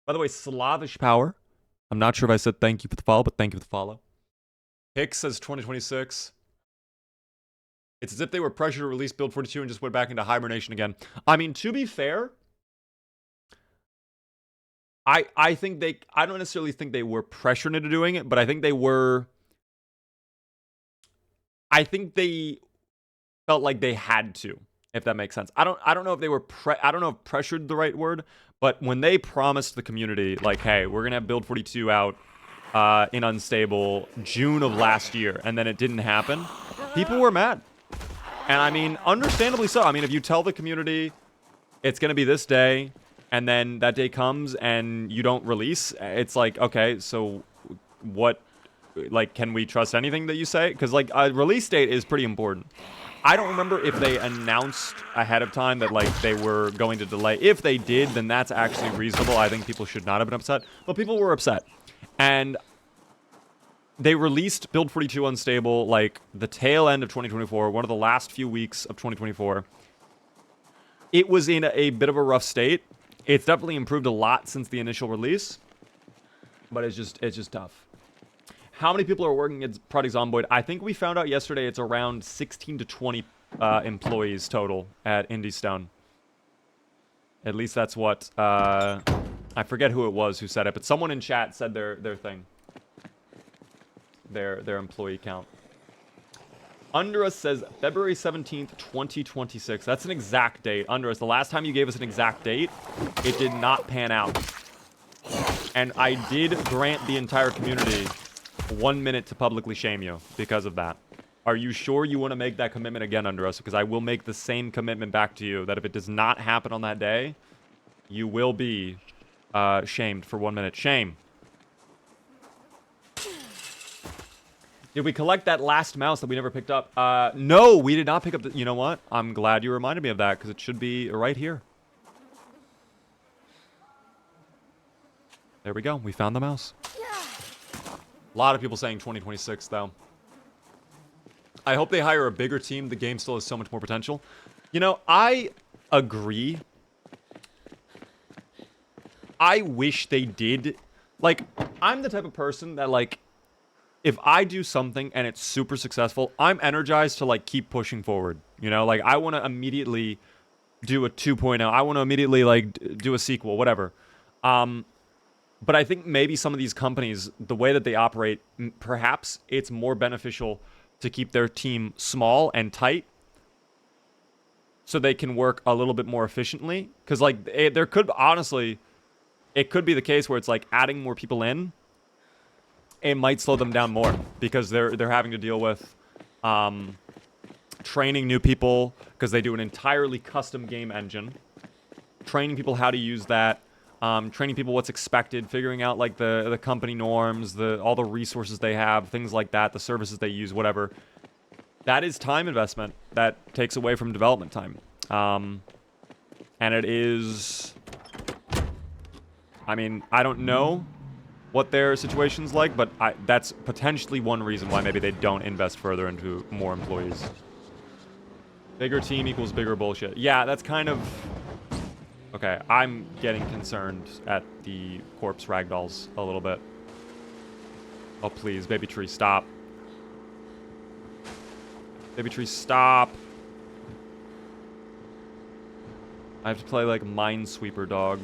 By the way, Slavish Power. I'm not sure if I said thank you for the follow, but thank you for the follow. Hicks says 2026. It's as if they were pressured to release Build 42 and just went back into hibernation again. I mean, to be fair, I think they... I don't necessarily think they were pressured into doing it, but I think they were... I think they felt like they had to, if that makes sense. I don't know if they were I don't know if pressured the right word, but when they promised the community, like, hey, we're gonna have Build 42 out in Unstable June of last year, and then it didn't happen, people were mad. And I mean, understandably so. I mean, if you tell the community it's gonna be this day, and then that day comes and you don't release, it's like, okay, so what? Like, can we trust anything that you say? Because, like, a release date is pretty important. I don't remember if they announced ahead of time that, like, they were going to delay. If they did, then that's actually reasonable. I think people should not have been upset. But people were upset. And they released Build 42 Unstable, like, the tail end of 2024, one of the last few weeks of 2024. It was in a bit of a rough state. It's definitely improved a lot since the initial release. But it's just tough. how many people are working at Project Zomboid? I think we found out yesterday it's around 16 to 20 employees total at Indiestone. At least that's what, I forget who it was who said it, but someone in chat said their thing. Their employee count. Under Us says February 17th, 2026. That's an exact date. Under Us, the last time you gave us an exact date, it did not pan out. And I did grant the entire community 1 minute to publicly shame you because of that. Are you sure you want to make that commitment again, Under Us? Because I will make the same commitment back to you that if it does not happen on that day, you will be shamed for 1 minute. Shame. Did we collect that last mouse that we never picked up? No, we did not pick up the... You know what? I'm glad you reminded me of that because it should be right here. There we go. We found the mouse. A lot of people saying 2026, though. I hope they hire a bigger team. The game still has so much more potential. You know, I agree. I wish they did. Like, I'm the type of person that, like, if I do something and it's super successful, I'm energized to, like, keep pushing forward. You know, like, I want to immediately do a 2.0. I want to immediately, like, do a sequel, whatever. But I think maybe some of these companies, the way that they operate, perhaps it's more beneficial to keep their team small and tight so they can work a little bit more efficiently. Because, like, there could, honestly, it could be the case where it's, like, adding more people in, it might slow them down more because they're having to deal with training new people because they do an entirely custom game engine, training people how to use that, training people what's expected, figuring out, like, the company norms, all the resources they have, things like that, the services they use, whatever. That is time investment that takes away from development time. And it is... I mean, I don't know what their situation's like, but that's potentially one reason why maybe they don't invest further into more employees. Bigger team equals bigger bullshit. Yeah, that's kind of... Okay, I'm getting concerned at the corpse ragdolls a little bit. Oh, please, Baby Tree, stop. Baby Tree, stop. I have to play, like, Minesweeper, dog.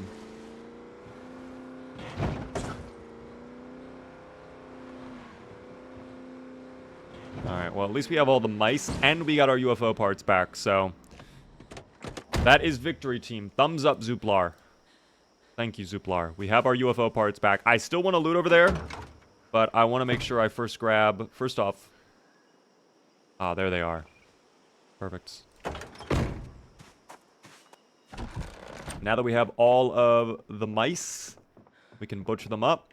Alright, well, at least we have all the mice, and we got our UFO parts back, so... That is victory, team. Thumbs up, Zuplar. Thank you, Zuplar. We have our UFO parts back. I still want to loot over there, but I want to make sure I first grab... First off... Ah, there they are. Perfect. Now that we have all of the mice, we can butcher them up.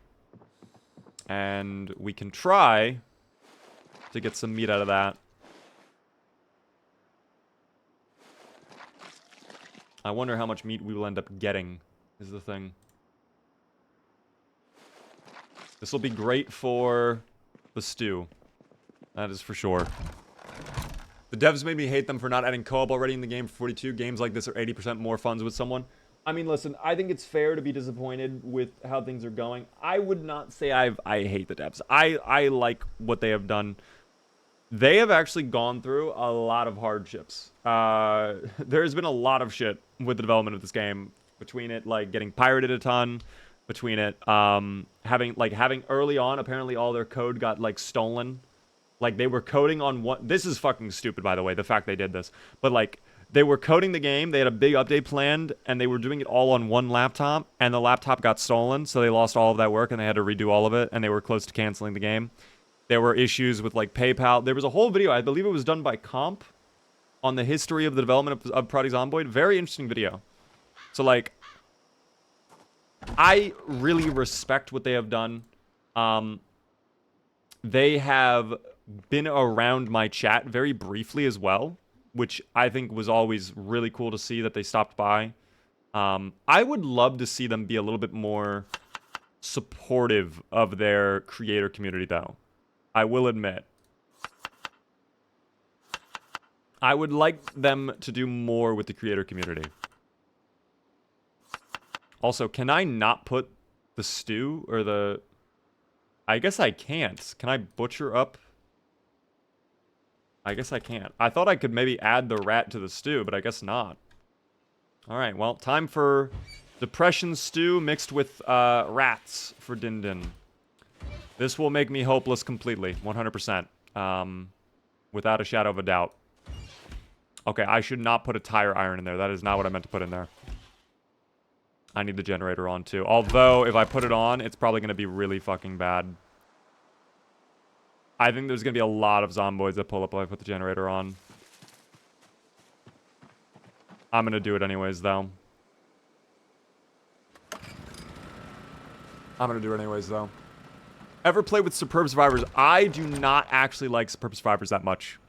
And we can try to get some meat out of that. I wonder how much meat we will end up getting, is the thing. This will be great for the stew. That is for sure. The devs made me hate them for not adding co-op already in the game for 42. Games like this are 80% more fun with someone. I mean, listen, I think it's fair to be disappointed with how things are going. I would not say I hate the devs. I like what they have done. They have actually gone through a lot of hardships. There's been a lot of shit with the development of this game. Between it, like, getting pirated a ton. Between it, having early on, apparently all their code got, like, stolen. Like, they were coding on one... This is fucking stupid, by the way, the fact they did this. But, like, they were coding the game, they had a big update planned, and they were doing it all on one laptop, and the laptop got stolen, so they lost all of that work, and they had to redo all of it, and they were close to canceling the game. There were issues with, like, PayPal. There was a whole video, I believe it was done by Comp, on the history of the development of Project Zomboid. Very interesting video. So, like, I really respect what they have done. They have been around my chat very briefly as well, which I think was always really cool to see that they stopped by. I would love to see them be a little bit more supportive of their creator community, though. I will admit. I would like them to do more with the creator community. Also, can I not put the stew or the... I guess I can't. Can I butcher up? I guess I can't. I thought I could maybe add the rat to the stew, but I guess not. Alright, well, time for depression stew mixed with rats for Din Din. This will make me hopeless completely, 100%. Without a shadow of a doubt. Okay, I should not put a tire iron in there. That is not what I meant to put in there. I need the generator on too. Although, if I put it on, it's probably going to be really fucking bad. I think there's going to be a lot of zomboids that pull up if I put the generator on. I'm going to do it anyways, though. Ever play with Superb Survivors? I do not actually like Superb Survivors that much.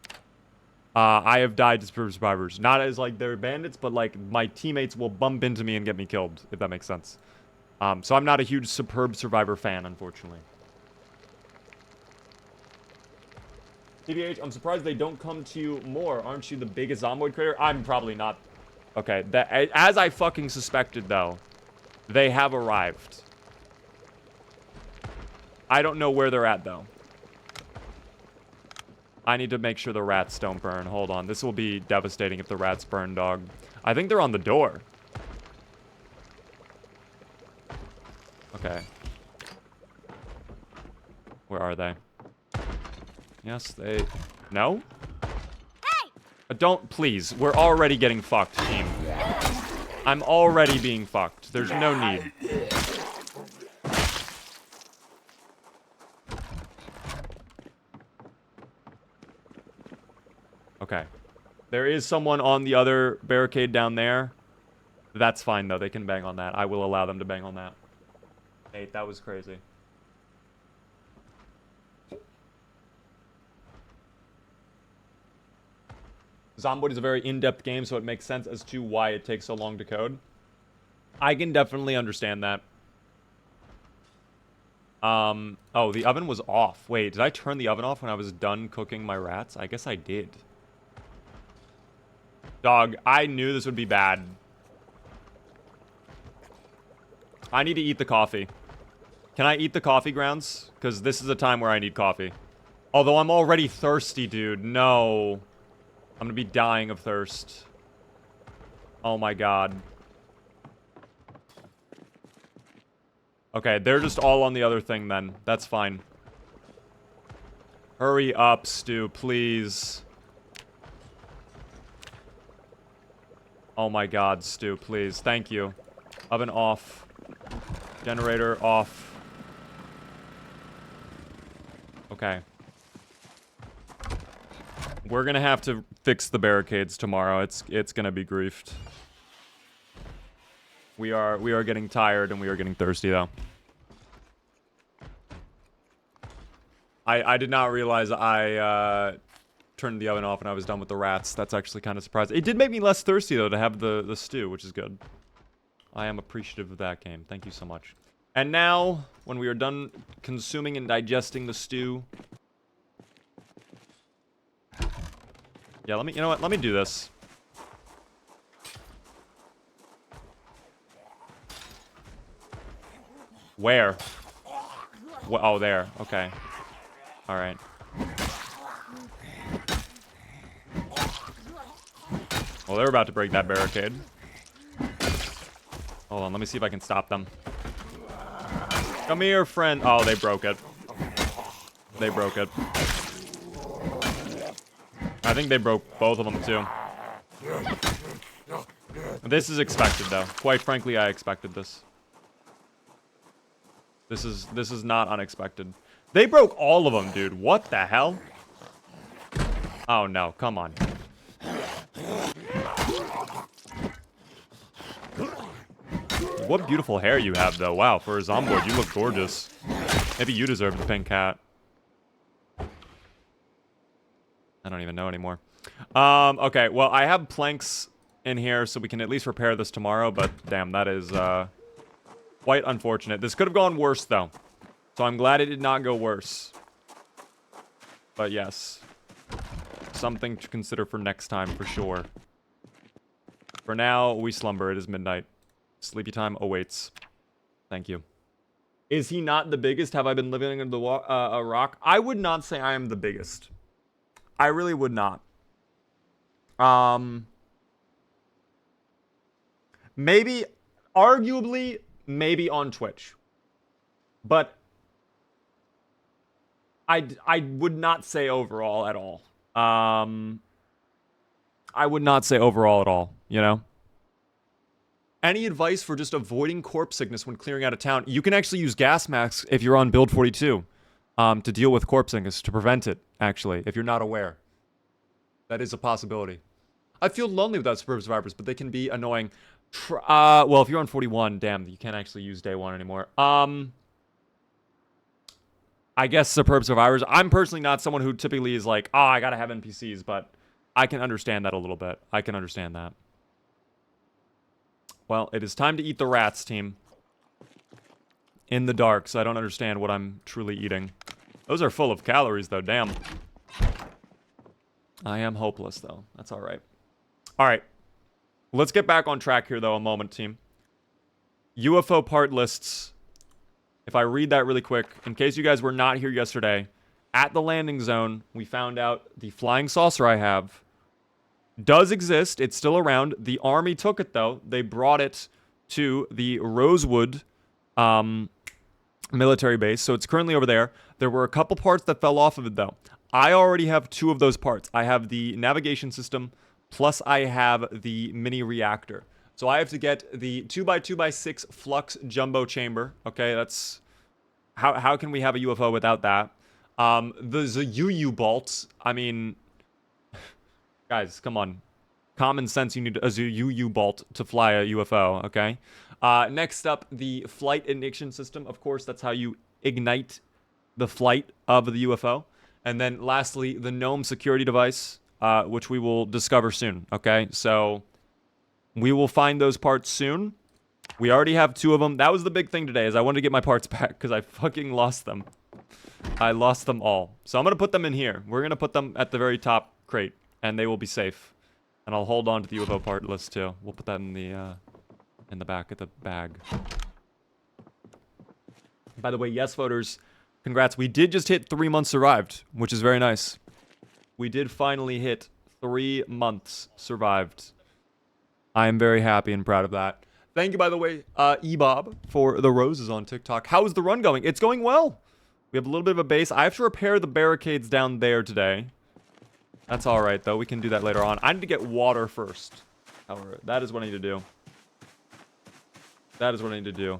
I have died to Superb Survivors. Not as, like, they're bandits, but, like, my teammates will bump into me and get me killed, if that makes sense. So I'm not a huge Superb Survivor fan, unfortunately. TBH, I'm surprised they don't come to you more. Aren't you the biggest zomboid creator? I'm probably not. Okay, as I fucking suspected, though, they have arrived. I don't know where they're at, though. I need to make sure the rats don't burn. Hold on. This will be devastating if the rats burn, dog. I think they're on the door. Okay. Where are they? Yes, they... No? Hey! Don't... Please. We're already getting fucked, team. I'm already being fucked. There's no need. Okay. There is someone on the other barricade down there. That's fine, though. They can bang on that. I will allow them to bang on that. Hey, that was crazy. Zomboid is a very in-depth game, so it makes sense as to why it takes so long to code. I can definitely understand that. Oh, the oven was off. Wait, did I turn the oven off when I was done cooking my rats? I guess I did. Dog, I knew this would be bad. I need to eat the coffee. Can I eat the coffee grounds? Because this is a time where I need coffee. Although I'm already thirsty, dude. No. I'm gonna be dying of thirst. Oh my god. Okay, they're just all on the other thing then. That's fine. Hurry up, Stu, please. Oh my god, Stu, please. Thank you. Oven off. Generator off. Okay. We're gonna have to fix the barricades tomorrow. It's gonna be griefed. We are getting tired and we are getting thirsty though. I did not realize I turned the oven off when I was done with the rats. That's actually kind of surprising. It did make me less thirsty though to have the stew, which is good. I am appreciative of that game. Thank you so much. And now, when we are done consuming and digesting the stew. Yeah, you know what? Let me do this. Where? Oh, there. Okay. Alright. Well, they're about to break that barricade. Hold on, let me see if I can stop them. Come here, friend. Oh, they broke it. They broke it. I think they broke both of them, too. This is expected, though. Quite frankly, I expected this. This is not unexpected. They broke all of them, dude. What the hell? Oh, no. Come on. What beautiful hair you have, though. Wow, for a zomboid, you look gorgeous. Maybe you deserve the pink cat. I don't even know anymore. Okay, well, I have planks in here, so we can at least repair this tomorrow, but damn, that is, quite unfortunate. This could have gone worse, though. So I'm glad it did not go worse. But yes. Something to consider for next time, for sure. For now, we slumber. It is midnight. Sleepy time awaits. Thank you. Is he not the biggest? Have I been living under a rock? I would not say I am the biggest. I really would not. Maybe, arguably, maybe on Twitch. But I would not say overall at all. I would not say overall at all, you know? Any advice for just avoiding corpse sickness when clearing out of town? You can actually use gas masks if you're on build 42 to deal with corpse sickness, to prevent it, actually, if you're not aware. That is a possibility. I feel lonely without superb survivors, but they can be annoying. Well, if you're on 41, damn, you can't actually use day one anymore. I guess superb survivors. I'm personally not someone who typically is like, oh, I gotta have NPCs, but I can understand that a little bit. I can understand that. Well, it is time to eat the rats, team. In the dark, so I don't understand what I'm truly eating. Those are full of calories, though. Damn. I am hopeless, though. That's all right. All right. Let's get back on track here, though, a moment, team. UFO part lists. If I read that really quick, in case you guys were not here yesterday, at the landing zone, we found out the flying saucer I have does exist. It's still around. The army took it, though. They brought it to the Rosewood military base, so it's currently over there. There were a couple parts that fell off of it, though. I already have 2 of those parts. I have the navigation system, plus I have the mini reactor. So I have to get the 2x2x6 flux jumbo chamber. Okay, that's... How can we have a UFO without that? The ZUU bolts. I mean... Guys, come on. Common sense, you need a ZUU bolt to fly a UFO, okay? Next up, the flight ignition system. Of course, that's how you ignite the flight of the UFO. And then lastly, the GNOME security device, which we will discover soon, okay? So we will find those parts soon. We already have 2 of them. That was the big thing today, is I wanted to get my parts back because I fucking lost them. I lost them all. So I'm going to put them in here. We're going to put them at the very top crate, and they will be safe. And I'll hold on to the UFO part list, too. We'll put that in the back of the bag. By the way, yes, voters, congrats. We did just hit 3 months survived, which is very nice. We did finally hit 3 months survived. I am very happy and proud of that. Thank you, by the way, Ebob, for the roses on TikTok. How is the run going? It's going well. We have a little bit of a base. I have to repair the barricades down there today. That's all right, though. We can do that later on. I need to get water first. However, that is what I need to do. That is what I need to do.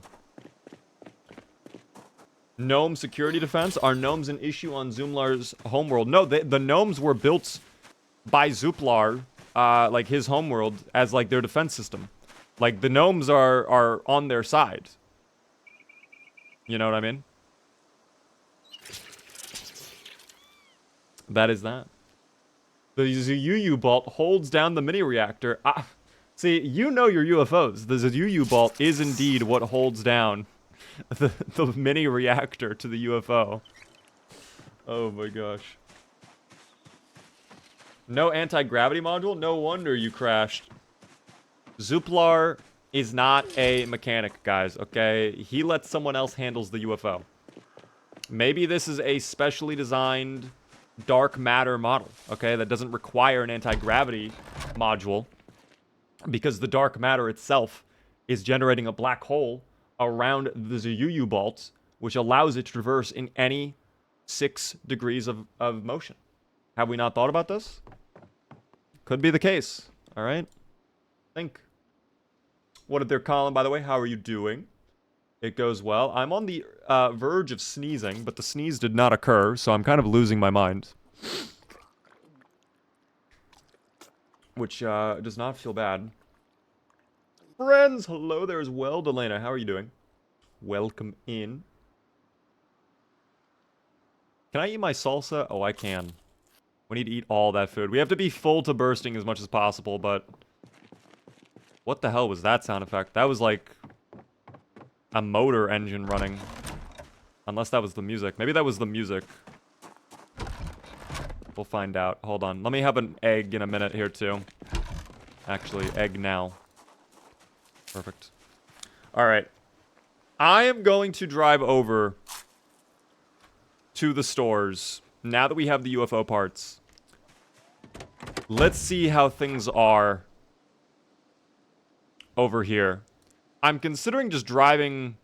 Gnome security defense. Are gnomes an issue on Zuplar's homeworld? No, the gnomes were built by Zuplar, like his homeworld, as like their defense system. Like the gnomes are on their side. You know what I mean? That is that. The ZUU bolt holds down the mini reactor. See, you know your UFOs. The ZUU bolt is indeed what holds down the mini reactor to the UFO. Oh my gosh. No anti-gravity module? No wonder you crashed. Zuplar is not a mechanic, guys, okay? He lets someone else handles the UFO. Maybe this is a specially designed dark matter model, okay? That doesn't require an anti-gravity module because the dark matter itself is generating a black hole around the ZUU bolt, which allows it to traverse in any 6 degrees of motion. Have we not thought about this? Could be the case, all right? Think. What did they call him, by the way? How are you doing? It goes well. I'm on the verge of sneezing, but the sneeze did not occur, so I'm kind of losing my mind. Which does not feel bad. Friends, hello there as well. Delana, how are you doing? Welcome in. Can I eat my salsa? Oh, I can. We need to eat all that food. We have to be full to bursting as much as possible, but... What the hell was that sound effect? That was like... a motor engine running. Unless that was the music. Maybe that was the music. We'll find out. Hold on. Let me have an egg in a minute here, too. Actually, egg now. Perfect. Alright. I am going to drive over to the stores now that we have the UFO parts. Let's see how things are over here. I'm considering just driving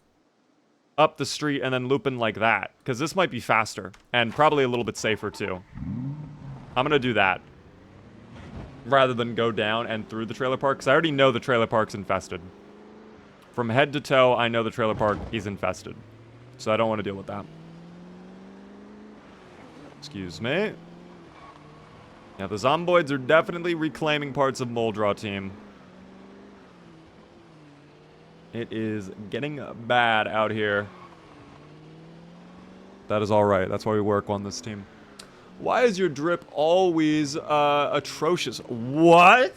up the street and then looping like that, because this might be faster and probably a little bit safer too. I'm gonna do that rather than go down and through the trailer park, because I already know the trailer park's infested. From head to toe, I know the trailer park is infested, so I don't want to deal with that. Excuse me. Yeah, the zomboids are definitely reclaiming parts of Moldraw team. It is getting bad out here. That is alright. That's why we work on this team. Why is your drip always atrocious? What?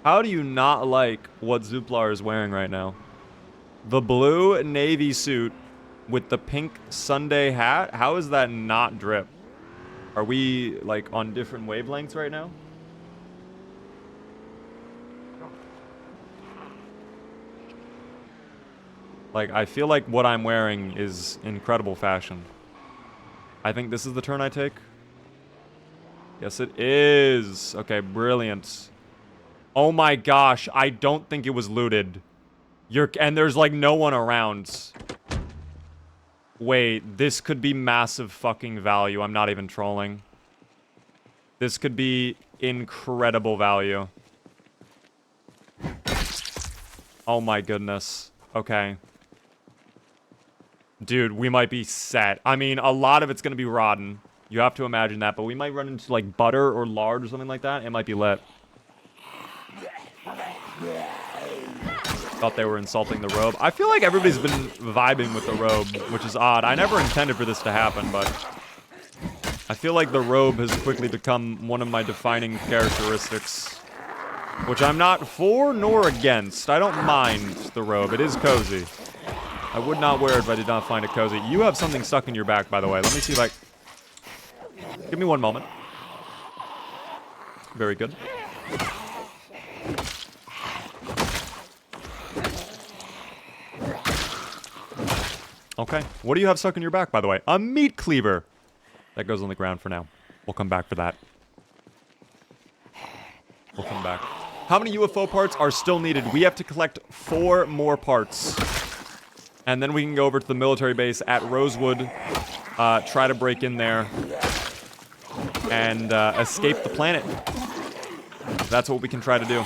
How do you not like what Zuplar is wearing right now? The blue navy suit with the pink Sunday hat? How is that not drip? Are we, like, on different wavelengths right now? Like, I feel like what I'm wearing is incredible fashion. I think this is the turn I take. Yes, it is. Okay, brilliant. Oh my gosh, I don't think it was looted. And there's, like, no one around. Wait, this could be massive fucking value. I'm not even trolling. This could be incredible value. Oh my goodness. Okay. Dude, we might be set. I mean, a lot of it's gonna be rotten. You have to imagine that, but we might run into, like, butter or lard or something like that. It might be lit. Thought they were insulting the robe. I feel like everybody's been vibing with the robe, which is odd. I never intended for this to happen, but I feel like the robe has quickly become one of my defining characteristics, which I'm not for nor against. I don't mind the robe. It is cozy. I would not wear it if I did not find it cozy. You have something stuck in your back, by the way. Let me see if I... Give me one moment. Very good. Okay. What do you have stuck in your back, by the way? A meat cleaver. That goes on the ground for now. We'll come back for that. We'll come back. How many UFO parts are still needed? We have to collect 4 more parts. And then we can go over to the military base at Rosewood. Try to break in there. And escape the planet. That's what we can try to do.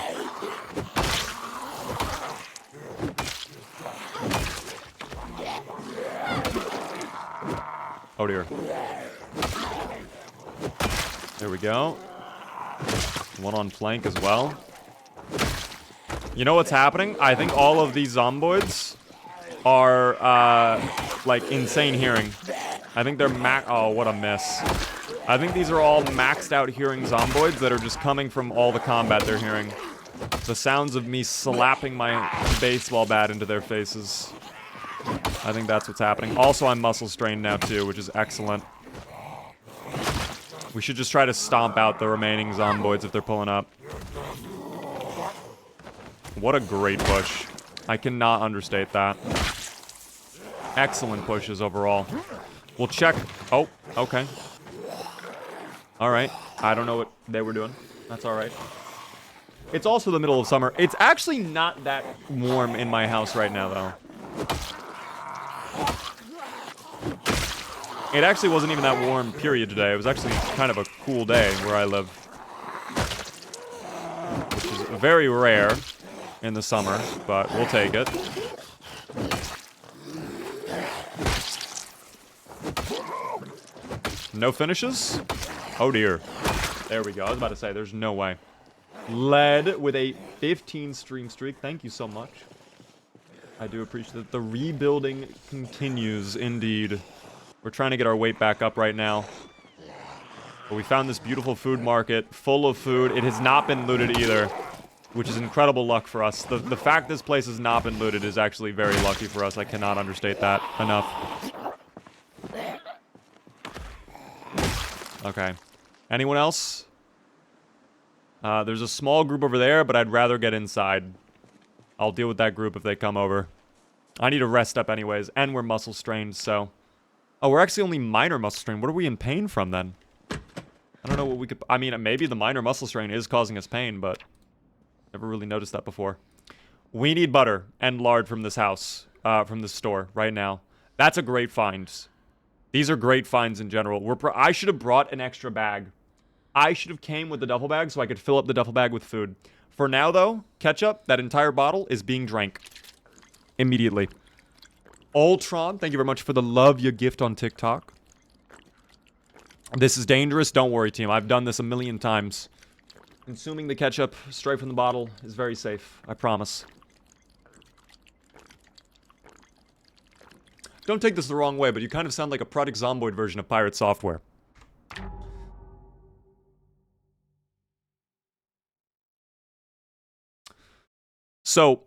Oh dear. There we go. One on flank as well. You know what's happening? I think all of these zomboids are, like, insane hearing. I think they're oh, what a miss. I think these are all maxed out hearing zomboids that are just coming from all the combat they're hearing. The sounds of me slapping my baseball bat into their faces. I think that's what's happening. Also, I'm muscle strained now, too, which is excellent. We should just try to stomp out the remaining zomboids if they're pulling up. What a great push. I cannot understate that. Excellent pushes overall. We'll check... Oh, okay. Alright. I don't know what they were doing. That's alright. It's also the middle of summer. It's actually not that warm in my house right now, though. It actually wasn't even that warm, period, today. It was actually kind of a cool day where I live. Which is very rare in the summer, but we'll take it. No finishes? Oh dear. There we go. I was about to say, there's no way. Led with a 15 stream streak. Thank you so much. I do appreciate that. The rebuilding continues, indeed. We're trying to get our weight back up right now. But we found this beautiful food market full of food. It has not been looted either, which is incredible luck for us. The fact this place has not been looted is actually very lucky for us. I cannot understate that enough. Okay. Anyone else? There's a small group over there, but I'd rather get inside. I'll deal with that group if they come over. I need to rest up anyways, and we're muscle strained, so... Oh, we're actually only minor muscle strain. What are we in pain from, then? I don't know what we could... I mean, maybe the minor muscle strain is causing us pain, but... Never really noticed that before. We need butter and lard from this house, from this store, right now. That's a great find. These are great finds in general. I should have brought an extra bag. I should have came with the duffel bag so I could fill up the duffel bag with food. For now, though, ketchup, that entire bottle, is being drank. Immediately. Ultron, thank you very much for the love you gift on TikTok. This is dangerous. Don't worry, team. I've done this a million times. Consuming the ketchup straight from the bottle is very safe. I promise. Don't take this the wrong way, but you kind of sound like a Project Zomboid version of Pirate Software. So,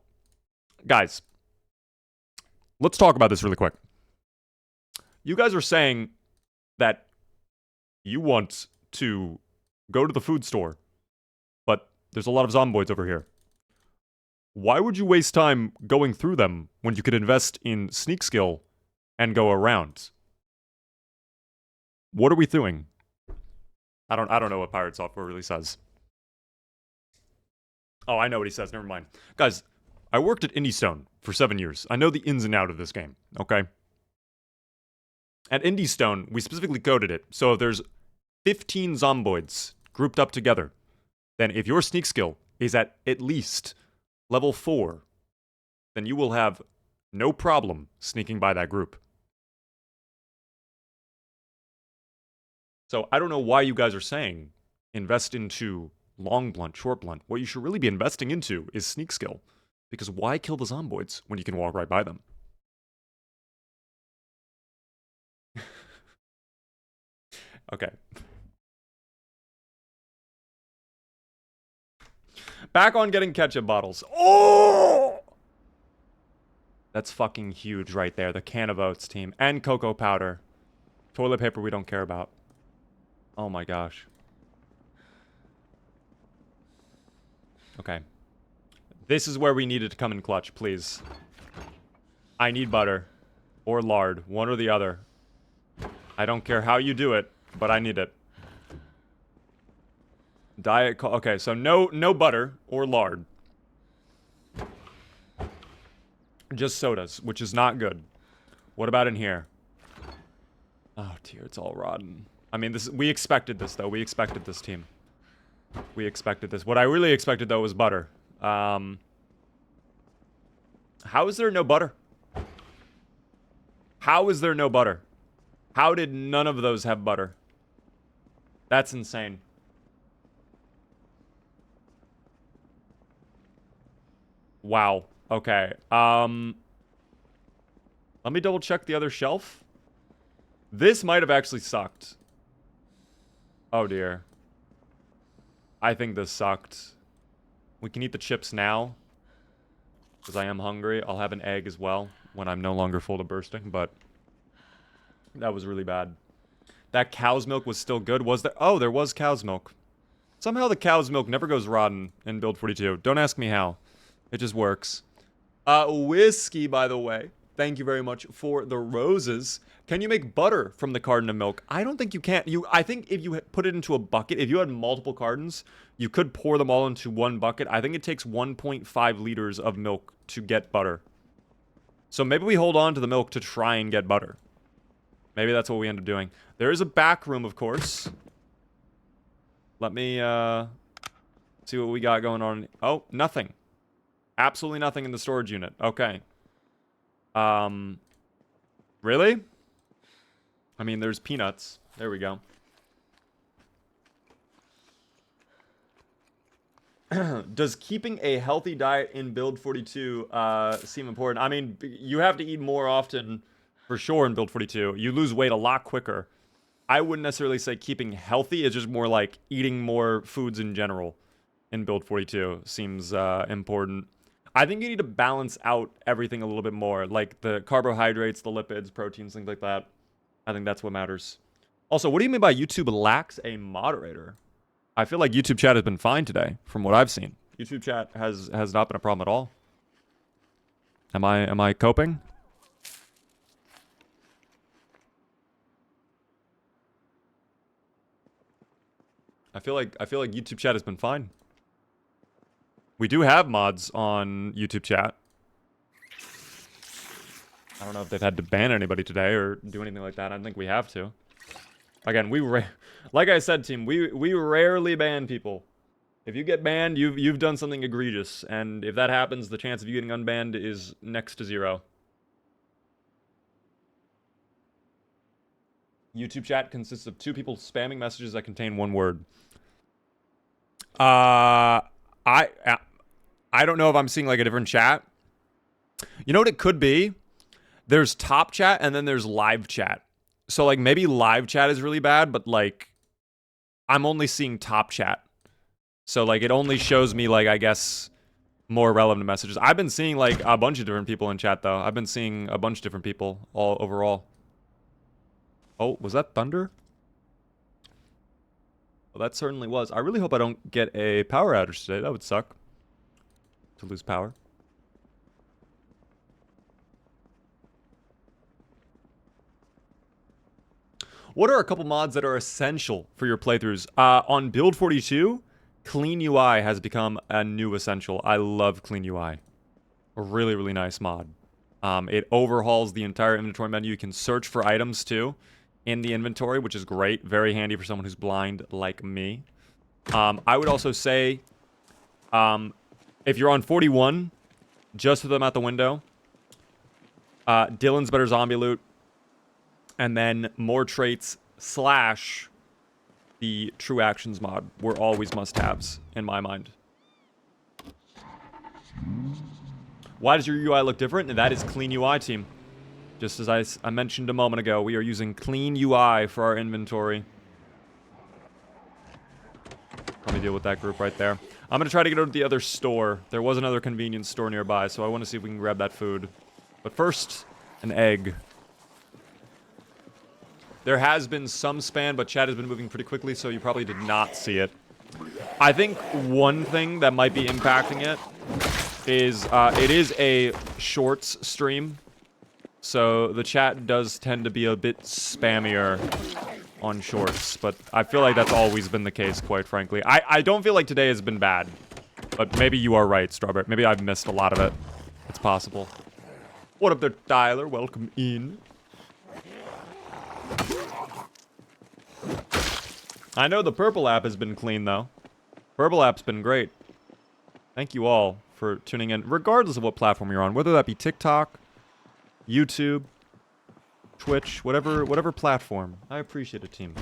guys, let's talk about this really quick. You guys are saying that you want to go to the food store, but there's a lot of zomboids over here. Why would you waste time going through them when you could invest in sneak skill and go around? What are we doing? I don't know what Pirate Software really says. Oh, I know what he says. Never mind. Guys, I worked at IndieStone for 7 years. I know the ins and outs of this game, okay? At IndieStone, we specifically coded it. So if there's 15 zomboids grouped up together, then if your sneak skill is at least level 4, then you will have no problem sneaking by that group. So I don't know why you guys are saying invest into long blunt, short blunt. What you should really be investing into is sneak skill. Because why kill the zomboids when you can walk right by them? Okay. Back on getting ketchup bottles. Oh! That's fucking huge right there. The can of oats, team. And cocoa powder. Toilet paper we don't care about. Oh my gosh. Okay. This is where we needed to come in clutch, please. I need butter. Or lard. One or the other. I don't care how you do it, but I need it. Diet Coke. Okay, so no butter or lard. Just sodas, which is not good. What about in here? Oh dear, it's all rotten. I mean, we expected this, though. We expected this, team. We expected this. What I really expected, though, was butter. How is there no butter? How is there no butter? How did none of those have butter? That's insane. Wow. Okay. Let me double check the other shelf. This might have actually sucked. Oh dear. I think this sucked. We can eat the chips now. Because I am hungry. I'll have an egg as well when I'm no longer full to bursting, but that was really bad. That cow's milk was still good. Was there? Oh, there was cow's milk. Somehow the cow's milk never goes rotten in Build 42. Don't ask me how. It just works. Whiskey, by the way. Thank you very much for the roses. Can you make butter from the carton of milk? I don't think you can. I think if you put it into a bucket, if you had multiple cartons, you could pour them all into one bucket. I think it takes 1.5 liters of milk to get butter. So maybe we hold on to the milk to try and get butter. Maybe that's what we end up doing. There is a back room, of course. Let me see what we got going on. Oh, nothing. Absolutely nothing in the storage unit. Okay. Really? I mean, there's peanuts. There we go. Does keeping a healthy diet in Build 42 seem important? I mean, you have to eat more often for sure in Build 42. You lose weight a lot quicker. I wouldn't necessarily say keeping healthy. It's just more like eating more foods in general in Build 42 seems important. I think you need to balance out everything a little bit more, like the carbohydrates, the lipids, proteins, things like that. I think that's what matters. Also, what do you mean by YouTube lacks a moderator? I feel like YouTube chat has been fine today, from what I've seen. YouTube chat has not been a problem at all. Am I coping? I feel like YouTube chat has been fine. We do have mods on YouTube chat. I don't know if they've had to ban anybody today or do anything like that. I don't think we have to. Again, like I said, team, we rarely ban people. If you get banned, you've done something egregious, and if that happens, the chance of you getting unbanned is next to 0. YouTube chat consists of 2 people spamming messages that contain 1 word. I don't know if I'm seeing like a different chat. You know what it could be? There's top chat and then there's live chat. So like maybe live chat is really bad, but like I'm only seeing top chat. So like it only shows me like, I guess, more relevant messages. I've been seeing like a bunch of different people in chat though. I've been seeing a bunch of different people all overall. Oh, was that thunder? Well, that certainly was. I really hope I don't get a power outage today. That would suck. To lose power. What are a couple mods that are essential for your playthroughs? On Build 42, Clean UI has become a new essential. I love Clean UI. A really, really nice mod. It overhauls the entire inventory menu. You can search for items, too, in the inventory, which is great. Very handy for someone who's blind like me. I would also say, if you're on 41, just with them out the window, Dylan's Better Zombie Loot, and then more traits / the True Actions mod were always must-haves, in my mind. Why does your UI look different? And that is Clean UI, team. Just as I mentioned a moment ago, we are using Clean UI for our inventory. Let me deal with that group right there. I'm going to try to get over to the other store. There was another convenience store nearby, so I want to see if we can grab that food. But first, an egg. There has been some spam, but chat has been moving pretty quickly, so you probably did not see it. I think one thing that might be impacting it is a shorts stream. So the chat does tend to be a bit spammier on shorts, but I feel like that's always been the case, quite frankly. I don't feel like today has been bad, but maybe you are right, Strawberry. Maybe I've missed a lot of it. It's possible. What up there, Tyler? Welcome in. I know the purple app has been clean, though. Purple app's been great. Thank you all for tuning in, regardless of what platform you're on, whether that be TikTok, YouTube, Twitch, whatever platform. I appreciate it, team.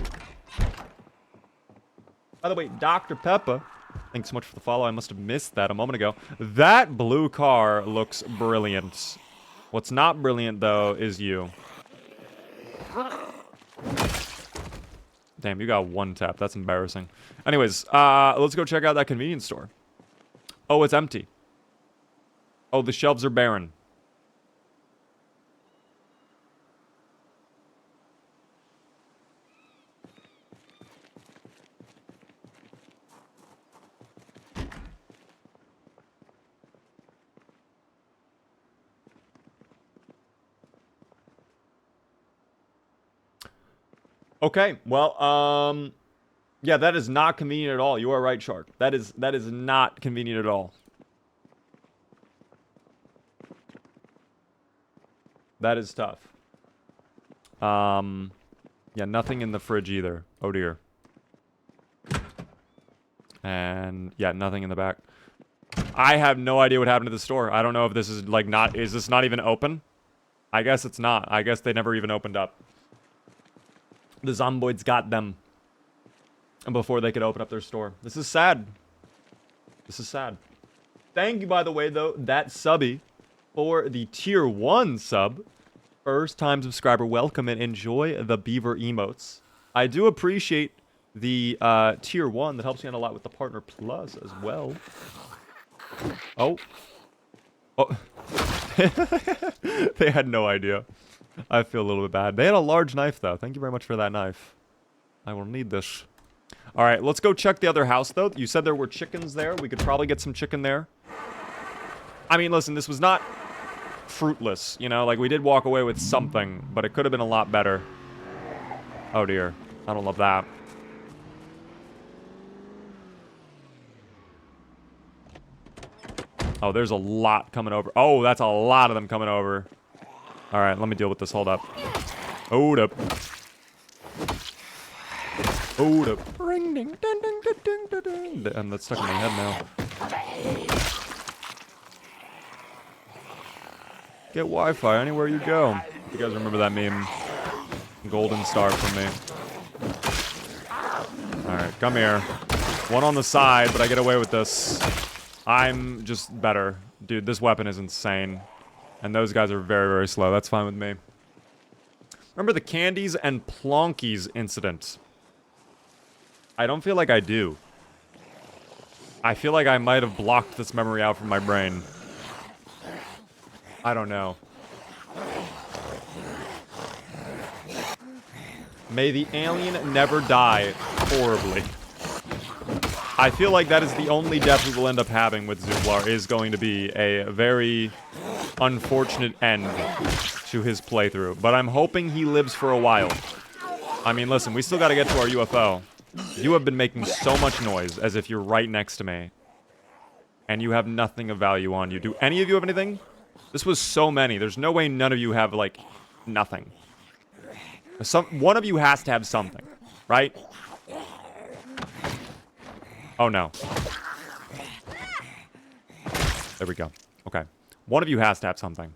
By the way, Dr. Peppa, thanks so much for the follow. I must have missed that a moment ago. That blue car looks brilliant. What's not brilliant, though, is you. Damn, you got 1 tap. That's embarrassing. Anyways, let's go check out that convenience store. Oh, it's empty. Oh, the shelves are barren. Okay, well, yeah, that is not convenient at all. You are right, Shark. That is not convenient at all. That is tough. Yeah, nothing in the fridge either. Oh dear. And yeah, nothing in the back. I have no idea what happened to the store. I don't know if this is like is this not even open? I guess it's not. I guess they never even opened up. The zomboids got them before they could open up their store. This is sad. This is sad. Thank you, by the way, though, that subby for the tier 1 sub. First time subscriber, welcome and enjoy the beaver emotes. I do appreciate the tier 1 that helps me out a lot with the partner plus as well. Oh. Oh. They had no idea. I feel a little bit bad. They had a large knife, though. Thank you very much for that knife. I will need this. All right, let's go check the other house, though. You said there were chickens there. We could probably get some chicken there. I mean, listen, this was not fruitless, you know? Like, we did walk away with something, but it could have been a lot better. Oh, dear. I don't love that. Oh, there's a lot coming over. Oh, that's a lot of them coming over. All right, let me deal with this. Hold up. Hold up. Hold up. Ring, ding, ding, ding, ding, ding, ding. And that's stuck in my head now. Get Wi-Fi anywhere you go. You guys remember that meme? Golden star from me. All right, come here. One on the side, but I get away with this. I'm just better. Dude, this weapon is insane. And those guys are very, very slow. That's fine with me. Remember the candies and plonkies incident? I don't feel like I do. I feel like I might have blocked this memory out from my brain. I don't know. May the alien never die horribly. I feel like that is the only death we will end up having with Zuplar, is going to be a very unfortunate end to his playthrough. But I'm hoping he lives for a while. I mean, listen, we still got to get to our UFO. You have been making so much noise as if you're right next to me. And you have nothing of value on you. Do any of you have anything? This was so many. There's no way none of you have, like, nothing. One of you has to have something, right? Oh, no. There we go. Okay. One of you has to have something.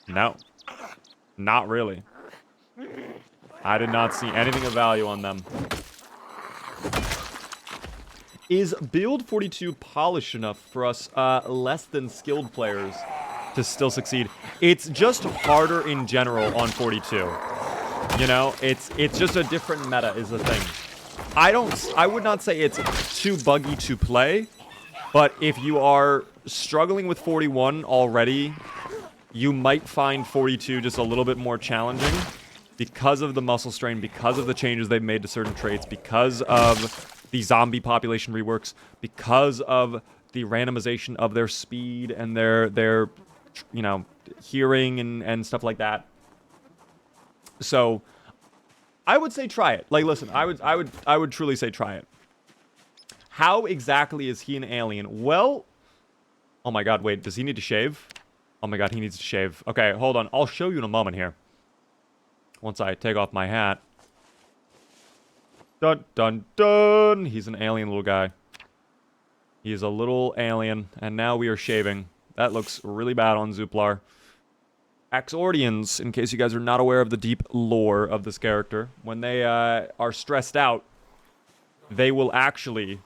No. Not really. I did not see anything of value on them. Is build 42 polished enough for us less than skilled players to still succeed? It's just harder in general on 42. You know, it's just a different meta is the thing. I would not say it's too buggy to play, but if you are struggling with 41 already, you might find 42 just a little bit more challenging because of the muscle strain, because of the changes they've made to certain traits, because of the zombie population reworks, because of the randomization of their speed and their you know, hearing and stuff like that. So I would say try it. Like, listen, I would truly say try it. How exactly is he an alien? Well, oh my god, wait, does he need to shave? Oh my god, he needs to shave. Okay, hold on. I'll show you in a moment here. Once I take off my hat. Dun, dun, dun. He's an alien little guy. He's a little alien. And now we are shaving. That looks really bad on Zuplar. Axordians, in case you guys are not aware of the deep lore of this character, when they are stressed out, they will actually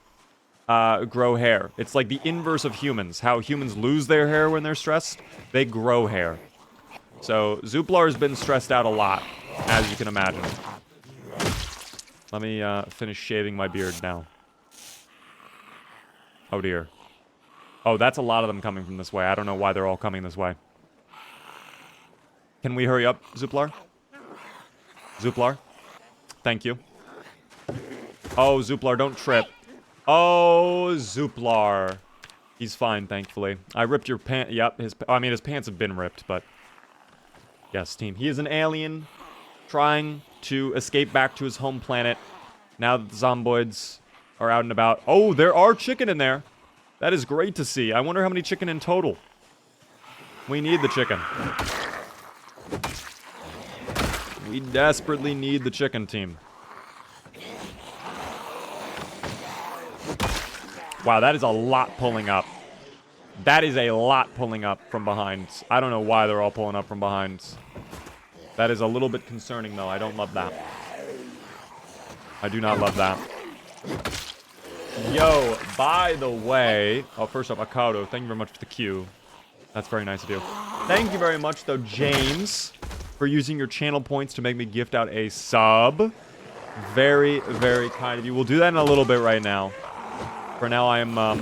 grow hair. It's like the inverse of humans. How humans lose their hair when they're stressed, they grow hair. So Zuplar has been stressed out a lot, as you can imagine. Let me finish shaving my beard now. Oh dear. Oh, that's a lot of them coming from this way. I don't know why they're all coming this way. Can we hurry up, Zuplar? Zuplar? Thank you. Oh, Zuplar, don't trip. Oh, Zuplar. He's fine, thankfully. I ripped your pants. Yep, I mean, his pants have been ripped, but... Yes, team. He is an alien trying to escape back to his home planet now that the zomboids are out and about. Oh, there are chicken in there. That is great to see. I wonder how many chicken in total. We need the chicken. We desperately need the chicken, team. Wow, that is a lot pulling up. That is a lot pulling up from behind. I don't know why they're all pulling up from behind. That is a little bit concerning, though. I don't love that. I do not love that. Yo, by the way... Oh, first up, Akado, thank you very much for the queue. That's very nice of you. Thank you very much, though, James, for using your channel points to make me gift out a sub. Very, very kind of you. We'll do that in a little bit right now. For now, I am a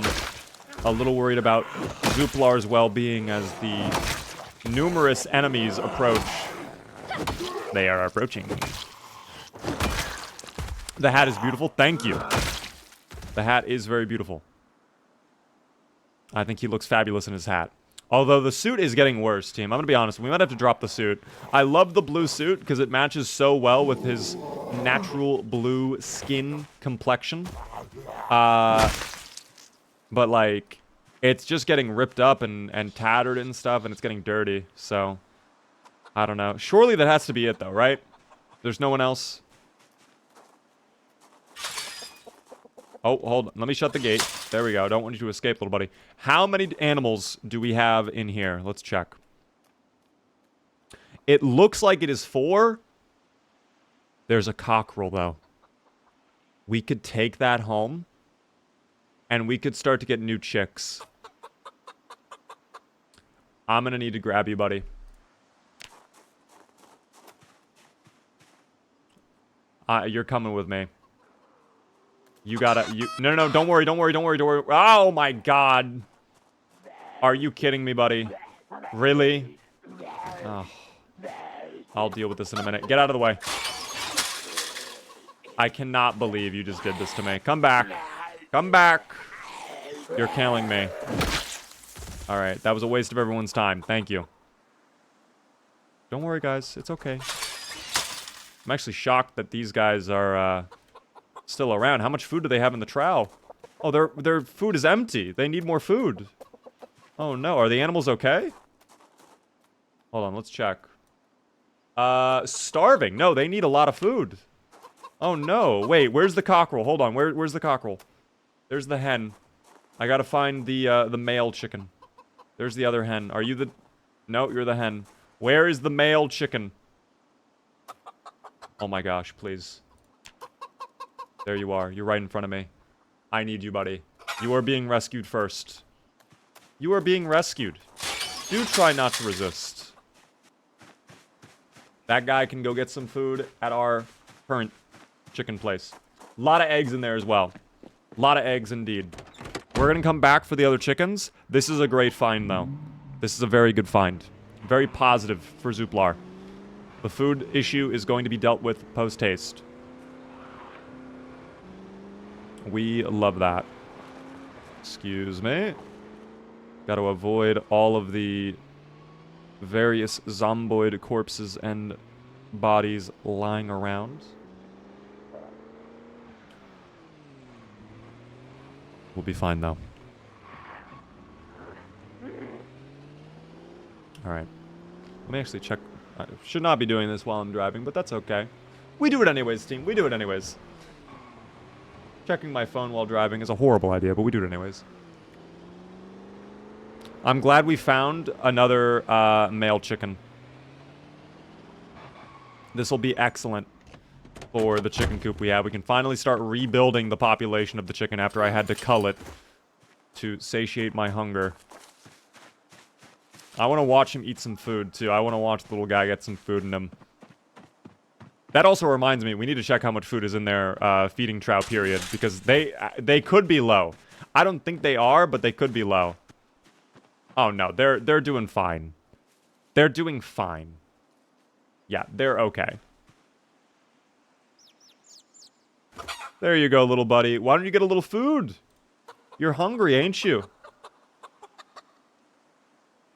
little worried about Zuplar's well-being as the numerous enemies approach. They are approaching. The hat is beautiful. Thank you. The hat is very beautiful. I think he looks fabulous in his hat. Although the suit is getting worse, team. I'm going to be honest. We might have to drop the suit. I love the blue suit because it matches so well with his natural blue skin complexion. But, like, it's just getting ripped up and tattered and stuff, and it's getting dirty. So, I don't know. Surely that has to be it, though, right? There's no one else. Oh, hold on. Let me shut the gate. There we go. Don't want you to escape, little buddy. How many animals do we have in here? Let's check. It looks like it is 4. There's a cockerel, though. We could take that home, and we could start to get new chicks. I'm gonna need to grab you, buddy. You're coming with me. You gotta, no, don't worry. Oh my god. Are you kidding me, buddy? Really? Oh. I'll deal with this in a minute. Get out of the way. I cannot believe you just did this to me. Come back. Come back. You're killing me. Alright, that was a waste of everyone's time. Thank you. Don't worry, guys. It's okay. I'm actually shocked that these guys are, still around. How much food do they have in the trowel? Oh, their food is empty. They need more food. Oh no, are the animals okay? Hold on, let's check. Starving. No, they need a lot of food. Oh no, wait, where's the cockerel? Hold on, where's the cockerel? There's the hen. I gotta find the male chicken. There's the other hen. Are you the... No, you're the hen. Where is the male chicken? Oh my gosh, please. There you are. You're right in front of me. I need you, buddy. You are being rescued first. You are being rescued. Do try not to resist. That guy can go get some food at our current chicken place. A lot of eggs in there as well. A lot of eggs indeed. We're gonna come back for the other chickens. This is a great find, though. This is a very good find. Very positive for Zuplar. The food issue is going to be dealt with post-haste. We love that. Excuse me. Got to avoid all of the various zomboid corpses and bodies lying around. We'll be fine, though. Alright. Let me actually check. I should not be doing this while I'm driving, but that's okay. We do it anyways, team. We do it anyways. Checking my phone while driving is a horrible idea, but we do it anyways. I'm glad we found another male chicken. This will be excellent for the chicken coop we have. We can finally start rebuilding the population of the chicken after I had to cull it to satiate my hunger. I want to watch him eat some food, too. I want to watch the little guy get some food in him. That also reminds me, we need to check how much food is in their feeding trough period, because they could be low. I don't think they are, but they could be low. Oh, no, they're doing fine. They're doing fine. Yeah, they're okay. There you go, little buddy. Why don't you get a little food? You're hungry, ain't you?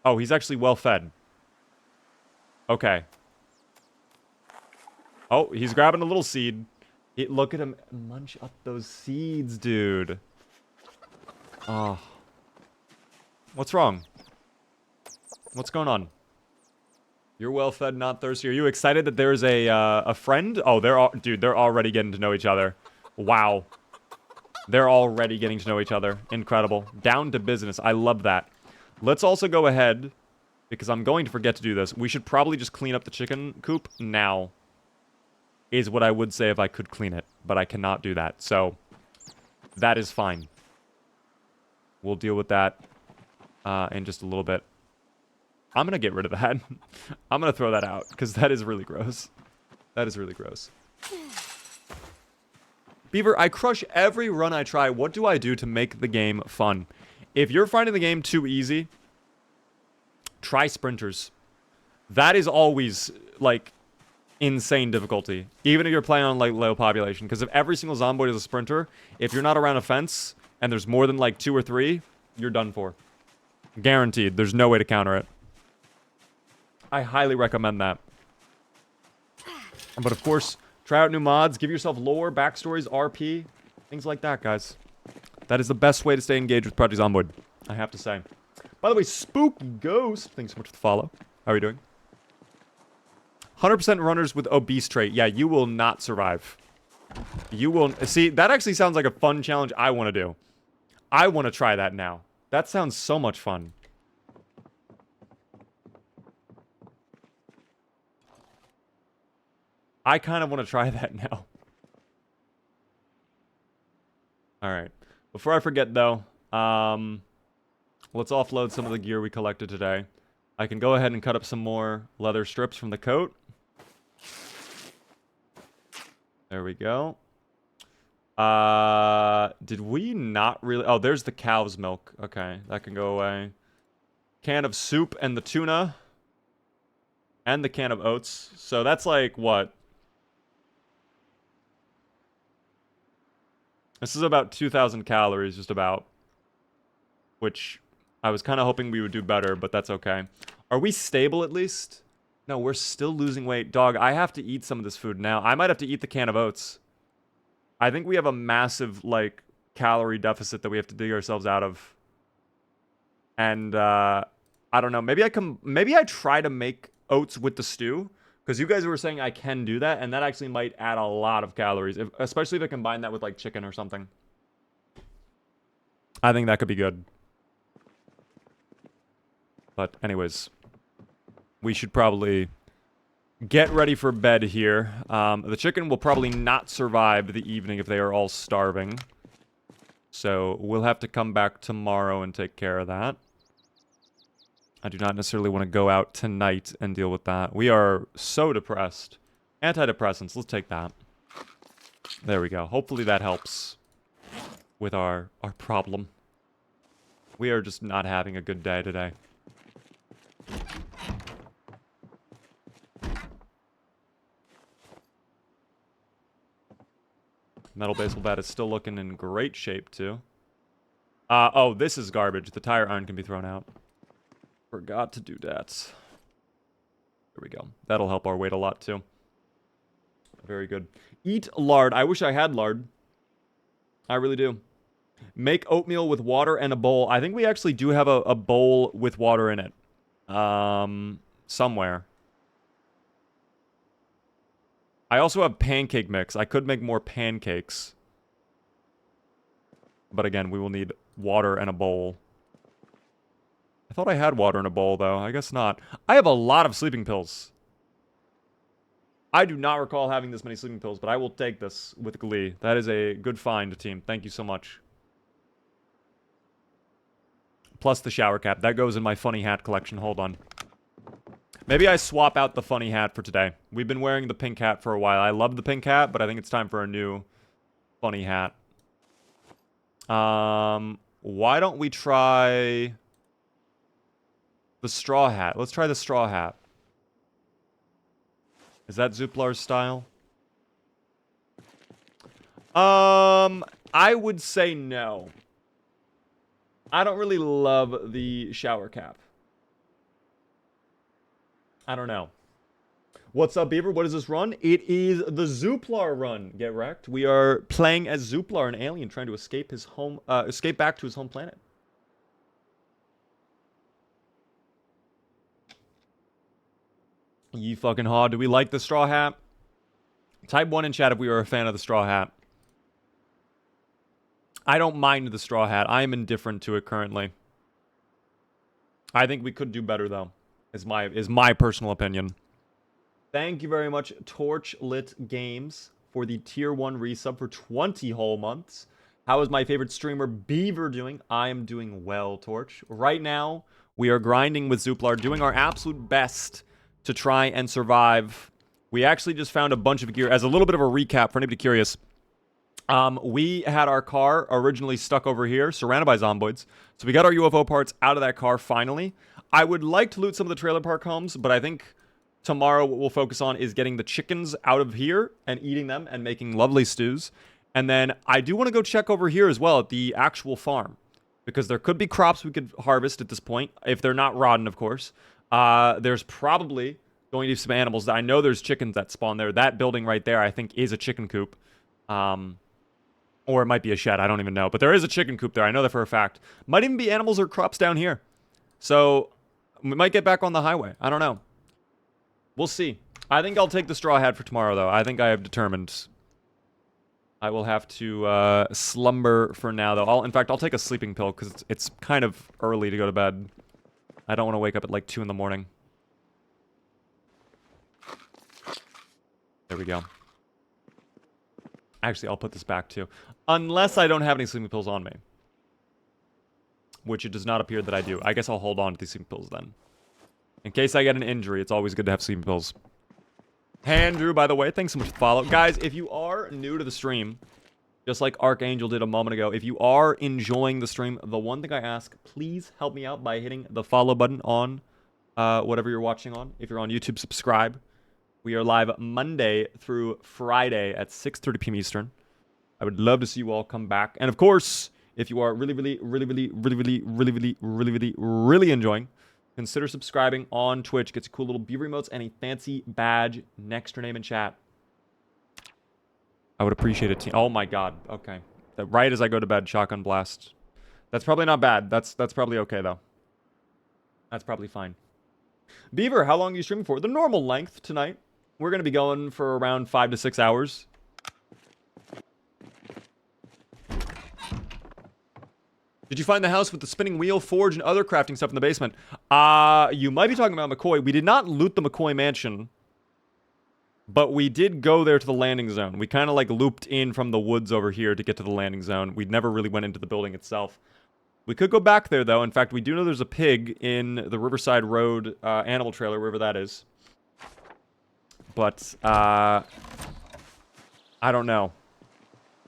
Oh, he's actually well fed. Okay. Oh, he's grabbing a little seed. Look at him munch up those seeds, dude. Oh. What's wrong? What's going on? You're well fed, not thirsty. Are you excited that there's a friend? Oh, they're already getting to know each other. Wow. They're already getting to know each other. Incredible. Down to business. I love that. Let's also go ahead, because I'm going to forget to do this. We should probably just clean up the chicken coop now, is what I would say if I could clean it. But I cannot do that. So, that is fine. We'll deal with that in just a little bit. I'm going to get rid of that. I'm going to throw that out, because that is really gross. That is really gross. Beaver, I crush every run I try. What do I do to make the game fun? If you're finding the game too easy, try sprinters. That is always, like, insane difficulty. Even if you're playing on, like, low population. Because if every single zomboid is a sprinter, if you're not around a fence, and there's more than, like, 2 or 3, you're done for. Guaranteed. There's no way to counter it. I highly recommend that. But, of course, try out new mods. Give yourself lore, backstories, RP. Things like that, guys. That is the best way to stay engaged with Project Zomboid, I have to say. By the way, Spooky Ghost, thanks so much for the follow. How are you doing? 100% runners with obese trait. Yeah, you will not survive. You will... See, that actually sounds like a fun challenge I want to do. I want to try that now. That sounds so much fun. I kind of want to try that now. Alright. Before I forget, though, let's offload some of the gear we collected today. I can go ahead and cut up some more leather strips from the coat. There we go. Did we not really... Oh, there's the cow's milk. Okay, that can go away. Can of soup and the tuna. And the can of oats. So that's like, what? This is about 2,000 calories, just about. Which I was kind of hoping we would do better, but that's okay. Are we stable at least? No, we're still losing weight. Dog, I have to eat some of this food now. I might have to eat the can of oats. I think we have a massive, like, calorie deficit that we have to dig ourselves out of. And, I don't know. Maybe I try to make oats with the stew. Because you guys were saying I can do that, and that actually might add a lot of calories. Especially if I combine that with, like, chicken or something. I think that could be good. But, anyways. We should probably get ready for bed here. The chicken will probably not survive the evening if they are all starving. So, we'll have to come back tomorrow and take care of that. I do not necessarily want to go out tonight and deal with that. We are so depressed. Antidepressants, let's take that. There we go. Hopefully that helps with our problem. We are just not having a good day today. Metal baseball bat is still looking in great shape, too. Oh, this is garbage. The tire iron can be thrown out. Forgot to do that. There we go. That'll help our weight a lot, too. Very good. Eat lard. I wish I had lard. I really do. Make oatmeal with water and a bowl. I think we actually do have a bowl with water in it. Somewhere. I also have pancake mix. I could make more pancakes. But again, we will need water and a bowl. I thought I had water in a bowl, though. I guess not. I have a lot of sleeping pills. I do not recall having this many sleeping pills, but I will take this with glee. That is a good find, team. Thank you so much. Plus the shower cap. That goes in my funny hat collection. Hold on. Maybe I swap out the funny hat for today. We've been wearing the pink hat for a while. I love the pink hat, but I think it's time for a new funny hat. Why don't we try the straw hat? Let's try the straw hat. Is that Zuplar's style? I would say no. I don't really love the shower cap. I don't know. What's up, Beaver? What is this run? It is the Zuplar run. Get wrecked. We are playing as Zuplar, an alien trying to escape his home, escape back to his home planet. Ye fucking haw. Do we like the straw hat? Type 1 in chat if we are a fan of the straw hat. I don't mind the straw hat. I am indifferent to it currently. I think we could do better, though. Is my personal opinion. Thank you very much, Torchlit Games, for the Tier 1 resub for 20 whole months. How is my favorite streamer, Beaver, doing? I am doing well, Torch. Right now, we are grinding with Zuplar, doing our absolute best to try and survive. We actually just found a bunch of gear. As a little bit of a recap for anybody curious, we had our car originally stuck over here, surrounded by zomboids. So we got our UFO parts out of that car finally. I would like to loot some of the trailer park homes, but I think Tomorrow, what we'll focus on is getting the chickens out of here and eating them and making lovely stews. And then I do want to go check over here as well at the actual farm, because there could be crops we could harvest at this point, if they're not rotten, of course. There's probably going to be some animals. I know there's chickens that spawn there. That building right there, I think, is a chicken coop. Or it might be a shed. I don't even know. But there is a chicken coop there. I know that for a fact. Might even be animals or crops down here. So we might get back on the highway. I don't know. We'll see. I think I'll take the straw hat for tomorrow, though. I think I have determined. I will have to slumber for now, though. In fact, I'll take a sleeping pill because it's kind of early to go to bed. I don't want to wake up at like 2 in the morning. There we go. Actually, I'll put this back too. Unless I don't have any sleeping pills on me. Which it does not appear that I do. I guess I'll hold on to these sleeping pills then. In case I get an injury, it's always good to have sleeping pills. Hey, Andrew, by the way, thanks so much for the follow. Guys, if you are new to the stream, just like Archangel did a moment ago, if you are enjoying the stream, the one thing I ask, please help me out by hitting the follow button on whatever you're watching on. If you're on YouTube, subscribe. We are live Monday through Friday at 6:30 p.m. Eastern. I would love to see you all come back. And of course, if you are really enjoying, consider subscribing on Twitch. Gets cool little beaver emotes and a fancy badge next to your name in chat. I would appreciate it. Oh my god. Okay. Right as I go to bed, shotgun blast. That's probably not bad. That's probably okay though. That's probably fine. Beaver, how long are you streaming for? The normal length tonight. We're going to be going for around 5 to 6 hours. Did you find the house with the spinning wheel, forge, and other crafting stuff in the basement? You might be talking about McCoy. We did not loot the McCoy mansion. But we did go there to the landing zone. We kind of like looped in from the woods over here to get to the landing zone. We never really went into the building itself. We could go back there, though. In fact, we do know there's a pig in the Riverside Road animal trailer, wherever that is. But, I don't know.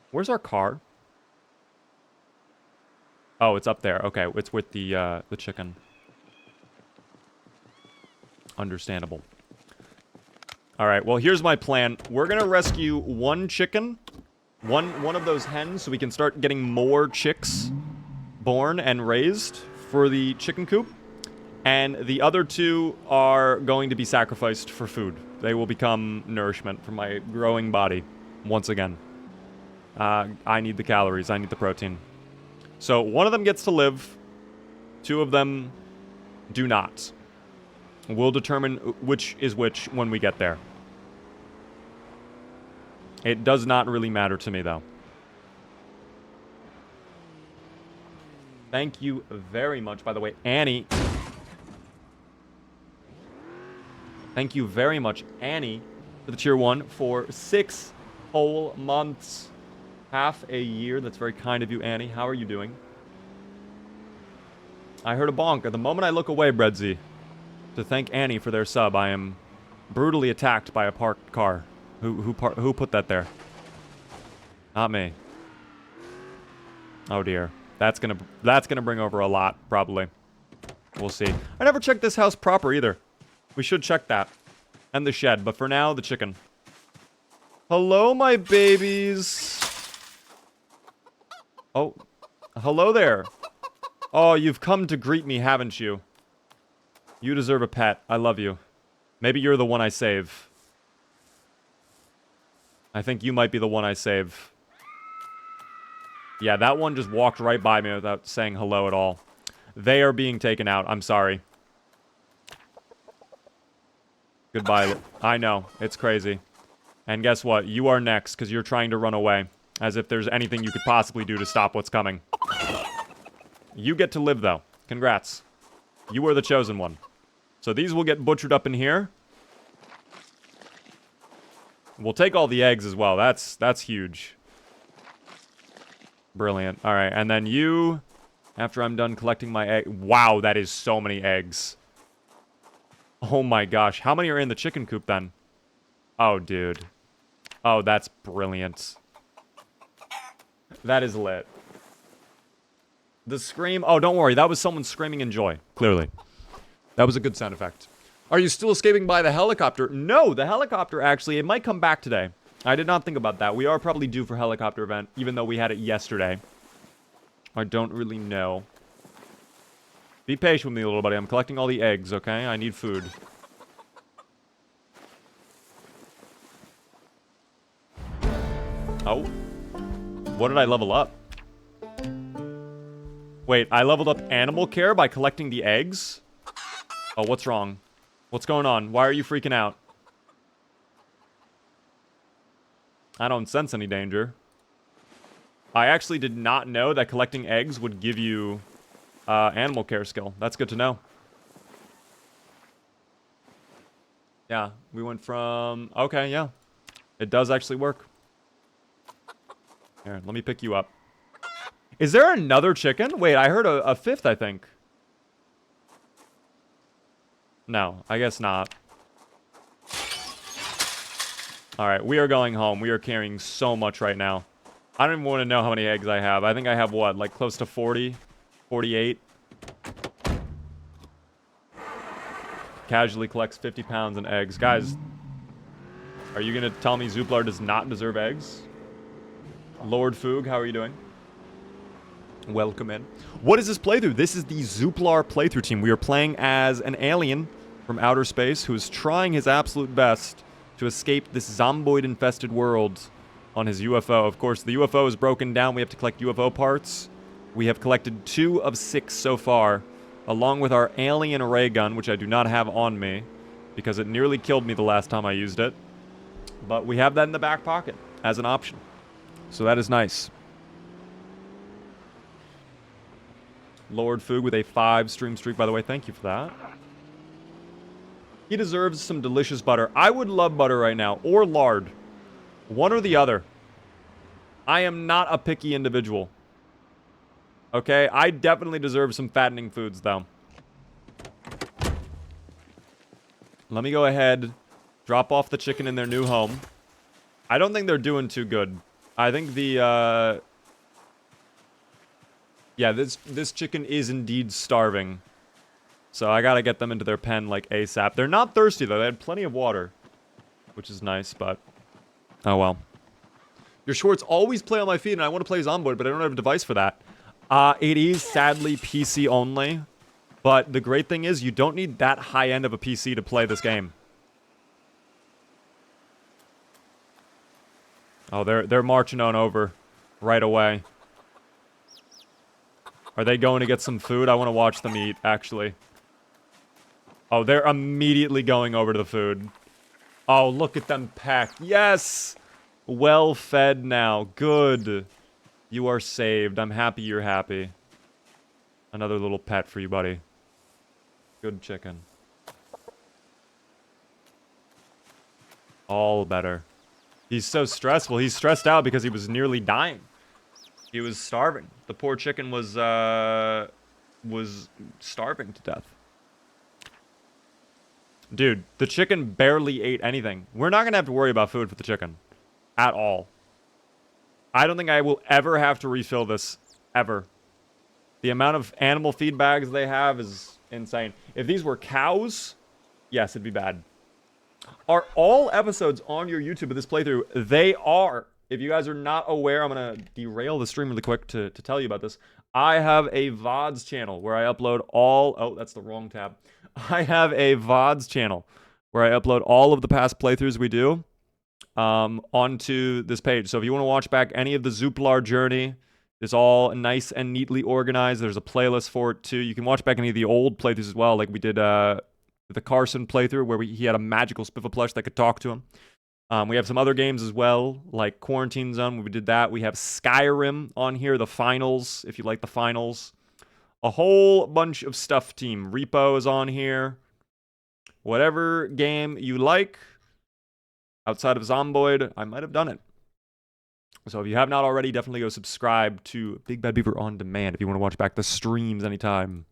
Where's our car? Oh, it's up there. Okay, it's with the chicken. Understandable. All right, well, here's my plan. We're going to rescue one chicken, one of those hens, so we can start getting more chicks born and raised for the chicken coop. And the other 2 are going to be sacrificed for food. They will become nourishment for my growing body once again. I need the calories. I need the protein. So one of them gets to live. 2 of them do not. We'll determine which is which when we get there. It does not really matter to me, though. Thank you very much, by the way, Annie. Thank you very much, Annie, for the tier 1 for 6 whole months. Half a year. That's very kind of you, Annie. How are you doing? I heard a bonk. At the moment I look away, Breadsy, to thank Annie for their sub, I am brutally attacked by a parked car. Who put that there? Not me. Oh dear. That's gonna bring over a lot, probably. We'll see. I never checked this house proper either. We should check that. And the shed, but for now, the chicken. Hello, my babies. Oh, hello there. Oh, you've come to greet me, haven't you? You deserve a pet. I love you. Maybe you're the one I save. I think you might be the one I save. Yeah, that one just walked right by me without saying hello at all. They are being taken out. I'm sorry. Goodbye. I know. It's crazy. And guess what? You are next, because you're trying to run away. As if there's anything you could possibly do to stop what's coming. You get to live, though. Congrats. You are the chosen one. So these will get butchered up in here. We'll take all the eggs as well. That's huge. Brilliant. All right, and then you, after I'm done collecting my egg. Wow, that is so many eggs. Oh my gosh. How many are in the chicken coop then? Oh, dude. Oh, that's brilliant. That is lit. The scream. Oh, don't worry. That was someone screaming in joy. Clearly. That was a good sound effect. Are you still escaping by the helicopter? No, the helicopter actually, it might come back today. I did not think about that. We are probably due for helicopter event, even though we had it yesterday. I don't really know. Be patient with me, little buddy. I'm collecting all the eggs, okay? I need food. Oh. What did I level up? Wait, I leveled up animal care by collecting the eggs? Oh, what's wrong? What's going on? Why are you freaking out? I don't sense any danger. I actually did not know that collecting eggs would give you animal care skill. That's good to know. Yeah, we went from... Okay, yeah. It does actually work. Here, let me pick you up. Is there another chicken? Wait, I heard a fifth, I think. No, I guess not. Alright, we are going home. We are carrying so much right now. I don't even want to know how many eggs I have. I think I have, what, like close to 40? 48? Casually collects 50 pounds in eggs. Guys, are you going to tell me Zuplar does not deserve eggs? Lord Foog, how are you doing? Welcome in. What is this playthrough? This is the Zuplar playthrough team. We are playing as an alien from outer space who is trying his absolute best to escape this zombie-infested world on his UFO. Of course, the UFO is broken down. We have to collect UFO parts. We have collected 2 of 6 so far, along with our alien ray gun, which I do not have on me because it nearly killed me the last time I used it. But we have that in the back pocket as an option. So that is nice. Lord Foog with a 5 stream streak, by the way. Thank you for that. He deserves some delicious butter. I would love butter right now, or lard. One or the other. I am not a picky individual. Okay? I definitely deserve some fattening foods, though. Let me go ahead, drop off the chicken in their new home. I don't think they're doing too good. I think the, yeah, this chicken is indeed starving. So I gotta get them into their pen, like, ASAP. They're not thirsty, though. They had plenty of water. Which is nice, but... Oh, well. Your shorts always play on my feed, and I want to play Zomboid, but I don't have a device for that. It is, sadly, PC only. But the great thing is, you don't need that high end of a PC to play this game. Oh, they're marching on over right away. Are they going to get some food? I want to watch them eat, actually. Oh, they're immediately going over to the food. Oh, look at them peck. Yes! Well fed now. Good. You are saved. I'm happy you're happy. Another little pet for you, buddy. Good chicken. All better. He's so stressful. He's stressed out because he was nearly dying. He was starving. The poor chicken was starving to death. Dude, the chicken barely ate anything. We're not going to have to worry about food for the chicken. At all. I don't think I will ever have to refill this. Ever. The amount of animal feed bags they have is insane. If these were cows, yes, it'd be bad. Are all episodes on your YouTube of this playthrough? They are. If you guys are not aware, I'm going to derail the stream really quick to tell you about this. I have a VODs channel where I upload all... Oh, that's the wrong tab. I have a VODs channel where I upload all of the past playthroughs we do onto this page. So if you want to watch back any of the Zuplar journey, it's all nice and neatly organized. There's a playlist for it too. You can watch back any of the old playthroughs as well, like we did the Carson playthrough where he had a magical Spiffa plush that could talk to him. We have some other games as well, like Quarantine Zone. We did that. We have Skyrim on here, the finals, if you like the finals. A whole bunch of stuff, team. Repo is on here. Whatever game you like, outside of Zomboid, I might have done it. So if you have not already, definitely go subscribe to Big Bad Beaver On Demand if you want to watch back the streams anytime.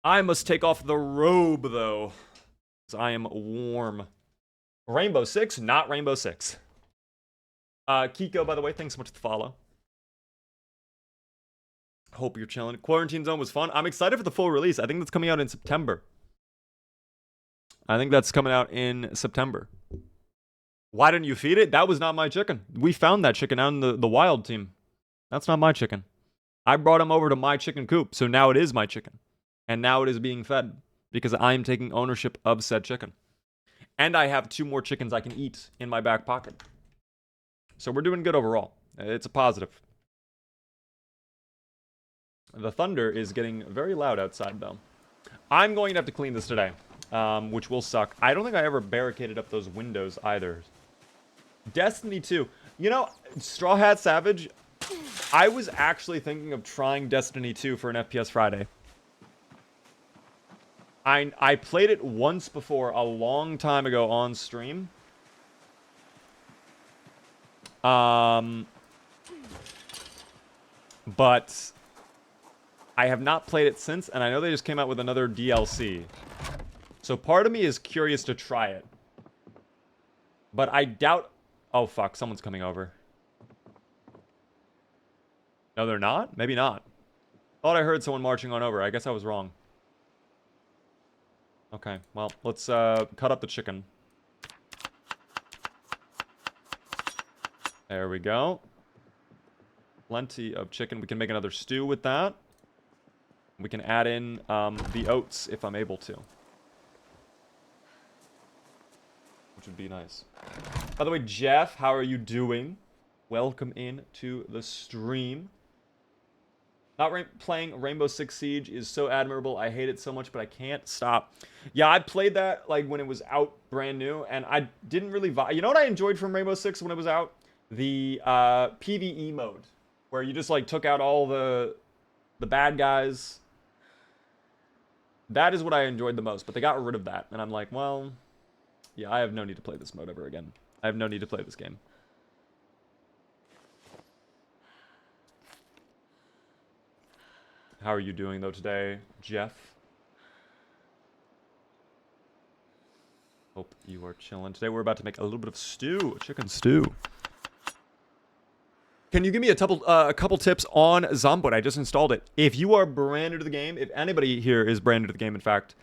I must take off the robe, though, because I am warm. Rainbow Six, not Rainbow Six. Kiko, by the way, thanks so much for the follow. Hope you're chilling. Quarantine Zone was fun. I'm excited for the full release. I think that's coming out in September. I think that's coming out in September. Why didn't you feed it? That was not my chicken. We found that chicken out in the wild, team. That's not my chicken. I brought him over to my chicken coop, so now it is my chicken. And now it is being fed because I am taking ownership of said chicken. And I have 2 more chickens I can eat in my back pocket. So we're doing good overall. It's a positive. The thunder is getting very loud outside, though. I'm going to have to clean this today, which will suck. I don't think I ever barricaded up those windows either. Destiny 2. You know, Straw Hat Savage, I was actually thinking of trying Destiny 2 for an FPS Friday. I played it once before, a long time ago on stream. But I have not played it since, and I know they just came out with another DLC. So part of me is curious to try it. But I doubt... Oh, fuck. Someone's coming over. No, they're not? Maybe not. Thought I heard someone marching on over. I guess I was wrong. Okay, well, let's cut up the chicken. There we go. Plenty of chicken. We can make another stew with that. We can add in the oats if I'm able to. Which would be nice. By the way, Jeff, how are you doing? Welcome in to the stream. Playing Rainbow Six Siege is so admirable. I hate it so much, but I can't stop. Yeah, I played that like when it was out brand new, and I didn't really vibe. You know what I enjoyed from Rainbow Six when it was out? The PvE mode, where you just like took out all the bad guys. That is what I enjoyed the most, but they got rid of that, and I'm like, well, yeah, I have no need to play this mode ever again. I have no need to play this game. How are you doing, though, today, Jeff? Hope you are chilling. Today we're about to make a little bit of stew, a chicken stew. Can you give me a couple tips on Zomboid? I just installed it. If you are brand new to the game, if anybody here is brand new to the game, in fact,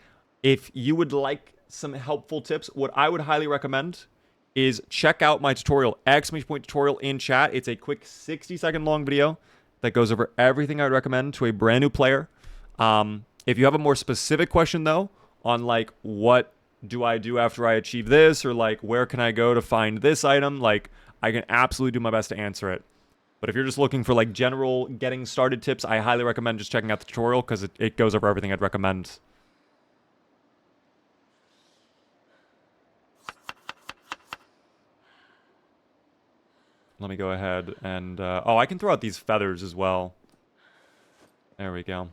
if you would like some helpful tips, what I would highly recommend is check out my tutorial, exclamation point tutorial in chat. It's a quick 60-second long video that goes over everything I would recommend to a brand new player. If you have a more specific question, though, on like what do I do after I achieve this, or like where can I go to find this item, like I can absolutely do my best to answer it. But if you're just looking for like general getting started tips, I highly recommend just checking out the tutorial because it goes over everything I'd recommend. Let me go ahead and... oh, I can throw out these feathers as well. There we go.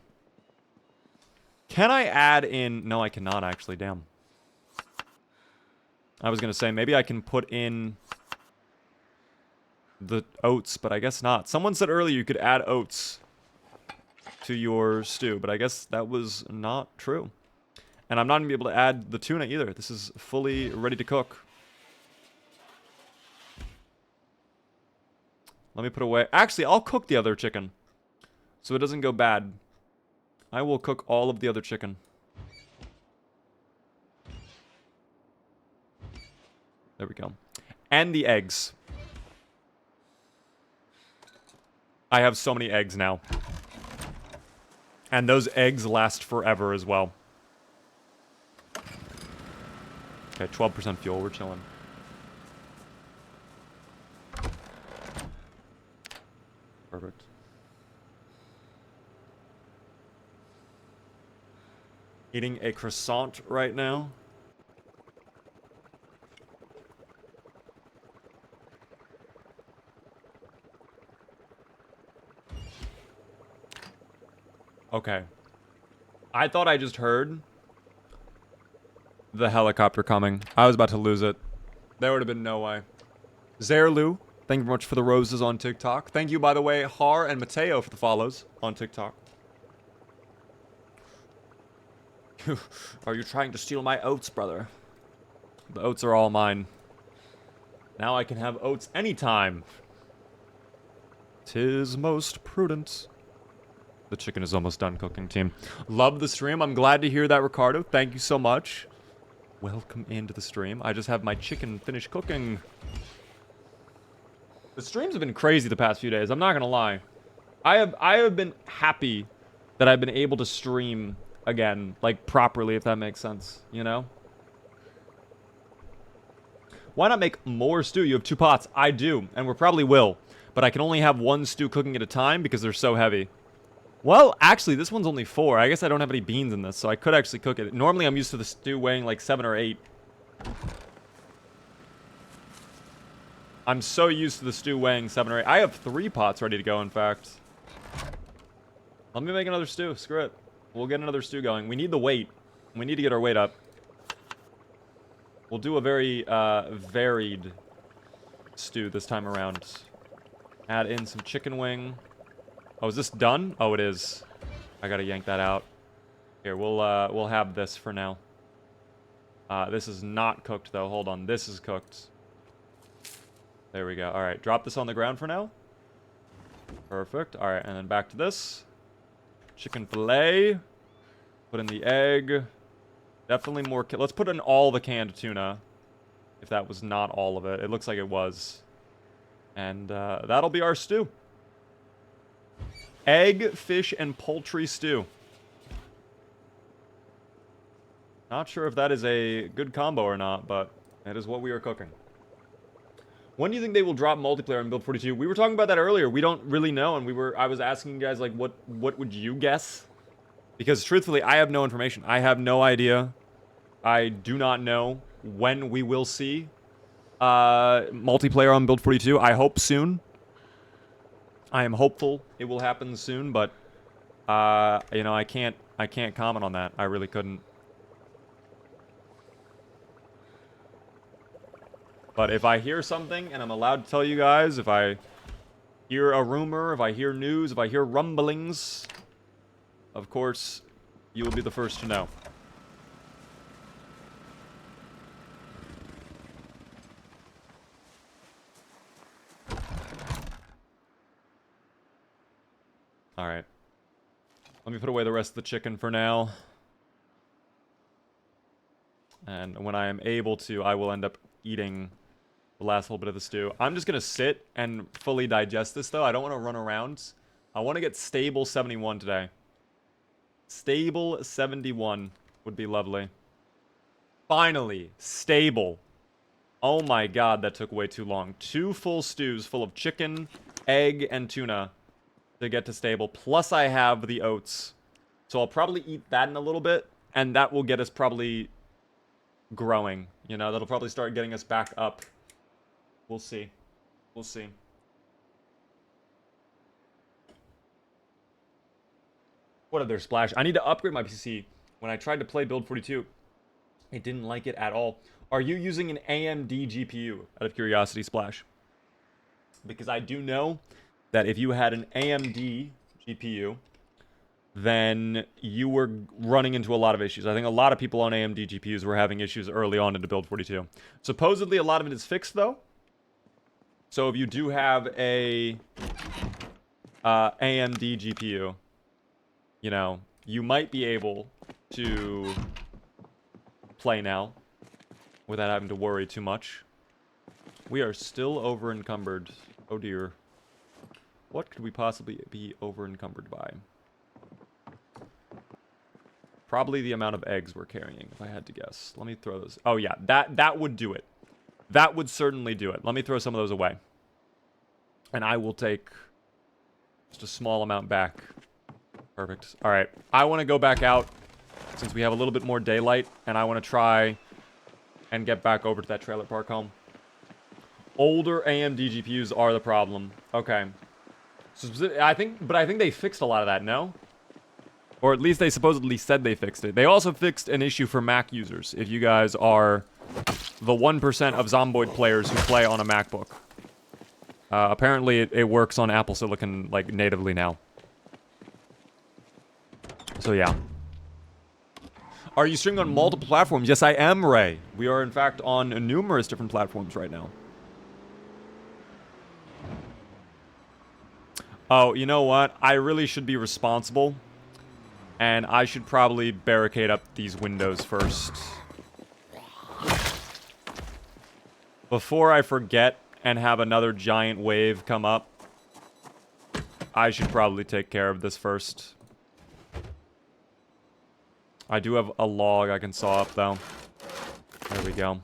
Can I add in... No, I cannot, actually. Damn. I was going to say, maybe I can put in the oats, but I guess not. Someone said earlier you could add oats to your stew, but I guess that was not true. And I'm not going to be able to add the tuna either. This is fully ready to cook. Let me put away... Actually, I'll cook the other chicken, so it doesn't go bad. I will cook all of the other chicken. There we go. And the eggs. I have so many eggs now. And those eggs last forever as well. Okay, 12% fuel. We're chilling. Perfect. Eating a croissant right now. Okay. I thought I just heard the helicopter coming. I was about to lose it. There would have been no way. Zerlu, thank you very much for the roses on TikTok. Thank you, by the way, Har and Mateo for the follows on TikTok. Are you trying to steal my oats, brother? The oats are all mine. Now I can have oats anytime. 'Tis most prudent. The chicken is almost done cooking, team. Love the stream. I'm glad to hear that, Ricardo. Thank you so much. Welcome into the stream. I just have my chicken finished cooking. The streams have been crazy the past few days. I'm not gonna lie. I have been happy that I've been able to stream again, like properly, if that makes sense. You know? Why not make more stew? You have 2 pots. I do, and we probably will. But I can only have 1 stew cooking at a time because they're so heavy. Well, actually, this one's only 4. I guess I don't have any beans in this, so I could actually cook it. Normally, I'm used to the stew weighing like 7 or 8. I'm so used to the stew weighing 7 or 8. I have 3 pots ready to go, in fact. Let me make another stew. Screw it. We'll get another stew going. We need the weight. We need to get our weight up. We'll do a very varied stew this time around. Add in some chicken wing. Oh, is this done? Oh, it is. I gotta yank that out. Here, we'll have this for now. This is not cooked, though. Hold on. This is cooked. There we go. All right, drop this on the ground for now. Perfect. All right, and then back to this. Chicken fillet. Put in the egg. Definitely more. Let's put in all the canned tuna. If that was not all of it. It looks like it was. And that'll be our stew. Egg, fish, and poultry stew. Not sure if that is a good combo or not, but that is what we are cooking. When do you think they will drop multiplayer on Build 42? We were talking about that earlier. We don't really know, and I was asking you guys, like, what would you guess? Because, truthfully, I have no information. I have no idea. I do not know when we will see multiplayer on Build 42. I hope soon. I am hopeful it will happen soon, but, you know, I can't comment on that. I really couldn't. But if I hear something, and I'm allowed to tell you guys, if I hear a rumor, if I hear news, if I hear rumblings, of course, you will be the first to know. Alright. Let me put away the rest of the chicken for now. And when I am able to, I will end up eating the last little bit of the stew. I'm just gonna sit and fully digest this, though. I don't want to run around. I want to get stable 71 today. Stable 71 would be lovely. Finally, stable. Oh my god, that took way too long. 2 full stews full of chicken, egg, and tuna to get to stable. Plus I have the oats. So I'll probably eat that in a little bit, and that will get us probably growing. You know, that'll probably start getting us back up. We'll see. We'll see. What other splash? I need to upgrade my PC. When I tried to play Build 42, it didn't like it at all. Are you using an AMD GPU? Out of curiosity, Splash. Because I do know that if you had an AMD GPU, then you were running into a lot of issues. I think a lot of people on AMD GPUs were having issues early on into Build 42. Supposedly, a lot of it is fixed, though. So if you do have a AMD GPU, you know, you might be able to play now without having to worry too much. We are still over encumbered. Oh dear. What could we possibly be over encumbered by? Probably the amount of eggs we're carrying, if I had to guess. Let me throw those. Oh yeah, that would do it. That would certainly do it. Let me throw some of those away. And I will take just a small amount back. Perfect. All right. I want to go back out since we have a little bit more daylight, and I want to try and get back over to that trailer park home. Older AMD GPUs are the problem. Okay. So I think they fixed a lot of that, no? Or at least they supposedly said they fixed it. They also fixed an issue for Mac users, if you guys are the 1% of Zomboid players who play on a MacBook. Apparently, it works on Apple Silicon, like, natively now. So, yeah. Are you streaming on multiple platforms? Yes, I am, Ray. We are, in fact, on numerous different platforms right now. Oh, you know what? I really should be responsible. And I should probably barricade up these windows first. Before I forget and have another giant wave come up, I should probably take care of this first. I do have a log I can saw up, though. There we go.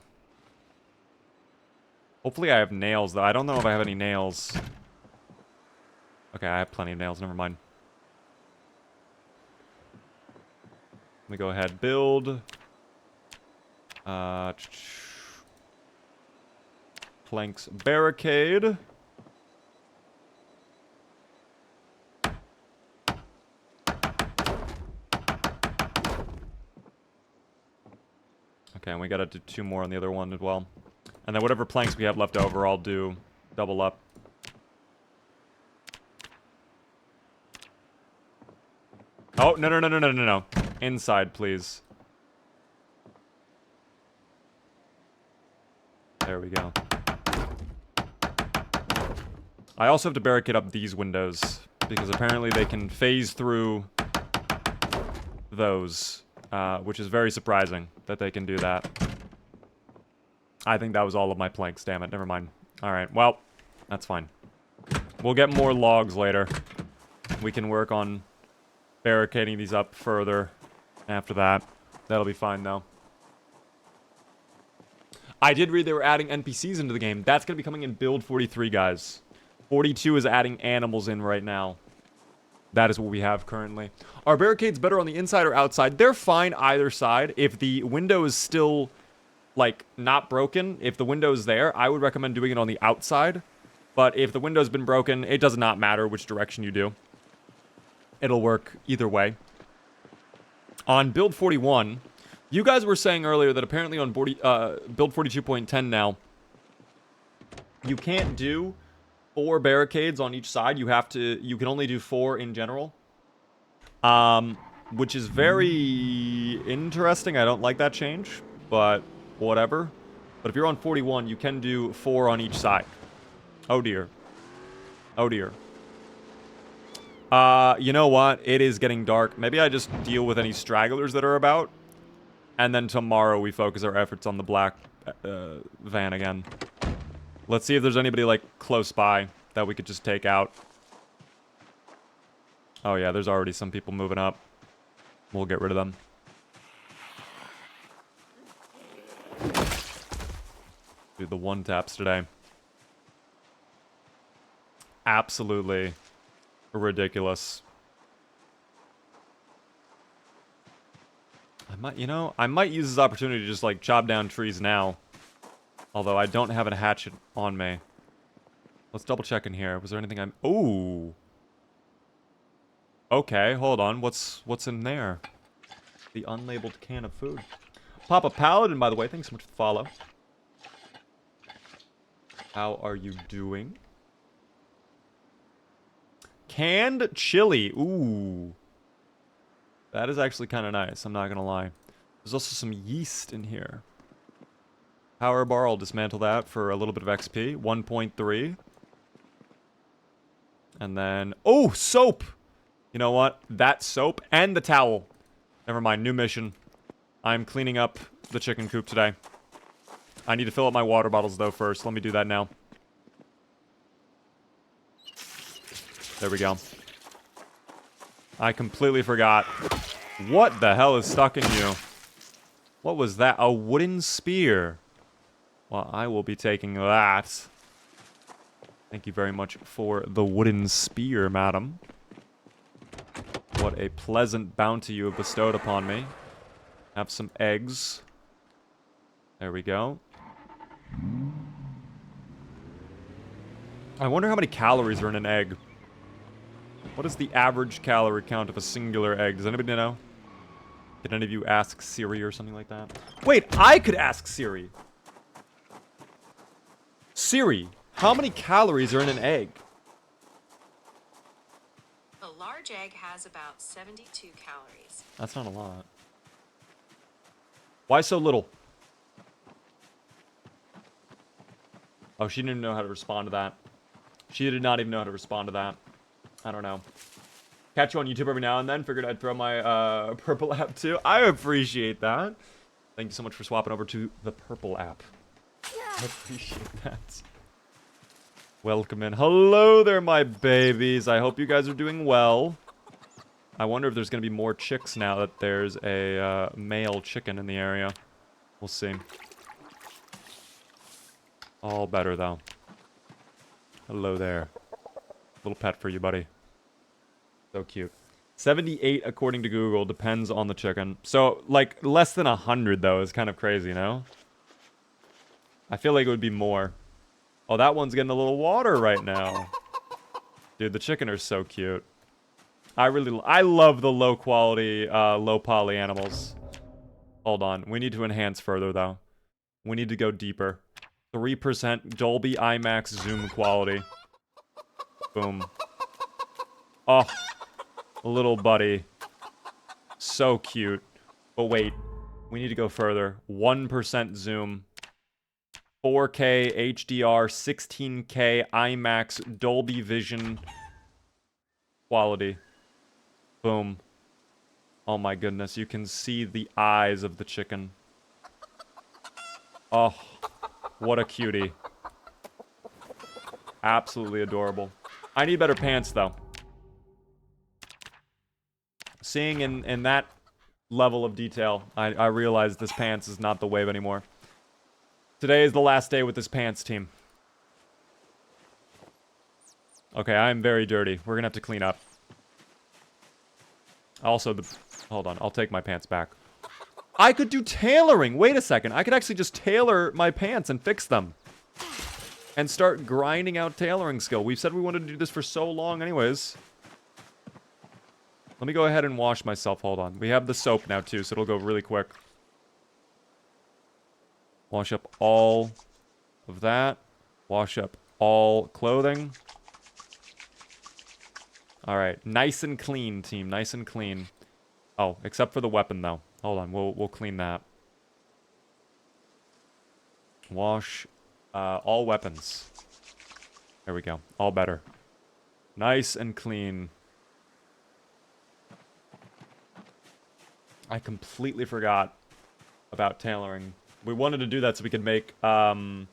Hopefully I have nails, though. I don't know if I have any nails. Okay, I have plenty of nails. Never mind. Let me go ahead. Build. Planks barricade. Okay, and we gotta do 2 more on the other one as well. And then whatever planks we have left over, I'll do double up. Oh, no. Inside, please. There we go. I also have to barricade up these windows, because apparently they can phase through those, which is very surprising that they can do that. I think that was all of my planks, damn it. Never mind. Alright, well, that's fine. We'll get more logs later. We can work on barricading these up further after that. That'll be fine, though. I did read they were adding NPCs into the game. That's going to be coming in build 43, guys. 42 is adding animals in right now. That is what we have currently. Are barricades better on the inside or outside? They're fine either side. If the window is still, like, not broken, if the window is there, I would recommend doing it on the outside. But if the window's been broken, it does not matter which direction you do. It'll work either way. On build 41, you guys were saying earlier that apparently on build 42.10 now, you can't do 4 barricades on each side. You can only do 4 in general. Which is very interesting. I don't like that change, but whatever. But if you're on 41, you can do 4 on each side. Oh dear. Oh dear. You know what? It is getting dark. Maybe I just deal with any stragglers that are about. And then tomorrow we focus our efforts on the black van again. Let's see if there's anybody, like, close by that we could just take out. Oh yeah, there's already some people moving up. We'll get rid of them. Dude, the one taps today. Absolutely ridiculous. I might use this opportunity to just, like, chop down trees now. Although I don't have a hatchet on me. Let's double check in here. Was there anything I'm... Ooh! Okay, hold on. What's in there? The unlabeled can of food. Papa Paladin, by the way. Thanks so much for the follow. How are you doing? Canned chili. Ooh. That is actually kind of nice. I'm not going to lie. There's also some yeast in here. Power bar. I'll dismantle that for a little bit of XP. 1.3. And then... Oh, soap! You know what? That soap and the towel. Never mind. New mission. I'm cleaning up the chicken coop today. I need to fill up my water bottles, though, first. Let me do that now. There we go. I completely forgot. What the hell is stuck in you? What was that? A wooden spear. Well, I will be taking that. Thank you very much for the wooden spear, madam. What a pleasant bounty you have bestowed upon me. Have some eggs. There we go. I wonder how many calories are in an egg. What is the average calorie count of a singular egg? Does anybody know? Did any of you ask Siri or something like that? Wait, I could ask Siri. Siri, how many calories are in an egg? A large egg has about 72 calories. That's not a lot. Why so little? Oh, she didn't even know how to respond to that. She did not even know how to respond to that. I don't know. Catch you on YouTube every now and then. Figured I'd throw my purple app too. I appreciate that. Thank you so much for swapping over to the purple app. I appreciate that. Welcome in. Hello there, my babies. I hope you guys are doing well. I wonder if there's going to be more chicks now that there's a male chicken in the area. We'll see. All better, though. Hello there. Little pet for you, buddy. So cute. 78 according to Google. Depends on the chicken. So, like, less than 100, though, is kind of crazy, no? I feel like it would be more. Oh, that one's getting a little water right now. Dude, the chicken are so cute. I love the low quality, low poly animals. Hold on. We need to enhance further, though. We need to go deeper. 3% Dolby IMAX zoom quality. Boom. Oh, little buddy. So cute. But wait. We need to go further. 1% zoom. 4K, HDR, 16K, IMAX, Dolby Vision quality. Boom. Oh my goodness, you can see the eyes of the chicken. Oh, what a cutie. Absolutely adorable. I need better pants, though. Seeing in that level of detail, I realize this pants is not the wave anymore. Today is the last day with this pants team. Okay, I'm very dirty. We're gonna have to clean up. Also, hold on, I'll take my pants back. I could do tailoring! Wait a second, I could actually just tailor my pants and fix them. And start grinding out tailoring skill. We've said we wanted to do this for so long anyways. Let me go ahead and wash myself, hold on. We have the soap now too, so it'll go really quick. Wash up all of that. Wash up all clothing. Alright, nice and clean, team. Nice and clean. Oh, except for the weapon, though. Hold on, we'll clean that. Wash all weapons. There we go. All better. Nice and clean. I completely forgot about tailoring. We wanted to do that so we could make bone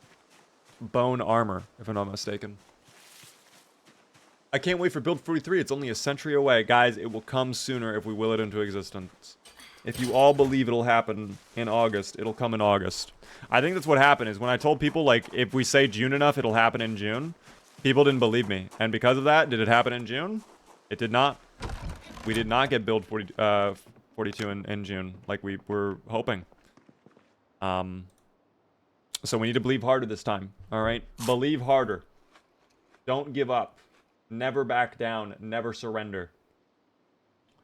armor, if I'm not mistaken. I can't wait for Build 43. It's only a century away. Guys, it will come sooner if we will it into existence. If you all believe it'll happen in August, it'll come in August. I think that's what happened is when I told people, like, if we say June enough, it'll happen in June. People didn't believe me. And because of that, did it happen in June? It did not. We did not get Build 42 in June like we were hoping. So we need to believe harder this time. Alright? Believe harder. Don't give up. Never back down. Never surrender.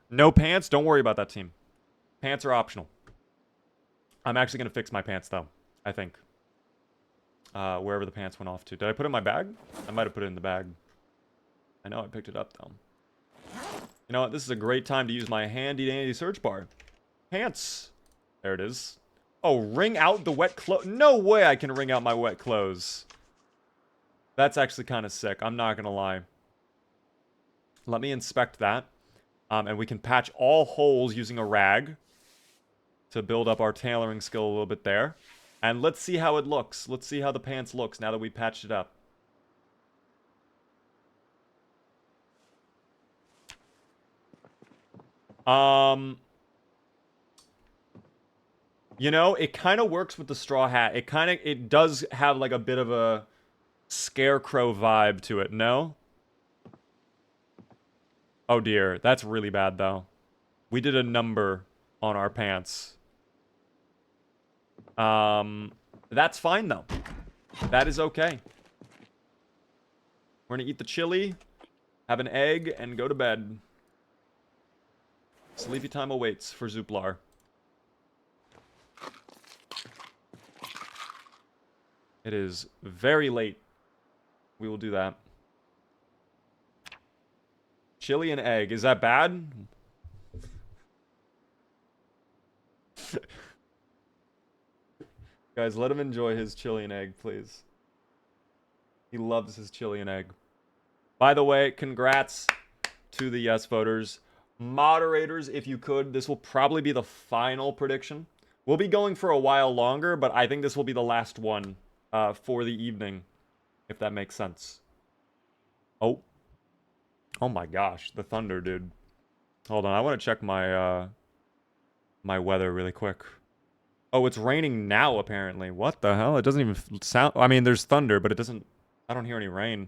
No pants? Don't worry about that, team. Pants are optional. I'm actually going to fix my pants, though. I think. Wherever the pants went off to. Did I put it in my bag? I might have put it in the bag. I know I picked it up, though. You know what? This is a great time to use my handy-dandy search bar. Pants. There it is. Oh, wring out the wet clothes. No way I can wring out my wet clothes. That's actually kind of sick. I'm not going to lie. Let me inspect that. And we can patch all holes using a rag to build up our tailoring skill a little bit there. And let's see how it looks. Let's see how the pants looks now that we patched it up. You know, it kind of works with the straw hat. It does have like a bit of a scarecrow vibe to it, no? Oh dear, that's really bad though. We did a number on our pants. That's fine though. That is okay. We're gonna eat the chili, have an egg, and go to bed. Sleepy time awaits for Zuplar. It is very late. We will do that. Chili and egg. Is that bad? Guys, let him enjoy his chili and egg, please. He loves his chili and egg. By the way, congrats to the yes voters. Moderators, if you could, this will probably be the final prediction. We'll be going for a while longer, but I think this will be the last one for the evening, if that makes sense. Oh. Oh my gosh, the thunder, dude. Hold on, I want to check my my weather really quick. Oh, it's raining now, apparently. What the hell? It doesn't even sound... I mean, there's thunder, but it doesn't... I don't hear any rain.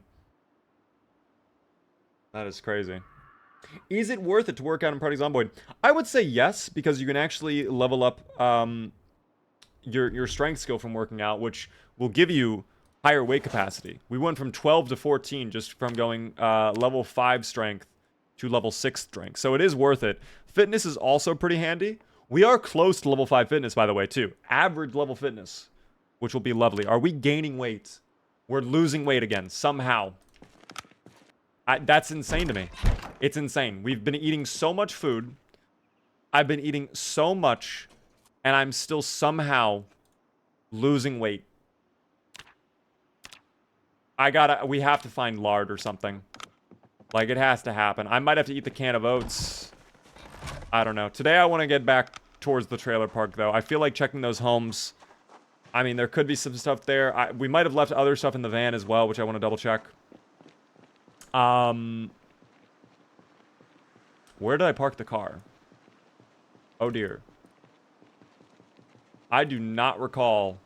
That is crazy. Is it worth it to work out in Party Zomboid? I would say yes, because you can actually level up your strength skill from working out, which will give you higher weight capacity. We went from 12 to 14 just from going level 5 strength to level 6 strength. So it is worth it. Fitness is also pretty handy. We are close to level 5 fitness, by the way, too. Average level fitness, which will be lovely. Are we gaining weight? We're losing weight again, somehow. That's insane to me. It's insane. We've been eating so much food. I've been eating so much, and I'm still somehow losing weight. We have to find lard or something. Like, it has to happen. I might have to eat the can of oats. I don't know. Today I want to get back towards the trailer park, though. I feel like checking those homes. I mean, there could be some stuff there. We might have left other stuff in the van as well, which I want to double check. Where did I park the car? Oh, dear. I do not recall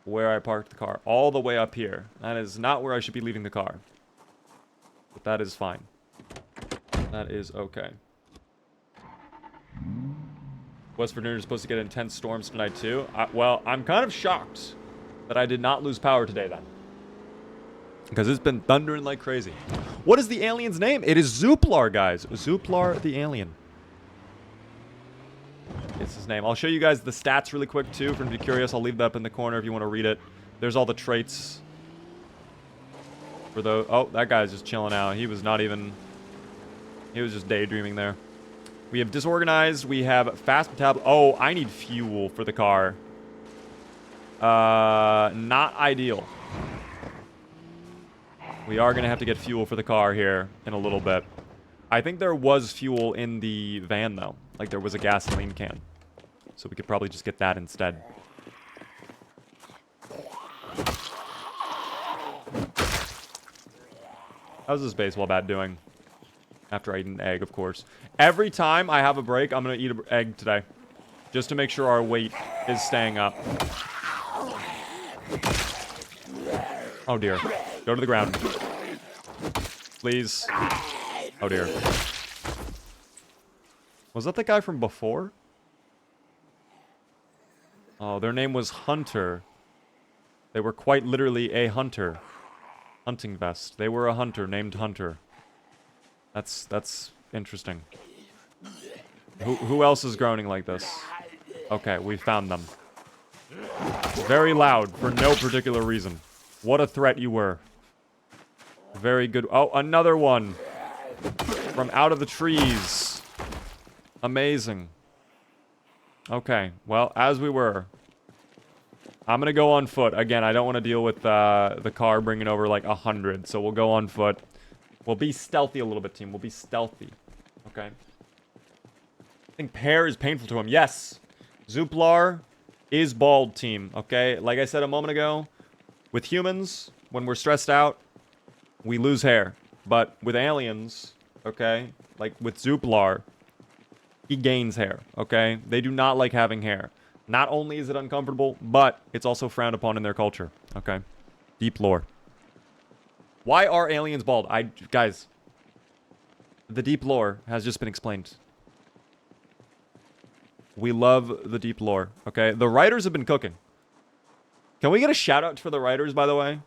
where I parked the car. All the way up here. That is not where I should be leaving the car. But that is fine. That is okay. West Virginia is supposed to get intense storms tonight, too. Well, I'm kind of shocked that I did not lose power today, then. Because it's been thundering like crazy. What is the alien's name? It is Zuplar, guys. Zuplar the alien. It's his name. I'll show you guys the stats really quick, too. For if you're curious, I'll leave that up in the corner if you want to read it. There's all the traits. For the... Oh, that guy's just chilling out. He was not even... He was just daydreaming there. We have disorganized. We have fast metabolism. Oh, I need fuel for the car. Not ideal. We are going to have to get fuel for the car here in a little bit. I think there was fuel in the van, though. Like, there was a gasoline can. So we could probably just get that instead. How's this baseball bat doing? After I eat an egg, of course. Every time I have a break, I'm going to eat an egg today. Just to make sure our weight is staying up. Oh, dear. Go to the ground. Please. Oh, dear. Was that the guy from before? Oh, their name was Hunter. They were quite literally a hunter. Hunting vest. They were a hunter named Hunter. That's interesting. Who else is groaning like this? Okay, we found them. Very loud for no particular reason. What a threat you were. Very good. Oh, another one. From out of the trees. Amazing. Okay, well, as we were. I'm going to go on foot. Again, I don't want to deal with the car bringing over like 100, so we'll go on foot. We'll be stealthy a little bit, team. We'll be stealthy. Okay. I think pear is painful to him. Yes. Zuplar is bald, team. Okay. Like I said a moment ago, with humans, when we're stressed out, we lose hair. But with aliens, okay, like with Zuplar, he gains hair. Okay. They do not like having hair. Not only is it uncomfortable, but it's also frowned upon in their culture. Okay. Deep lore. Why are aliens bald? Guys, the deep lore has just been explained. We love the deep lore, okay? The writers have been cooking. Can we get a shout out for the writers, by the way?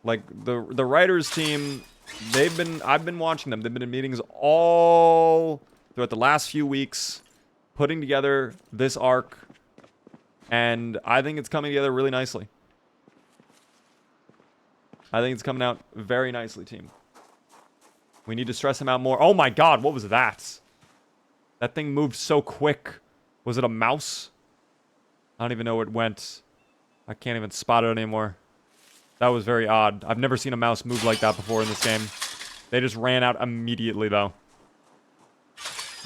Like, the writers team, I've been watching them. They've been in meetings all throughout the last few weeks, putting together this arc, and I think it's coming together really nicely. I think it's coming out very nicely, team. We need to stress him out more. Oh my god, what was that? That thing moved so quick. Was it a mouse? I don't even know where it went. I can't even spot it anymore. That was very odd. I've never seen a mouse move like that before in this game. They just ran out immediately, though.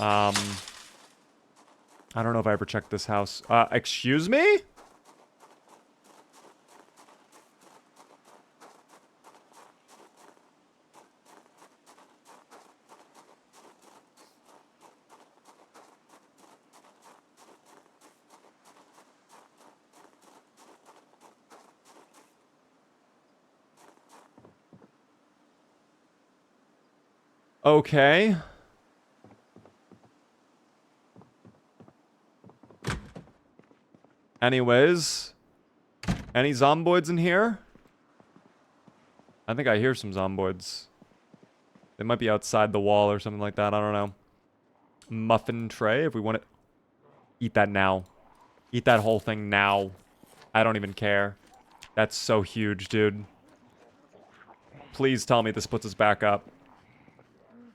I don't know if I ever checked this house. Excuse me? Okay. Anyways. Any zomboids in here? I think I hear some zomboids. They might be outside the wall or something like that. I don't know. Muffin tray, if we want it. Eat that now. Eat that whole thing now. I don't even care. That's so huge, dude. Please tell me this puts us back up.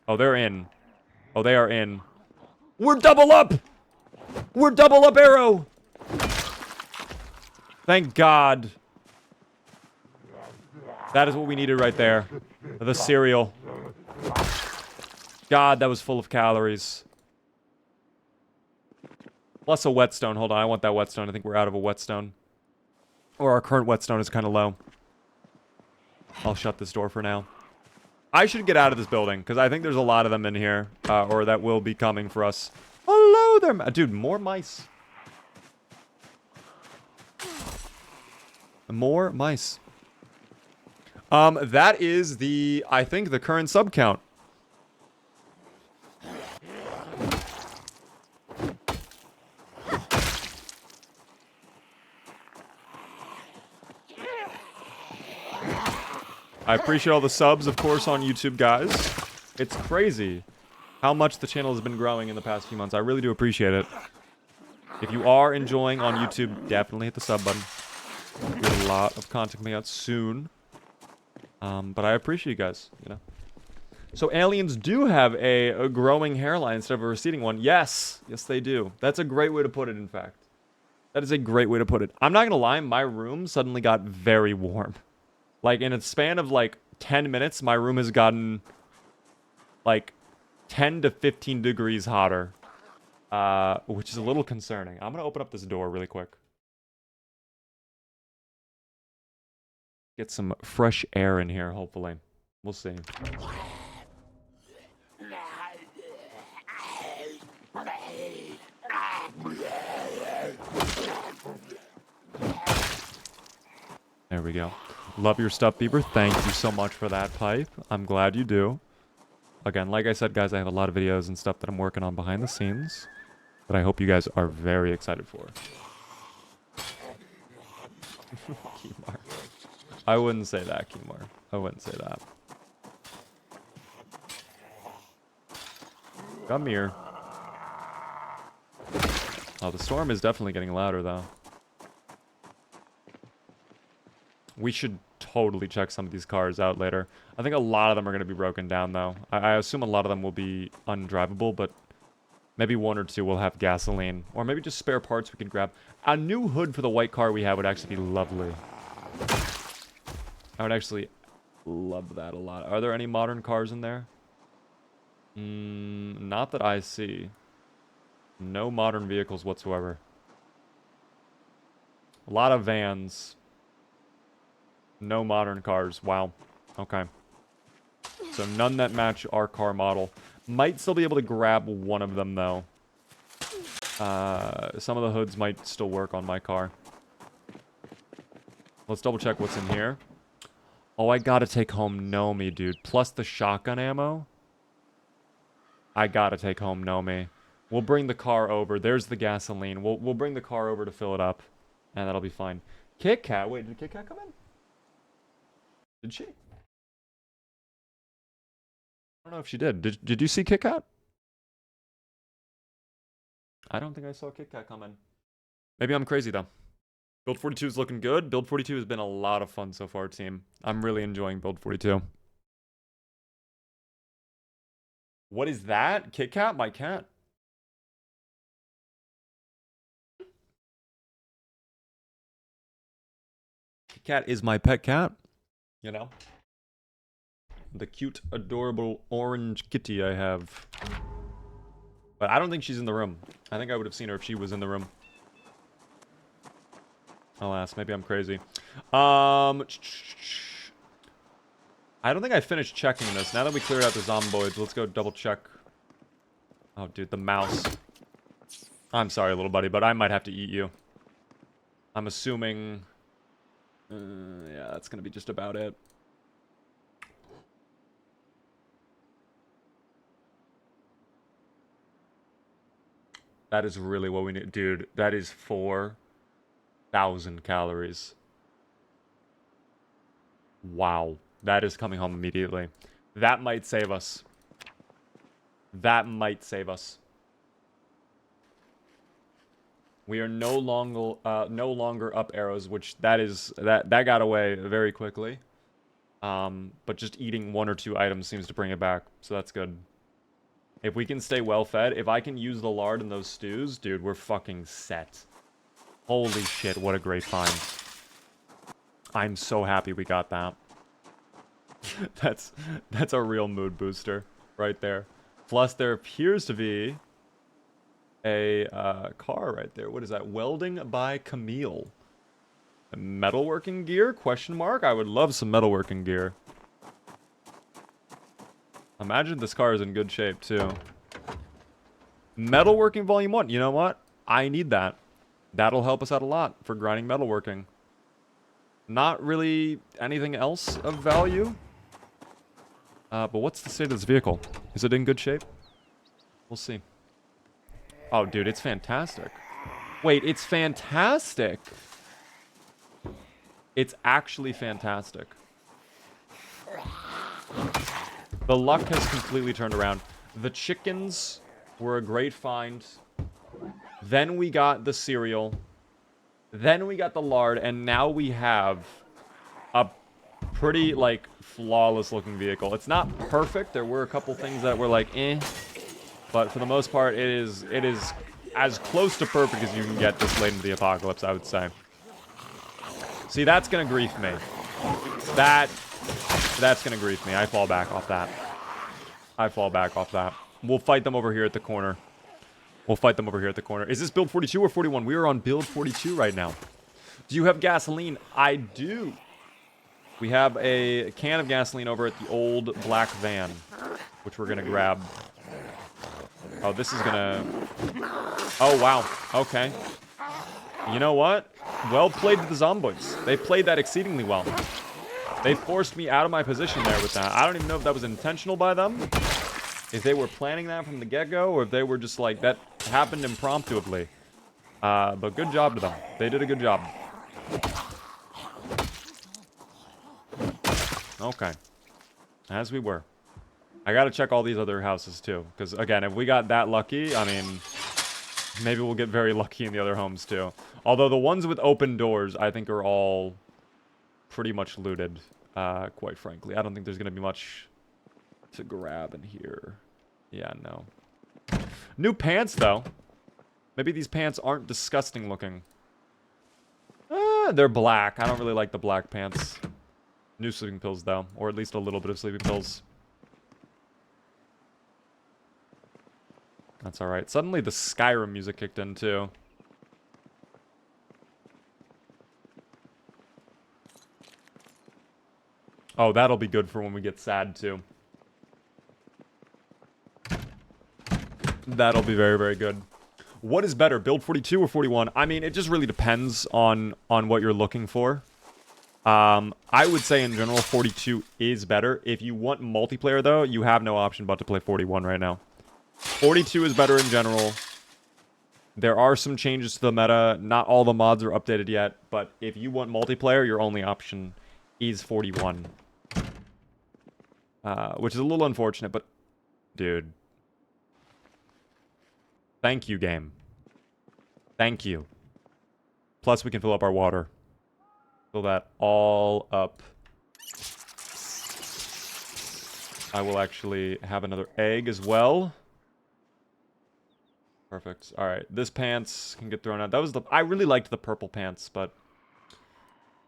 Oh, they're in. Oh, they are in. We're double up! We're double up arrow! Thank God. That is what we needed right there. The cereal. God, that was full of calories. Plus a whetstone. Hold on, I want that whetstone. I think we're out of a whetstone. Or our current whetstone is kind of low. I'll shut this door for now. I should get out of this building, because I think there's a lot of them in here. Or that will be coming for us. Hello there, dude, more mice. More mice. That is the, I think, the current sub count. I appreciate all the subs, of course, on YouTube, guys. It's crazy how much the channel has been growing in the past few months. I really do appreciate it. If you are enjoying on YouTube, definitely hit the sub button. There's a lot of content coming out soon. But I appreciate you guys, you know. So aliens do have a growing hairline instead of a receding one. Yes. Yes, they do. That's a great way to put it, in fact. That is a great way to put it. I'm not gonna lie, my room suddenly got very warm. Like, in a span of, like, 10 minutes, my room has gotten, like, 10 to 15 degrees hotter. Which is a little concerning. I'm gonna open up this door really quick. Get some fresh air in here, hopefully. We'll see. There we go. Love your stuff, Bieber. Thank you so much for that pipe. I'm glad you do. Again, like I said, guys, I have a lot of videos and stuff that I'm working on behind the scenes that I hope you guys are very excited for. Keymar. I wouldn't say that, Keymar. I wouldn't say that. Come here. Oh, the storm is definitely getting louder, though. We should totally check some of these cars out later. I think a lot of them are going to be broken down, though. I assume a lot of them will be undrivable, but maybe one or two will have gasoline. Or maybe just spare parts we can grab. A new hood for the white car we have would actually be lovely. I would actually love that a lot. Are there any modern cars in there? Not that I see. No modern vehicles whatsoever. A lot of vans. No modern cars. Wow. Okay. So none that match our car model. Might still be able to grab one of them, though. Some of the hoods might still work on my car. Let's double check what's in here. Oh, I gotta take home Nomi, dude. Plus the shotgun ammo. I gotta take home Nomi. We'll bring the car over. There's the gasoline. We'll bring the car over to fill it up. And that'll be fine. Kit Kat. Wait, did Kit Kat come in? Did she? I don't know if she did. Did you see Kit Kat? I don't think I saw Kit Kat come in. Maybe I'm crazy, though. Build 42 is looking good. Build 42 has been a lot of fun so far, team. I'm really enjoying Build 42. What is that? Kit Kat? My cat. Kit Kat is my pet cat. You know? The cute, adorable orange kitty I have. But I don't think she's in the room. I think I would have seen her if she was in the room. Alas, maybe I'm crazy. I don't think I finished checking this. Now that we cleared out the zomboids, let's go double check. Oh, dude, the mouse. I'm sorry, little buddy, but I might have to eat you. I'm assuming... yeah, that's gonna be just about it. That is really what we need. Dude, that is 4,000 calories. Wow. That is coming home immediately. That might save us. That might save us. We are no longer up arrows, which that got away very quickly. But just eating 1 or 2 items seems to bring it back, so that's good. If we can stay well fed, if I can use the lard in those stews, dude, we're fucking set. Holy shit, what a great find. I'm so happy we got that. That's a real mood booster right there. Plus, there appears to be a car right there. What is that? Welding by Camille. Metalworking gear? Question mark? I would love some metalworking gear. Imagine this car is in good shape, too. Metalworking Volume 1. You know what? I need that. That'll help us out a lot for grinding metalworking. Not really anything else of value. But what's the state of this vehicle? Is it in good shape? We'll see. Oh, dude, it's fantastic. Wait, it's fantastic. It's actually fantastic. The luck has completely turned around. The chickens were a great find. Then we got the cereal. Then we got the lard. And now we have a pretty, like, flawless looking vehicle. It's not perfect. There were a couple things that were like, eh. But for the most part, it is as close to perfect as you can get this late into the apocalypse, I would say. See, that's gonna grief me. That's gonna grief me. I fall back off that. I fall back off that. We'll fight them over here at the corner. We'll fight them over here at the corner. Is this build 42 or 41? We are on build 42 right now. Do you have gasoline? I do. We have a can of gasoline over at the old black van, which we're gonna grab. Oh, this is gonna... Oh, wow. Okay. You know what? Well played to the zombies. They played that exceedingly well. They forced me out of my position there with that. I don't even know if that was intentional by them. If they were planning that from the get-go, or if they were just like, that happened impromptuly. But good job to them. They did a good job. Okay. As we were. I gotta check all these other houses, too. Because, again, if we got that lucky, I mean... Maybe we'll get very lucky in the other homes, too. Although the ones with open doors, I think, are all pretty much looted, quite frankly. I don't think there's going to be much to grab in here. Yeah, no. New pants, though. Maybe these pants aren't disgusting looking. They're black. I don't really like the black pants. New sleeping pills, though. Or at least a little bit of sleeping pills. That's alright. Suddenly the Skyrim music kicked in, too. Oh, that'll be good for when we get sad, too. That'll be very, very good. What is better, build 42 or 41? I mean, it just really depends on what you're looking for. I would say, in general, 42 is better. If you want multiplayer, though, you have no option but to play 41 right now. 42 is better in general. There are some changes to the meta. Not all the mods are updated yet, but if you want multiplayer, your only option is 41. Which is a little unfortunate, but... Dude. Thank you, game. Thank you. Plus, we can fill up our water. Fill that all up. I will actually have another egg as well. Perfect. Alright, this pants can get thrown out. That was the... I really liked the purple pants, but...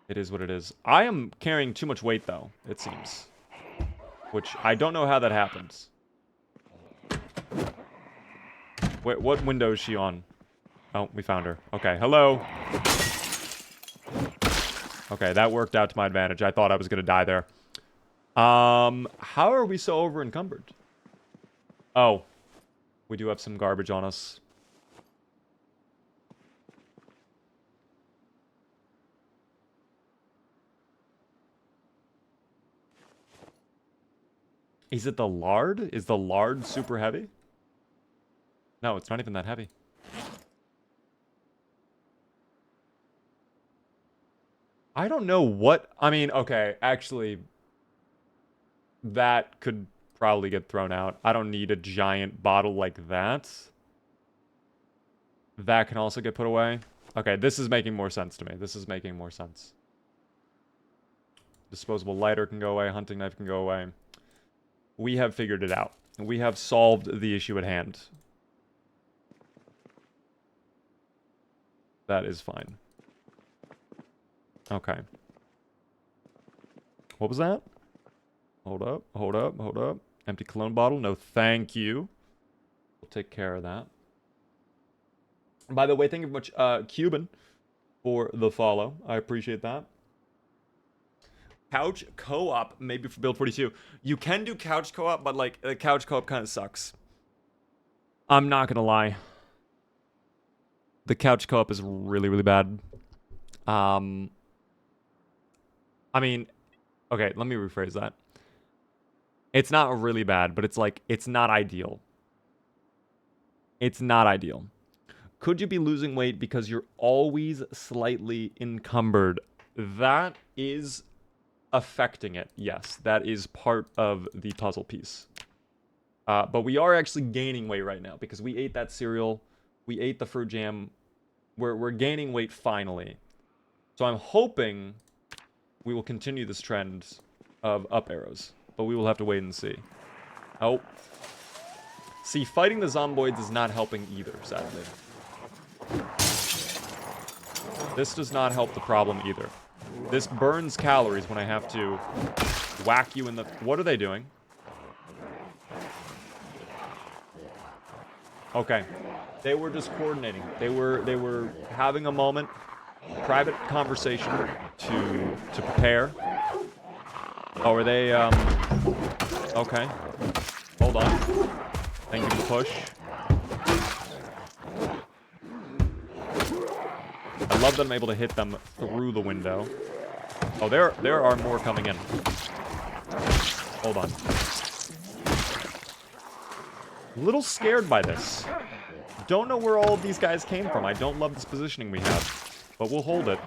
It is what it is. I am carrying too much weight, though, it seems. Which, I don't know how that happens. Wait, what window is she on? Oh, we found her. Okay, hello. Okay, that worked out to my advantage. I thought I was gonna die there. How are we so over encumbered? Oh. We do have some garbage on us. Is it the lard? Is the lard super heavy? No, it's not even that heavy. I don't know what... I mean, okay, actually, that could probably get thrown out. I don't need a giant bottle like that. That can also get put away. Okay, this is making more sense to me. This is making more sense. Disposable lighter can go away. Hunting knife can go away. We have figured it out. We have solved the issue at hand. That is fine. Okay. What was that? Hold up, hold up, hold up. Empty cologne bottle. No, thank you. We'll take care of that. By the way, thank you very much, Cuban, for the follow. I appreciate that. Couch co-op, maybe for build 42. You can do couch co-op, but like the couch co-op kind of sucks. I'm not gonna lie. The couch co-op is really, really bad. I mean, okay, let me rephrase that. It's not really bad, but it's like, it's not ideal. It's not ideal. Could you be losing weight because you're always slightly encumbered? That is affecting it. Yes, that is part of the puzzle piece. But we are actually gaining weight right now because we ate that cereal. We ate the fruit jam. We're gaining weight finally. So I'm hoping we will continue this trend of up arrows. But we will have to wait and see. Oh. See, fighting the zomboids is not helping either, sadly. This does not help the problem either. This burns calories when I have to whack you in the... What are they doing? Okay. They were just coordinating. They were having a moment, private conversation to prepare. Oh, are they, okay. Hold on. Thank you for the push. I love that I'm able to hit them through the window. Oh, there are more coming in. Hold on. A little scared by this. Don't know where all of these guys came from. I don't love this positioning we have. But we'll hold it.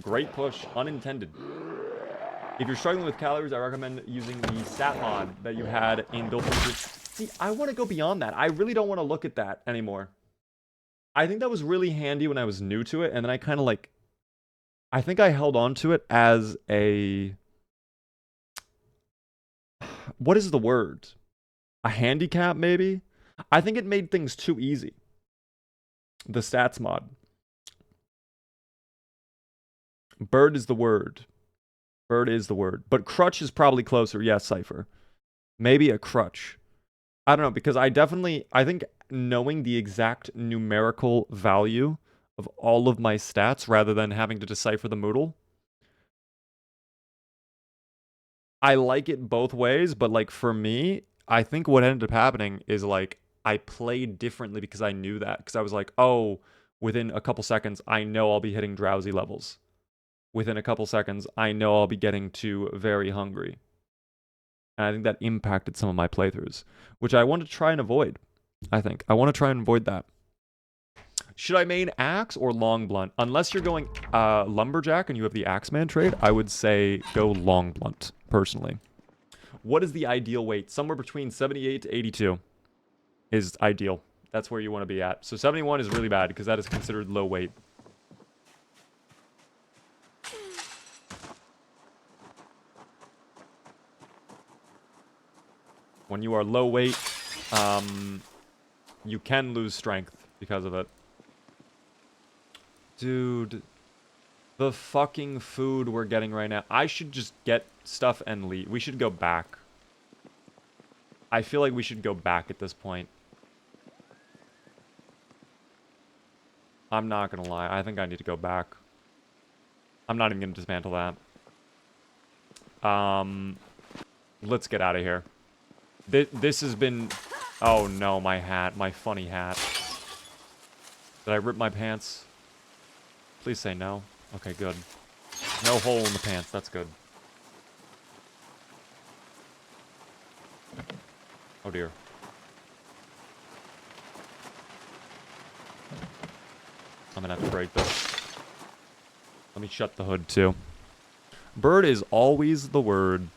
Great push. Unintended. If you're struggling with calories, I recommend using the stat mod that you had in build 43. See, I want to go beyond that. I really don't want to look at that anymore. I think that was really handy when I was new to it, and then I kind of like... I think I held on to it as a... What is the word? A handicap, maybe? I think it made things too easy. The stats mod. Bird is the word. Bird is the word. But crutch is probably closer. Yes, Cypher. Maybe a crutch. I don't know, because I think knowing the exact numerical value of all of my stats rather than having to decipher the Moodle, I like it both ways, but like for me, I think what ended up happening is like I played differently because I knew that. Because I was like, oh, within a couple seconds, I know I'll be hitting drowsy levels. Within a couple seconds, I know I'll be getting to very hungry. And I think that impacted some of my playthroughs, which I want to try and avoid, I think. I want to try and avoid that. Should I main axe or long blunt? Unless you're going lumberjack and you have the axeman trade, I would say go long blunt, personally. What is the ideal weight? Somewhere between 78 to 82 is ideal. That's where you want to be at. So 71 is really bad because that is considered low weight. When you are low weight, you can lose strength because of it. Dude, the fucking food we're getting right now. I should just get stuff and leave. We should go back. I feel like we should go back at this point. I'm not gonna lie. I think I need to go back. I'm not even gonna dismantle that. Let's get out of here. This has been... Oh no, my hat. My funny hat. Did I rip my pants? Please say no. Okay, good. No hole in the pants. That's good. Oh dear. I'm gonna have to break this. Let me shut the hood, too. Bird is always the word.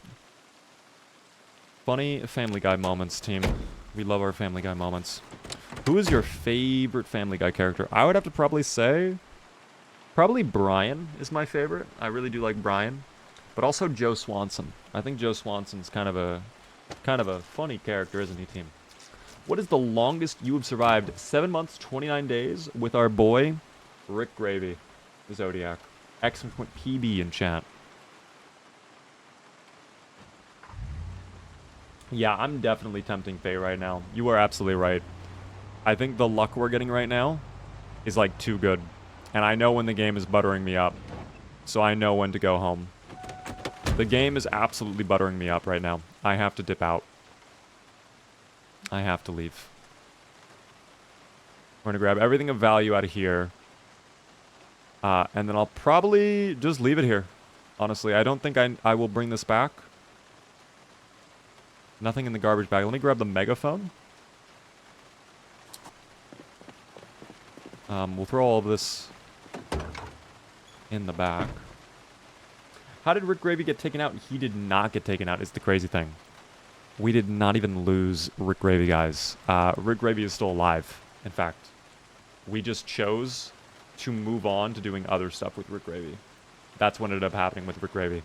Funny Family Guy moments, team. We love our Family Guy moments. Who is your favorite Family Guy character? I would have to probably say... Probably Brian is my favorite. I really do like Brian. But also Joe Swanson. I think Joe Swanson's kind of a funny character, isn't he, team? What is the longest you have survived? 7 months, 29 days with our boy, Rick Gravy, the Zodiac. Excellent PB in chat. Yeah, I'm definitely tempting Faye right now. You are absolutely right. I think the luck we're getting right now is, like, too good. And I know when the game is buttering me up. So I know when to go home. The game is absolutely buttering me up right now. I have to dip out. I have to leave. We're gonna grab everything of value out of here. And then I'll probably just leave it here. Honestly, I don't think I will bring this back. Nothing in the garbage bag. Let me grab the megaphone. We'll throw all of this in the back. How did Rick Gravy get taken out? He did not get taken out, is the crazy thing. We did not even lose Rick Gravy, guys. Rick Gravy is still alive, in fact. We just chose to move on to doing other stuff with Rick Gravy. That's what ended up happening with Rick Gravy.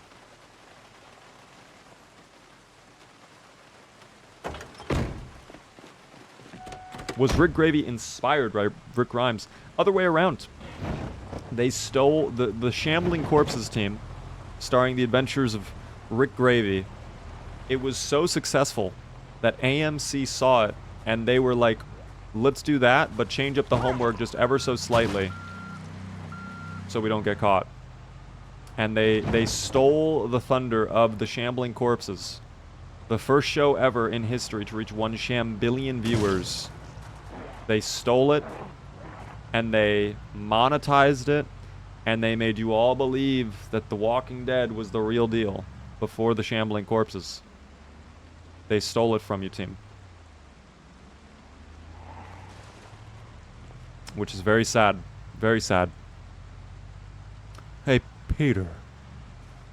Was Rick Gravy inspired by Rick Grimes? Other way around. They stole the Shambling Corpses team, starring the adventures of Rick Gravy. It was so successful that AMC saw it, and they were like, let's do that, but change up the homework just ever so slightly so we don't get caught. And they stole the thunder of the Shambling Corpses. The first show ever in history to reach 1 shambillion viewers. They stole it, and they monetized it, and they made you all believe that The Walking Dead was the real deal before the Shambling Corpses. They stole it from you, team. Which is very sad. Very sad. Hey, Peter.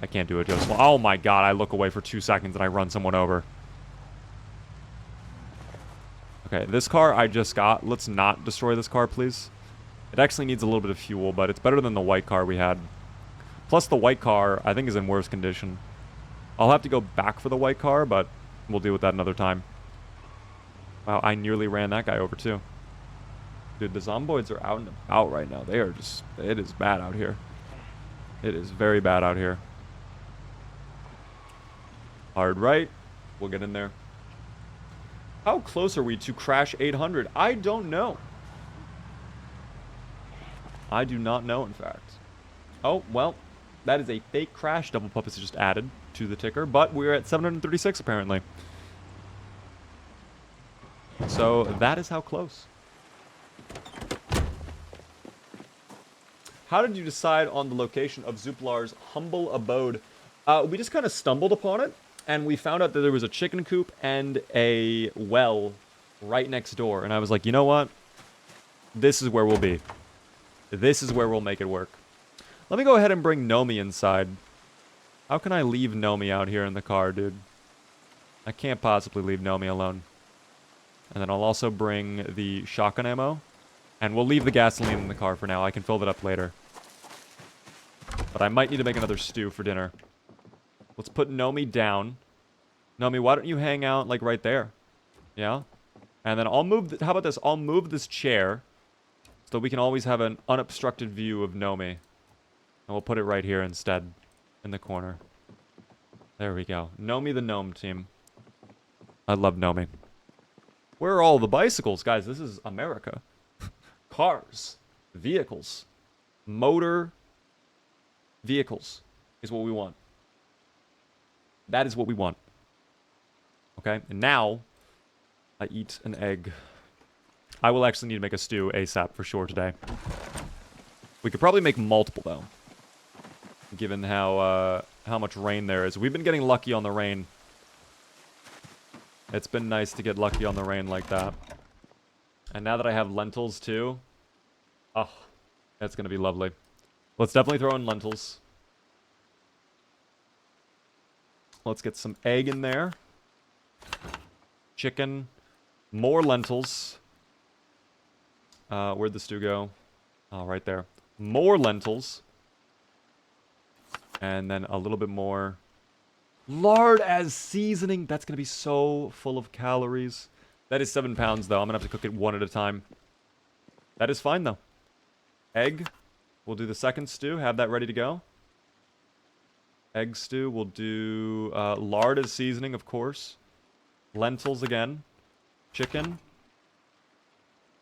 I can't do it, Joseph. Oh my god, I look away for 2 seconds and I run someone over. Okay, this car I just got. Let's not destroy this car, please. It actually needs a little bit of fuel, but it's better than the white car we had. Plus, the white car, I think, is in worse condition. I'll have to go back for the white car, but we'll deal with that another time. Wow, I nearly ran that guy over, too. Dude, the zomboids are out and about right now. They are just... It is bad out here. It is very bad out here. Hard right. We'll get in there. How close are we to Crash 800? I don't know. I do not know, in fact. Oh, well, that is a fake crash double puppets just added to the ticker, but we're at 736, apparently. So, that is how close. How did you decide on the location of Zuplar's humble abode? We just kind of stumbled upon it, and we found out that there was a chicken coop and a well right next door. And I was like, you know what? This is where we'll be. This is where we'll make it work. Let me go ahead and bring Nomi inside. How can I leave Nomi out here in the car, dude? I can't possibly leave Nomi alone. And then I'll also bring the shotgun ammo. And we'll leave the gasoline in the car for now. I can fill that up later. But I might need to make another stew for dinner. Let's put Nomi down. Nomi, why don't you hang out, like, right there? Yeah? And then I'll move... How about this? I'll move this chair so we can always have an unobstructed view of Nomi. And we'll put it right here instead, in the corner. There we go. Nomi the gnome team. I love Nomi. Where are all the bicycles? Guys, this is America. Cars. Vehicles. Motor vehicles is what we want. That is what we want. Okay? And now, I eat an egg. I will actually need to make a stew ASAP for sure today. We could probably make multiple, though. Given how much rain there is. We've been getting lucky on the rain. It's been nice to get lucky on the rain like that. And now that I have lentils, too. Oh, That's going to be lovely. Let's definitely throw in lentils. Let's get some egg in there. Chicken. More lentils. Where'd the stew go? Oh, right there. More lentils. And then a little bit more lard as seasoning. That's going to be so full of calories. That is 7 pounds, though. I'm going to have to cook it one at a time. That is fine, though. Egg. We'll do the second stew. Have that ready to go. Egg stew. We'll do lard as seasoning, of course. Lentils again. Chicken.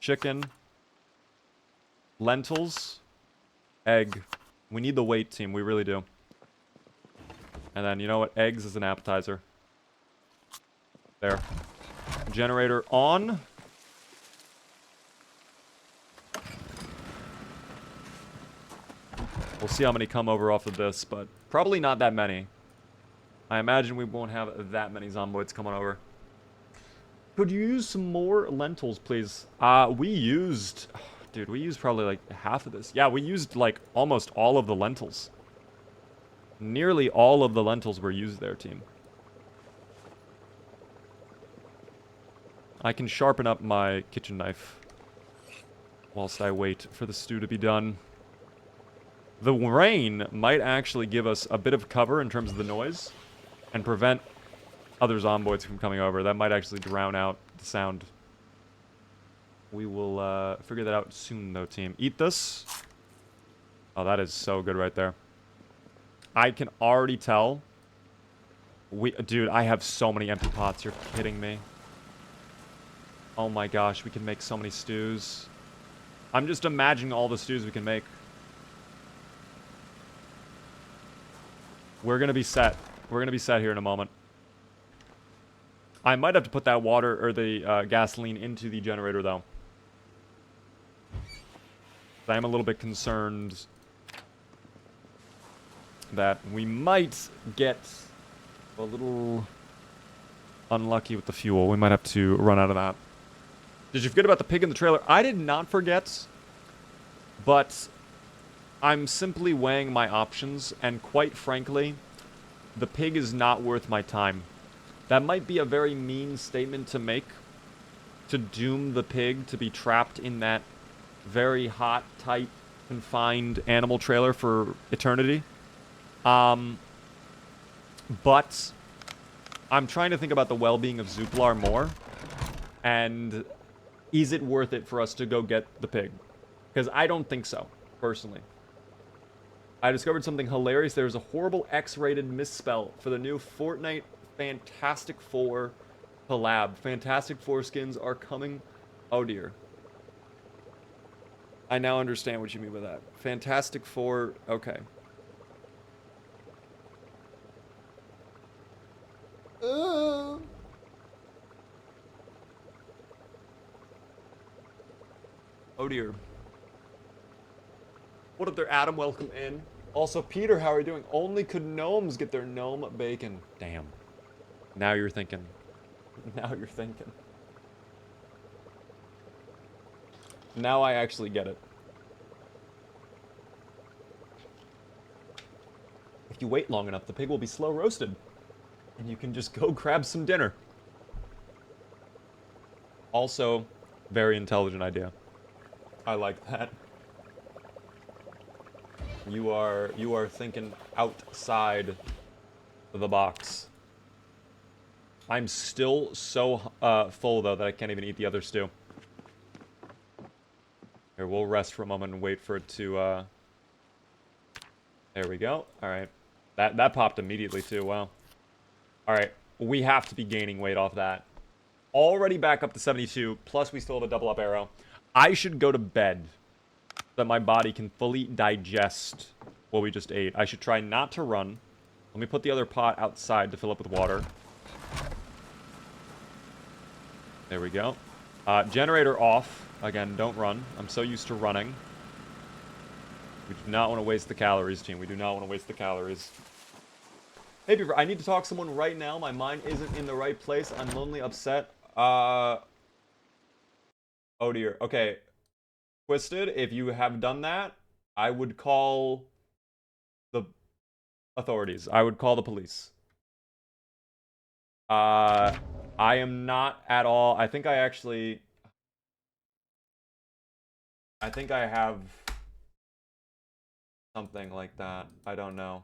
Chicken. Lentils. Egg. We need the weight, team. We really do. And then, you know what? Eggs as an appetizer. There. Generator on. We'll see how many come over off of this, but probably not that many. I imagine we won't have that many zomboids coming over. Could you use some more lentils, please? We used... Dude, we used probably like half of this. Yeah, we used like almost all of the lentils. Nearly all of the lentils were used there, team. I can sharpen up my kitchen knife whilst I wait for the stew to be done. The rain might actually give us a bit of cover in terms of the noise and prevent other zomboids from coming over. That might actually drown out the sound. We will figure that out soon, though, team. Eat this. Oh, that is so good right there. I can already tell. Dude, I have so many empty pots. You're kidding me. Oh my gosh, we can make so many stews. I'm just imagining all the stews we can make. We're gonna be set. We're gonna be set here in a moment. I might have to put that water or the gasoline into the generator, though. I am a little bit concerned that we might get a little unlucky with the fuel. We might have to run out of that. Did you forget about the pig in the trailer? I did not forget, but I'm simply weighing my options, and quite frankly, the pig is not worth my time. That might be a very mean statement to make, to doom the pig to be trapped in that very hot, tight, confined animal trailer for eternity. But I'm trying to think about the well-being of Zuplar more, and is it worth it for us to go get the pig? Because I don't think so, personally. I discovered something hilarious. There's a horrible X-rated misspell for the new Fortnite Fantastic Four collab. Fantastic Four skins are coming. Oh dear. I now understand what you mean by that. Fantastic Four. Okay. Oh dear. What up there, Adam? Welcome in. Also, Peter, how are you doing? Only could gnomes get their gnome bacon. Damn. Now you're thinking. Now you're thinking. Now I actually get it. If you wait long enough, the pig will be slow roasted. And you can just go grab some dinner. Also, very intelligent idea. I like that. You are thinking outside the box. I'm still so full, though, that I can't even eat the other stew. Here, we'll rest for a moment and wait for it to, There we go. Alright. That popped immediately, too. Wow. Alright. We have to be gaining weight off that. Already back up to 72, plus we still have a double-up arrow. I should go to bed so that my body can fully digest what we just ate. I should try not to run. Let me put the other pot outside to fill up with water. There we go. Generator off. Again, don't run. I'm so used to running. We do not want to waste the calories, team. We do not want to waste the calories. Hey, Beaver, I need to talk to someone right now. My mind isn't in the right place. I'm lonely, upset. Oh, dear. Okay. Twisted, if you have done that, I would call the authorities. I would call the police. I am not at all. I think I have something like that. I don't know.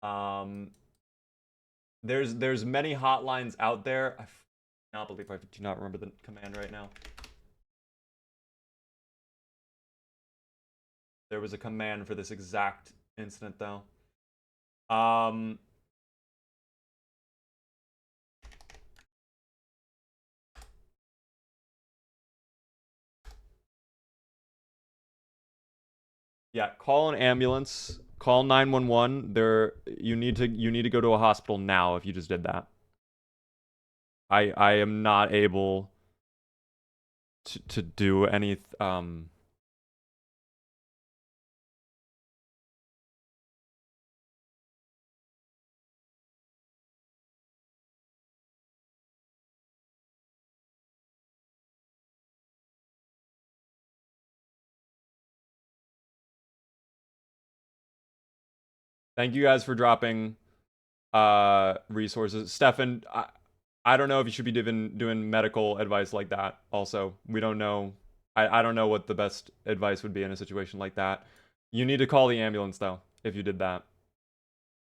Um, there's many hotlines out there. I cannot believe I do not remember the command right now. There was a command for this exact incident though. Yeah, call an ambulance. Call 911. You need to go to a hospital now if you just did that. I am not able to do any Thank you guys for dropping resources. Stefan, I don't know if you should be doing medical advice like that. Also, we don't know. I don't know what the best advice would be in a situation like that. You need to call the ambulance though if you did that.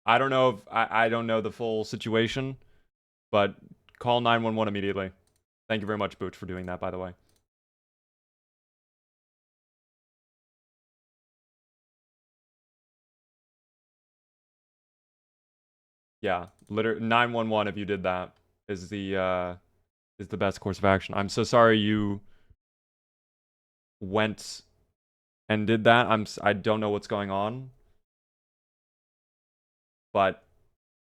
I don't know if I don't know the full situation, but call 911 immediately. Thank you very much, Booch, for doing that, by the way. Yeah, 911 if you did that is the best course of action. I'm so sorry you went and did that. I don't know what's going on. But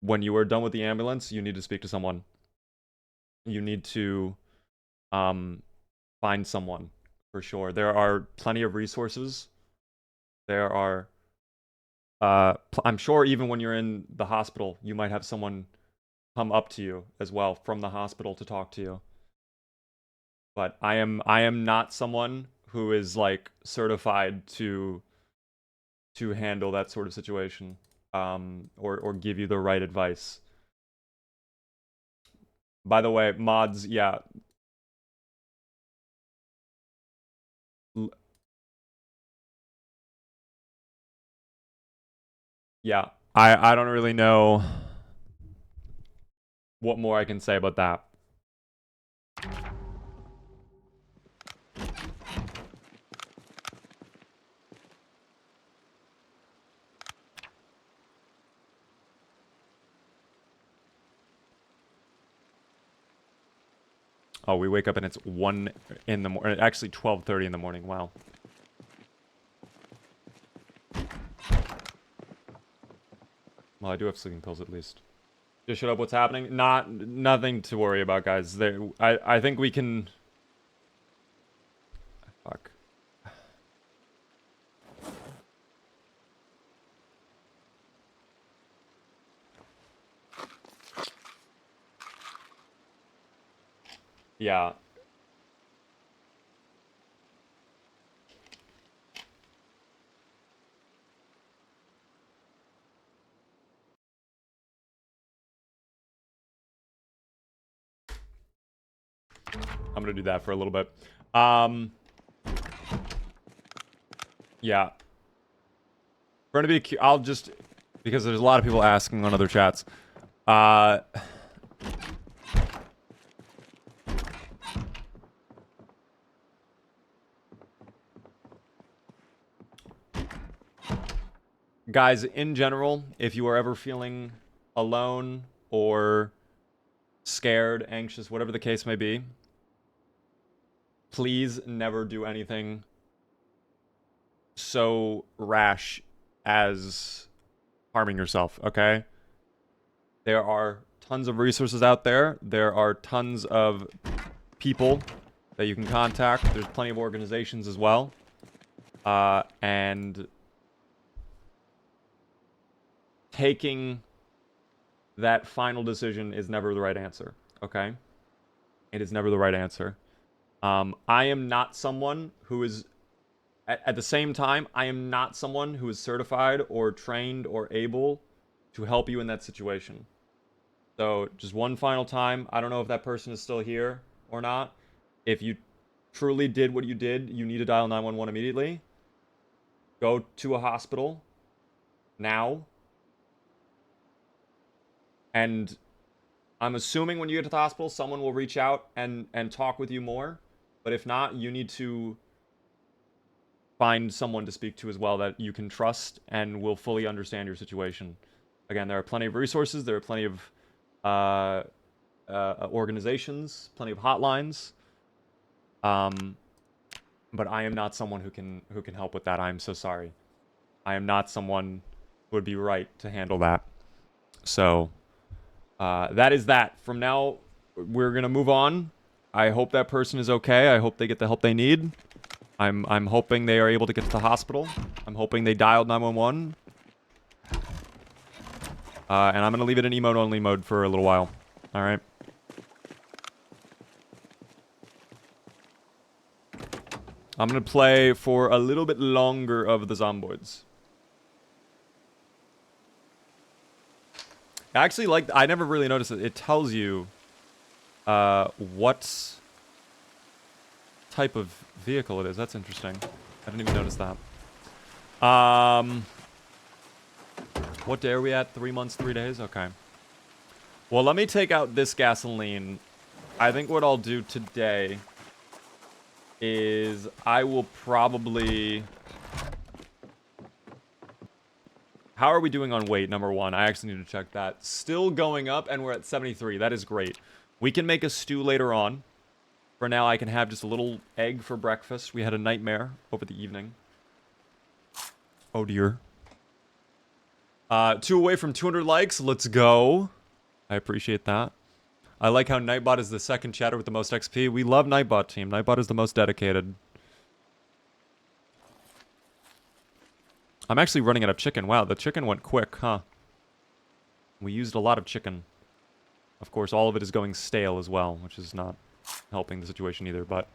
when you are done with the ambulance, you need to speak to someone. You need to find someone for sure. There are plenty of resources. There are I'm sure even when you're in the hospital, you might have someone come up to you as well from the hospital to talk to you. But I am not someone who is like certified to handle that sort of situation, or give you the right advice. By the way, mods, yeah. Yeah, I don't really know what more I can say about that. Oh, we wake up and it's 1 in the morning. Actually, 12:30 in the morning. Wow. Well, I do have sleeping pills at least. Just shut up. What's happening? Nothing to worry about, guys. I think we can. Fuck. Yeah. I'm gonna do that for a little bit. Yeah. We're gonna be. I'll just because there's a lot of people asking on other chats. Guys, in general, if you are ever feeling alone or scared, anxious, whatever the case may be, please never do anything so rash as harming yourself, okay? There are tons of resources out there. There are tons of people that you can contact. There's plenty of organizations as well. And taking that final decision is never the right answer, okay? It is never the right answer. I am not someone who is At the same time, I am not someone who is certified or trained or able to help you in that situation. So just one final time. I don't know if that person is still here or not. If you truly did what you did, you need to dial 911 immediately. Go to a hospital now. And I'm assuming when you get to the hospital, someone will reach out and talk with you more. But if not, you need to find someone to speak to as well that you can trust and will fully understand your situation. Again, there are plenty of resources. There are plenty of organizations, plenty of hotlines. But I am not someone who can help with that. I am so sorry. I am not someone who would be right to handle that. So that is that. From now, we're gonna move on. I hope that person is okay. I hope they get the help they need. I'm hoping they are able to get to the hospital. I'm hoping they dialed 911. And I'm gonna leave it in emote only mode for a little while. All right. I'm gonna play for a little bit longer of the zomboids. Actually, like, I never really noticed it. It tells you what type of vehicle it is. That's interesting. I didn't even notice that. What day are we at? 3 months, 3 days? Okay. Well, let me take out this gasoline. I think what I'll do today is I will probably... How are we doing on weight, number one? I actually need to check that. Still going up, and we're at 73. That is great. We can make a stew later on. For now, I can have just a little egg for breakfast. We had a nightmare over the evening. Oh, dear. 2 away from 200 likes. Let's go. I appreciate that. I like how Nightbot is the second chatter with the most XP. We love Nightbot, team. Nightbot is the most dedicated. I'm actually running out of chicken. Wow, the chicken went quick, huh? We used a lot of chicken. Of course, all of it is going stale as well, which is not helping the situation either, but...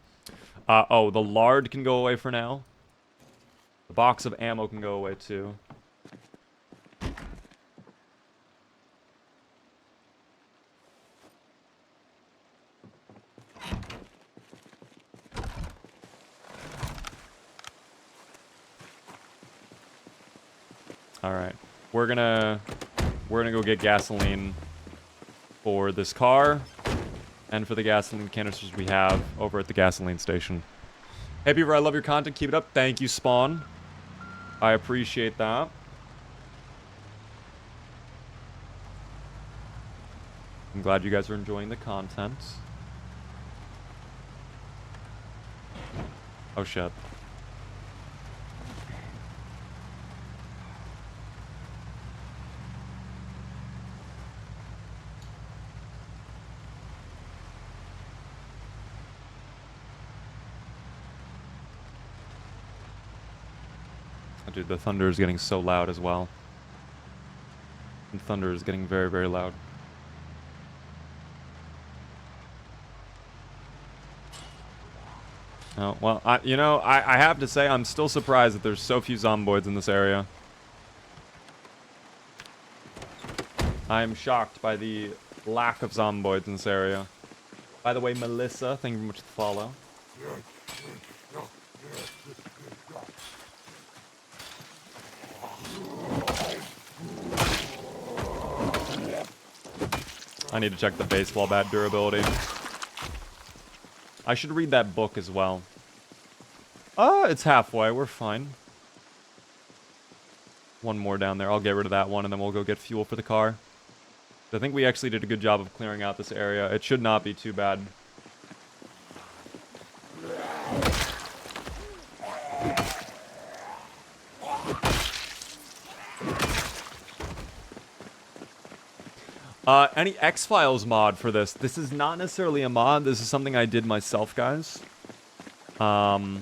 oh, the lard can go away for now. The box of ammo can go away, too. Alright. We're gonna go get gasoline for this car and for the gasoline canisters we have over at the gasoline station. Hey Beaver, I love your content. Keep it up. Thank you, Spawn. I appreciate that. I'm glad you guys are enjoying the content. Oh shit. Dude, the thunder is getting so loud as well. The thunder is getting very, very loud. Oh, well, I have to say, I'm still surprised that there's so few zomboids in this area. I am shocked by the lack of zomboids in this area. By the way, Melissa, thank you very much for the follow. I need to check the baseball bat durability. I should read that book as well. It's halfway. We're fine. One more down there. I'll get rid of that one, and then we'll go get fuel for the car. I think we actually did a good job of clearing out this area. It should not be too bad. Any X-Files mod for this? This is not necessarily a mod. This is something I did myself, guys. But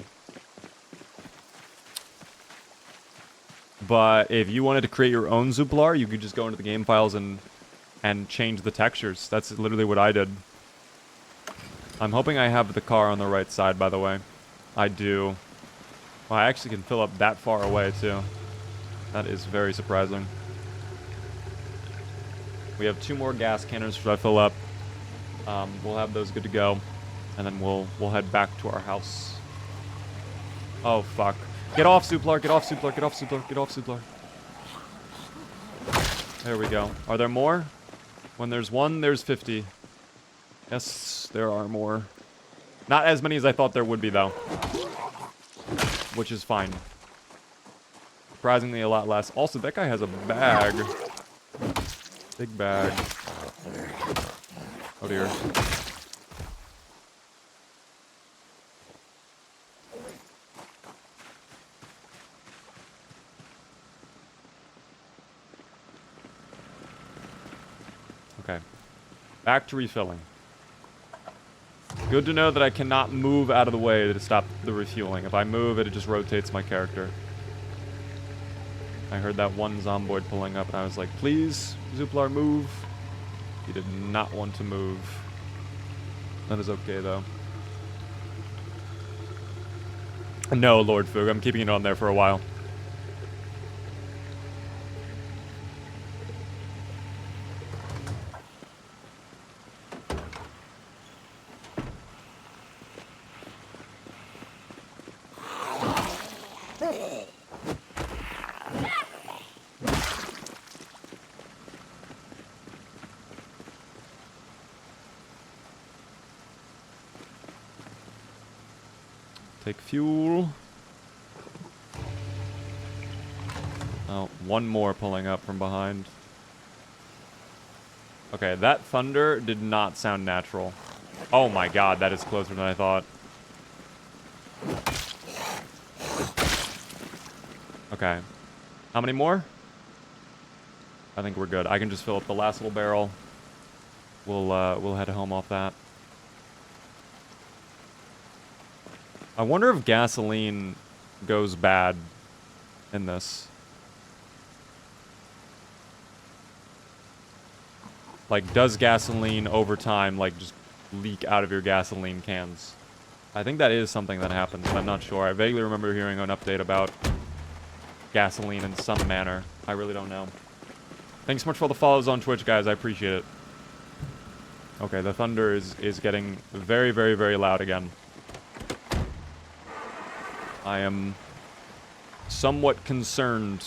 if you wanted to create your own Zuplar, you could just go into the game files and change the textures. That's literally what I did. I'm hoping I have the car on the right side, by the way. I do. Well, I actually can fill up that far away, too. That is very surprising. We have 2 more gas cannons which I fill up. We'll have those good to go. And then we'll head back to our house. Oh, fuck. Get off, Zuplar. Get off, Zuplar. Get off, Zuplar. Get off, Zuplar. There we go. Are there more? When there's 1, there's 50. Yes, there are more. Not as many as I thought there would be, though. Which is fine. Surprisingly, a lot less. Also, that guy has a bag. Big bag. Oh, dear. Okay. Back to refilling. Good to know that I cannot move out of the way to stop the refueling. If I move, it just rotates my character. I heard that one zomboid pulling up, and I was like, please, Zuplar, move. He did not want to move. That is okay, though. No, Lord Foog, I'm keeping it on there for a while. Take fuel. Oh, 1 more pulling up from behind. Okay, that thunder did not sound natural. Oh my god, that is closer than I thought. Okay. How many more? I think we're good. I can just fill up the last little barrel. We'll head home off that. I wonder if gasoline goes bad in this. Like, does gasoline over time, like, just leak out of your gasoline cans? I think that is something that happens, but I'm not sure. I vaguely remember hearing an update about gasoline in some manner. I really don't know. Thanks so much for all the follows on Twitch, guys. I appreciate it. Okay, the thunder is getting very, very, very loud again. I am somewhat concerned,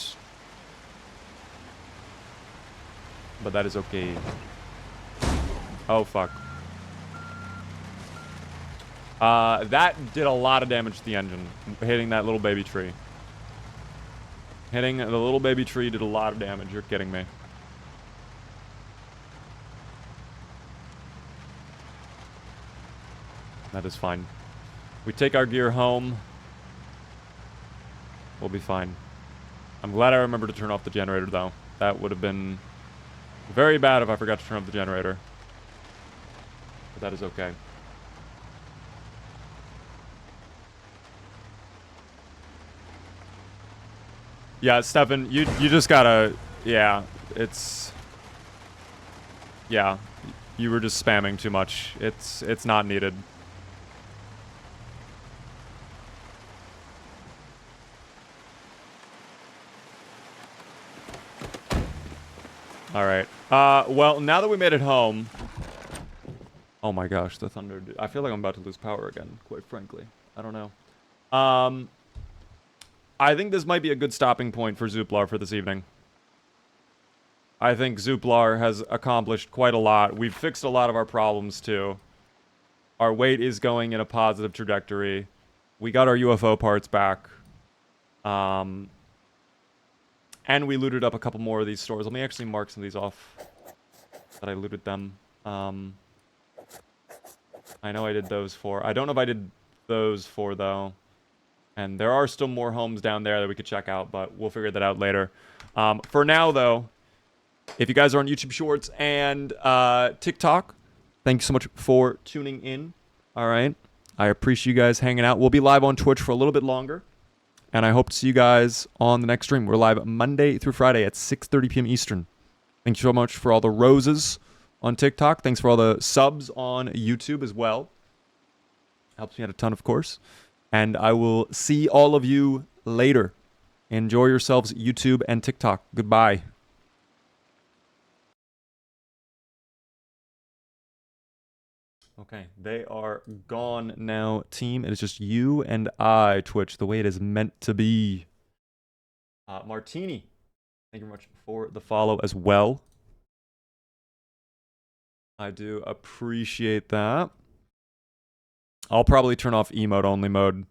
but that is okay. Oh, fuck. That did a lot of damage to the engine, hitting that little baby tree. Hitting the little baby tree did a lot of damage. You're kidding me. That is fine. We take our gear home. We'll be fine. I'm glad I remembered to turn off the generator, though. That would have been very bad if I forgot to turn off the generator. But that is okay. Yeah, Stefan, you just gotta... Yeah, it's... Yeah, you were just spamming too much. It's not needed. Alright. Well, now that we made it home... Oh my gosh, the thunder... I feel like I'm about to lose power again, quite frankly. I don't know. I think this might be a good stopping point for Zuplar for this evening. I think Zuplar has accomplished quite a lot. We've fixed a lot of our problems, too. Our weight is going in a positive trajectory. We got our UFO parts back. And we looted up a couple more of these stores. Let me actually mark some of these off that I looted them. I know I did those for. I don't know if I did those for, though. And there are still more homes down there that we could check out, but we'll figure that out later. For now, though, if you guys are on YouTube Shorts and TikTok, thank you so much for tuning in. All right. I appreciate you guys hanging out. We'll be live on Twitch for a little bit longer. And I hope to see you guys on the next stream. We're live Monday through Friday at 6:30 p.m. Eastern. Thank you so much for all the roses on TikTok. Thanks for all the subs on YouTube as well. Helps me out a ton, of course. And I will see all of you later. Enjoy yourselves, YouTube and TikTok. Goodbye. Okay, they are gone now, team. It is just you and I, Twitch, the way it is meant to be. Martini, thank you very much for the follow as well. I do appreciate that. I'll probably turn off emote only mode.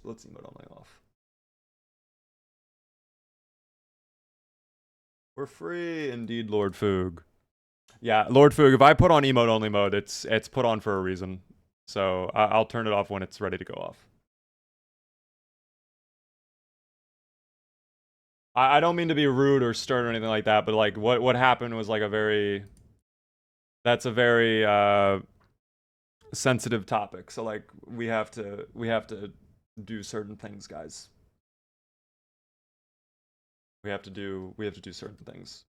Let's emote only off. We're free indeed, Lord Foog. Yeah, Lord Foog, if I put on emote only mode, it's put on for a reason. So I'll turn it off when it's ready to go off. I don't mean to be rude or stern or anything like that, but like what happened was like a very sensitive topic. So like we have to do certain things, guys. We have to do certain things.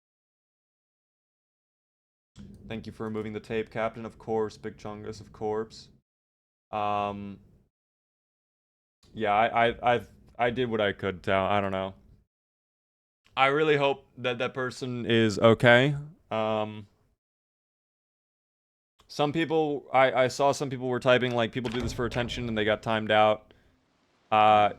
Thank you for removing the tape, Captain. Of course, Big Chungus, of course. Yeah, I did what I could. I don't know. I really hope that that person is okay. Some people, I saw some people were typing like people do this for attention and they got timed out.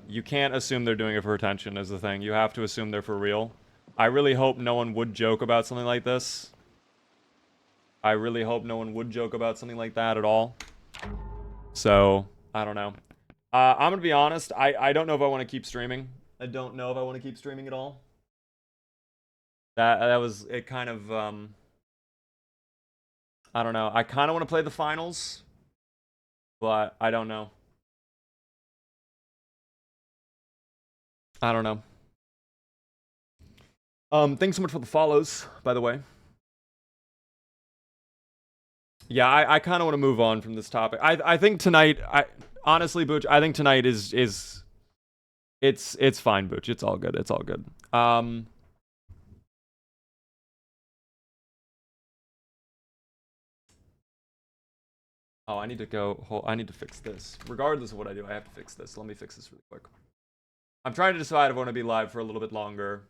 You can't assume they're doing it for attention is the thing. You have to assume they're for real. I really hope no one would joke about something like this. I really hope no one would joke about something like that at all. So, I don't know. I'm gonna be honest, I don't know if I want to keep streaming. I don't know if I want to keep streaming at all. That was, it kind of, I don't know. I kind of want to play the finals, but I don't know. I don't know. Thanks so much for the follows, by the way. Yeah, I kind of want to move on from this topic. I think tonight, honestly, Butch, I think tonight is it's fine, Butch. It's all good. It's all good. Oh, I need to go. I need to fix this. Regardless of what I do, I have to fix this. Let me fix this really quick. I'm trying to decide if I want to be live for a little bit longer.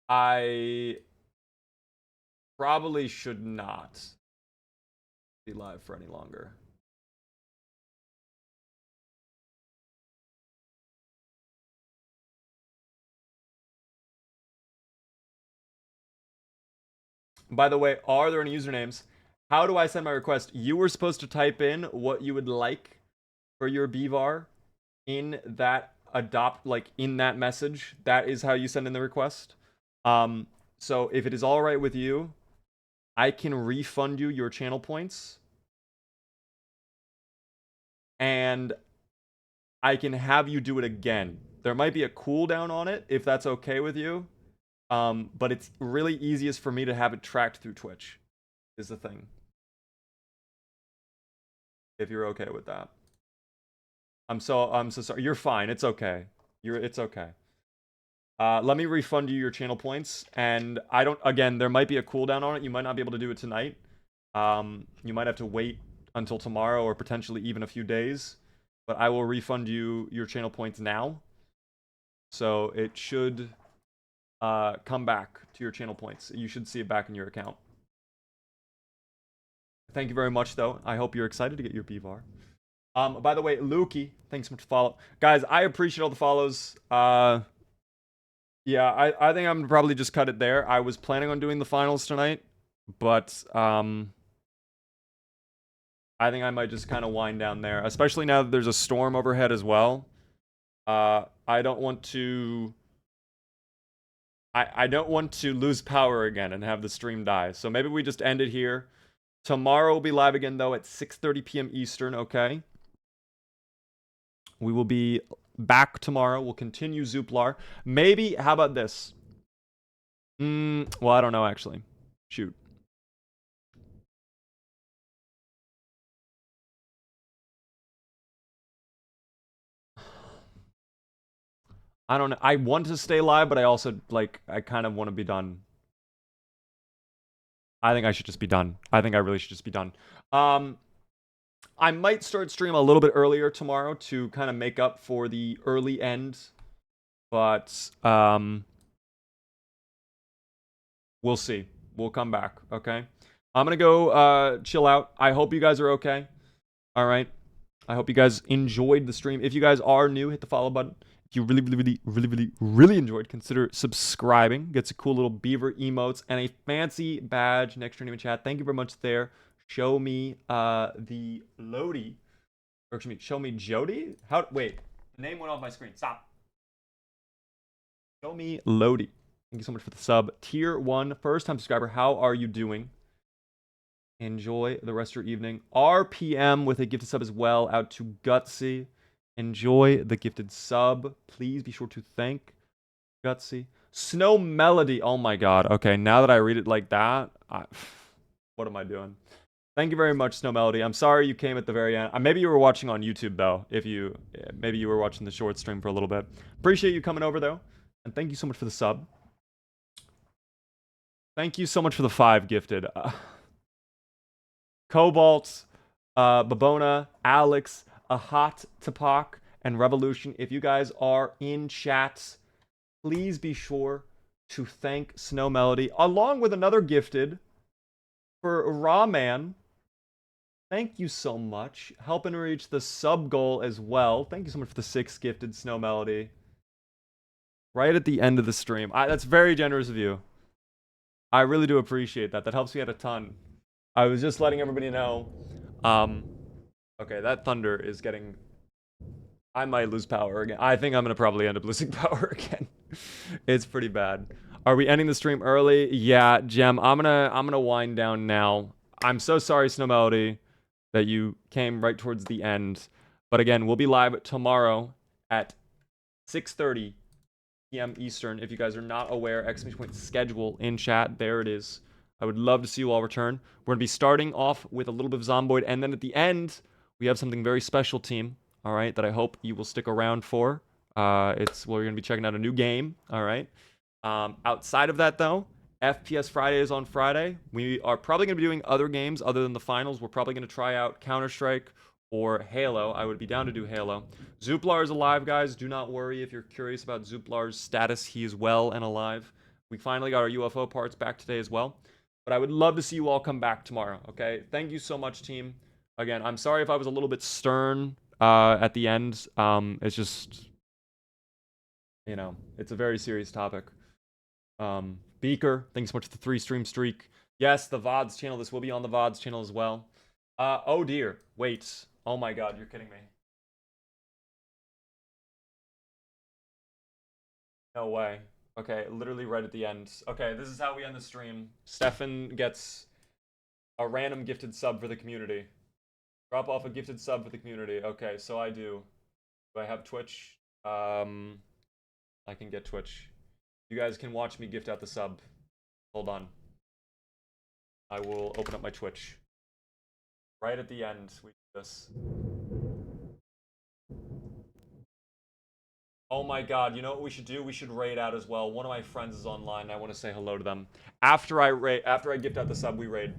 I probably should not be live for any longer. By the way, are there any usernames? How do I send my request? You were supposed to type in what you would like for your BVAR in that in that message. That is how you send in the request. So if it is all right with you, I can refund you your channel points. And I can have you do it again. There might be a cooldown on it if that's okay with you. But it's really easiest for me to have it tracked through Twitch, is the thing. If you're okay with that. I'm so sorry. You're fine. It's okay. It's okay. Let me refund you your channel points. And again, there might be a cooldown on it. You might not be able to do it tonight. You might have to wait until tomorrow or potentially even a few days. But I will refund you your channel points now. So it should come back to your channel points. You should see it back in your account. Thank you very much, though. I hope you're excited to get your BVAR. By the way, Lukey, thanks so much for follow. Guys, I appreciate all the follows. Yeah, I think I'm gonna probably just cut it there. I was planning on doing the finals tonight, but I think I might just kind of wind down there, especially now that there's a storm overhead as well. I don't want to I don't want to lose power again and have the stream die. So maybe we just end it here. Tomorrow we'll be live again, though, at 6:30 p.m. Eastern, okay? We will be back tomorrow. We'll continue Zuplar. Maybe, how about this? Well, I don't know, actually. Shoot. I don't know. I want to stay live, but I also, like, I kind of want to be done. I think I should just be done. I think I really should just be done. I might start stream a little bit earlier tomorrow to kind of make up for the early end. But, we'll see. We'll come back, okay? I'm gonna go chill out. I hope you guys are okay. All right. I hope you guys enjoyed the stream. If you guys are new, hit the follow button. If you really enjoyed, consider subscribing. Gets a cool little beaver emotes and a fancy badge next to your name in chat. Thank you very much there. Show me the Lodi. Or excuse me, show me Jody? Wait. The name went off my screen. Stop. Show me Lodi. Thank you so much for the sub. Tier 1, first time subscriber. How are you doing? Enjoy the rest of your evening. RPM with a gifted sub as well. Out to Gutsy. Enjoy the gifted sub. Please be sure to thank Gutsy. Snow Melody. Oh my god. Okay, now that I read it like that, what am I doing? Thank you very much, Snow Melody. I'm sorry you came at the very end. Maybe you were watching on YouTube, though. Maybe you were watching the short stream for a little bit. Appreciate you coming over, though. And thank you so much for the sub. Thank you so much for the 5 gifted. Cobalt, Babona, Alex, Ahat Tapak, and Revolution. If you guys are in chats, please be sure to thank Snow Melody, along with another gifted for Rahman. Thank you so much. Helping reach the sub goal as well. Thank you so much for the 6 gifted, Snow Melody. Right at the end of the stream. That's very generous of you. I really do appreciate that. That helps me out a ton. I was just letting everybody know. Okay, that thunder is getting... I might lose power again. I think I'm going to probably end up losing power again. It's pretty bad. Are we ending the stream early? Yeah, Gem, I'm gonna wind down now. I'm so sorry, Snow Melody, that you came right towards the end. But again, we'll be live tomorrow at 6:30 p.m. Eastern. If you guys are not aware, ! schedule in chat. There it is. I would love to see you all return. We're going to be starting off with a little bit of Zomboid, and then at the end, we have something very special, team, all right, that I hope you will stick around for. We're going to be checking out a new game, all right? Outside of that, though, FPS Friday is on Friday. We are probably going to be doing other games other than the finals. We're probably going to try out Counter-Strike or Halo. I would be down to do Halo. Zuplar is alive, guys. Do not worry if you're curious about Zuplar's status. He is well and alive. We finally got our UFO parts back today as well. But I would love to see you all come back tomorrow, okay? Thank you so much, team. Again, I'm sorry if I was a little bit stern at the end. It's just, you know, it's a very serious topic. Beaker, thanks so much for the 3-stream streak. Yes, the VODs channel. This will be on the VODs channel as well. Oh dear. Wait. Oh my god, you're kidding me. No way. Okay, literally right at the end. Okay, this is how we end the stream. Stefan gets a random gifted sub for the community. Drop off a gifted sub for the community. Okay, so I do. Do I have Twitch? I can get Twitch. You guys can watch me gift out the sub. Hold on. I will open up my Twitch. Right at the end, we do this. Oh my god, you know what we should do? We should raid out as well. One of my friends is online. I want to say hello to them. After I gift out the sub, we raid.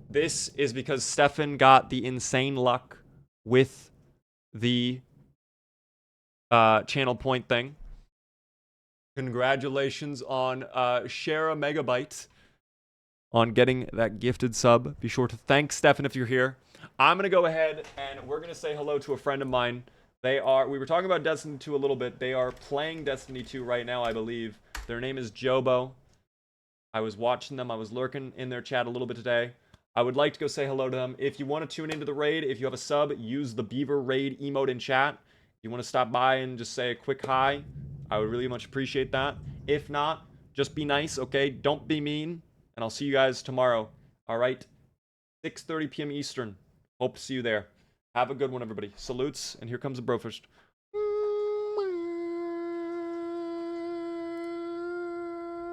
This is because Stefan got the insane luck with the channel point thing. Congratulations on Share a Megabyte on getting that gifted sub. Be sure to thank Stefan if you're here. I'm going to go ahead and we're going to say hello to a friend of mine. We were talking about Destiny 2 a little bit. They are playing Destiny 2 right now, I believe. Their name is Jobo. I was watching them. I was lurking in their chat a little bit today. I would like to go say hello to them. If you want to tune into the raid, if you have a sub, use the Beaver Raid emote in chat. If you want to stop by and just say a quick hi, I would really much appreciate that. If not, just be nice, okay? Don't be mean. And I'll see you guys tomorrow. All right? 6:30 p.m. Eastern. Hope to see you there. Have a good one, everybody. Salutes, and here comes the Brofist.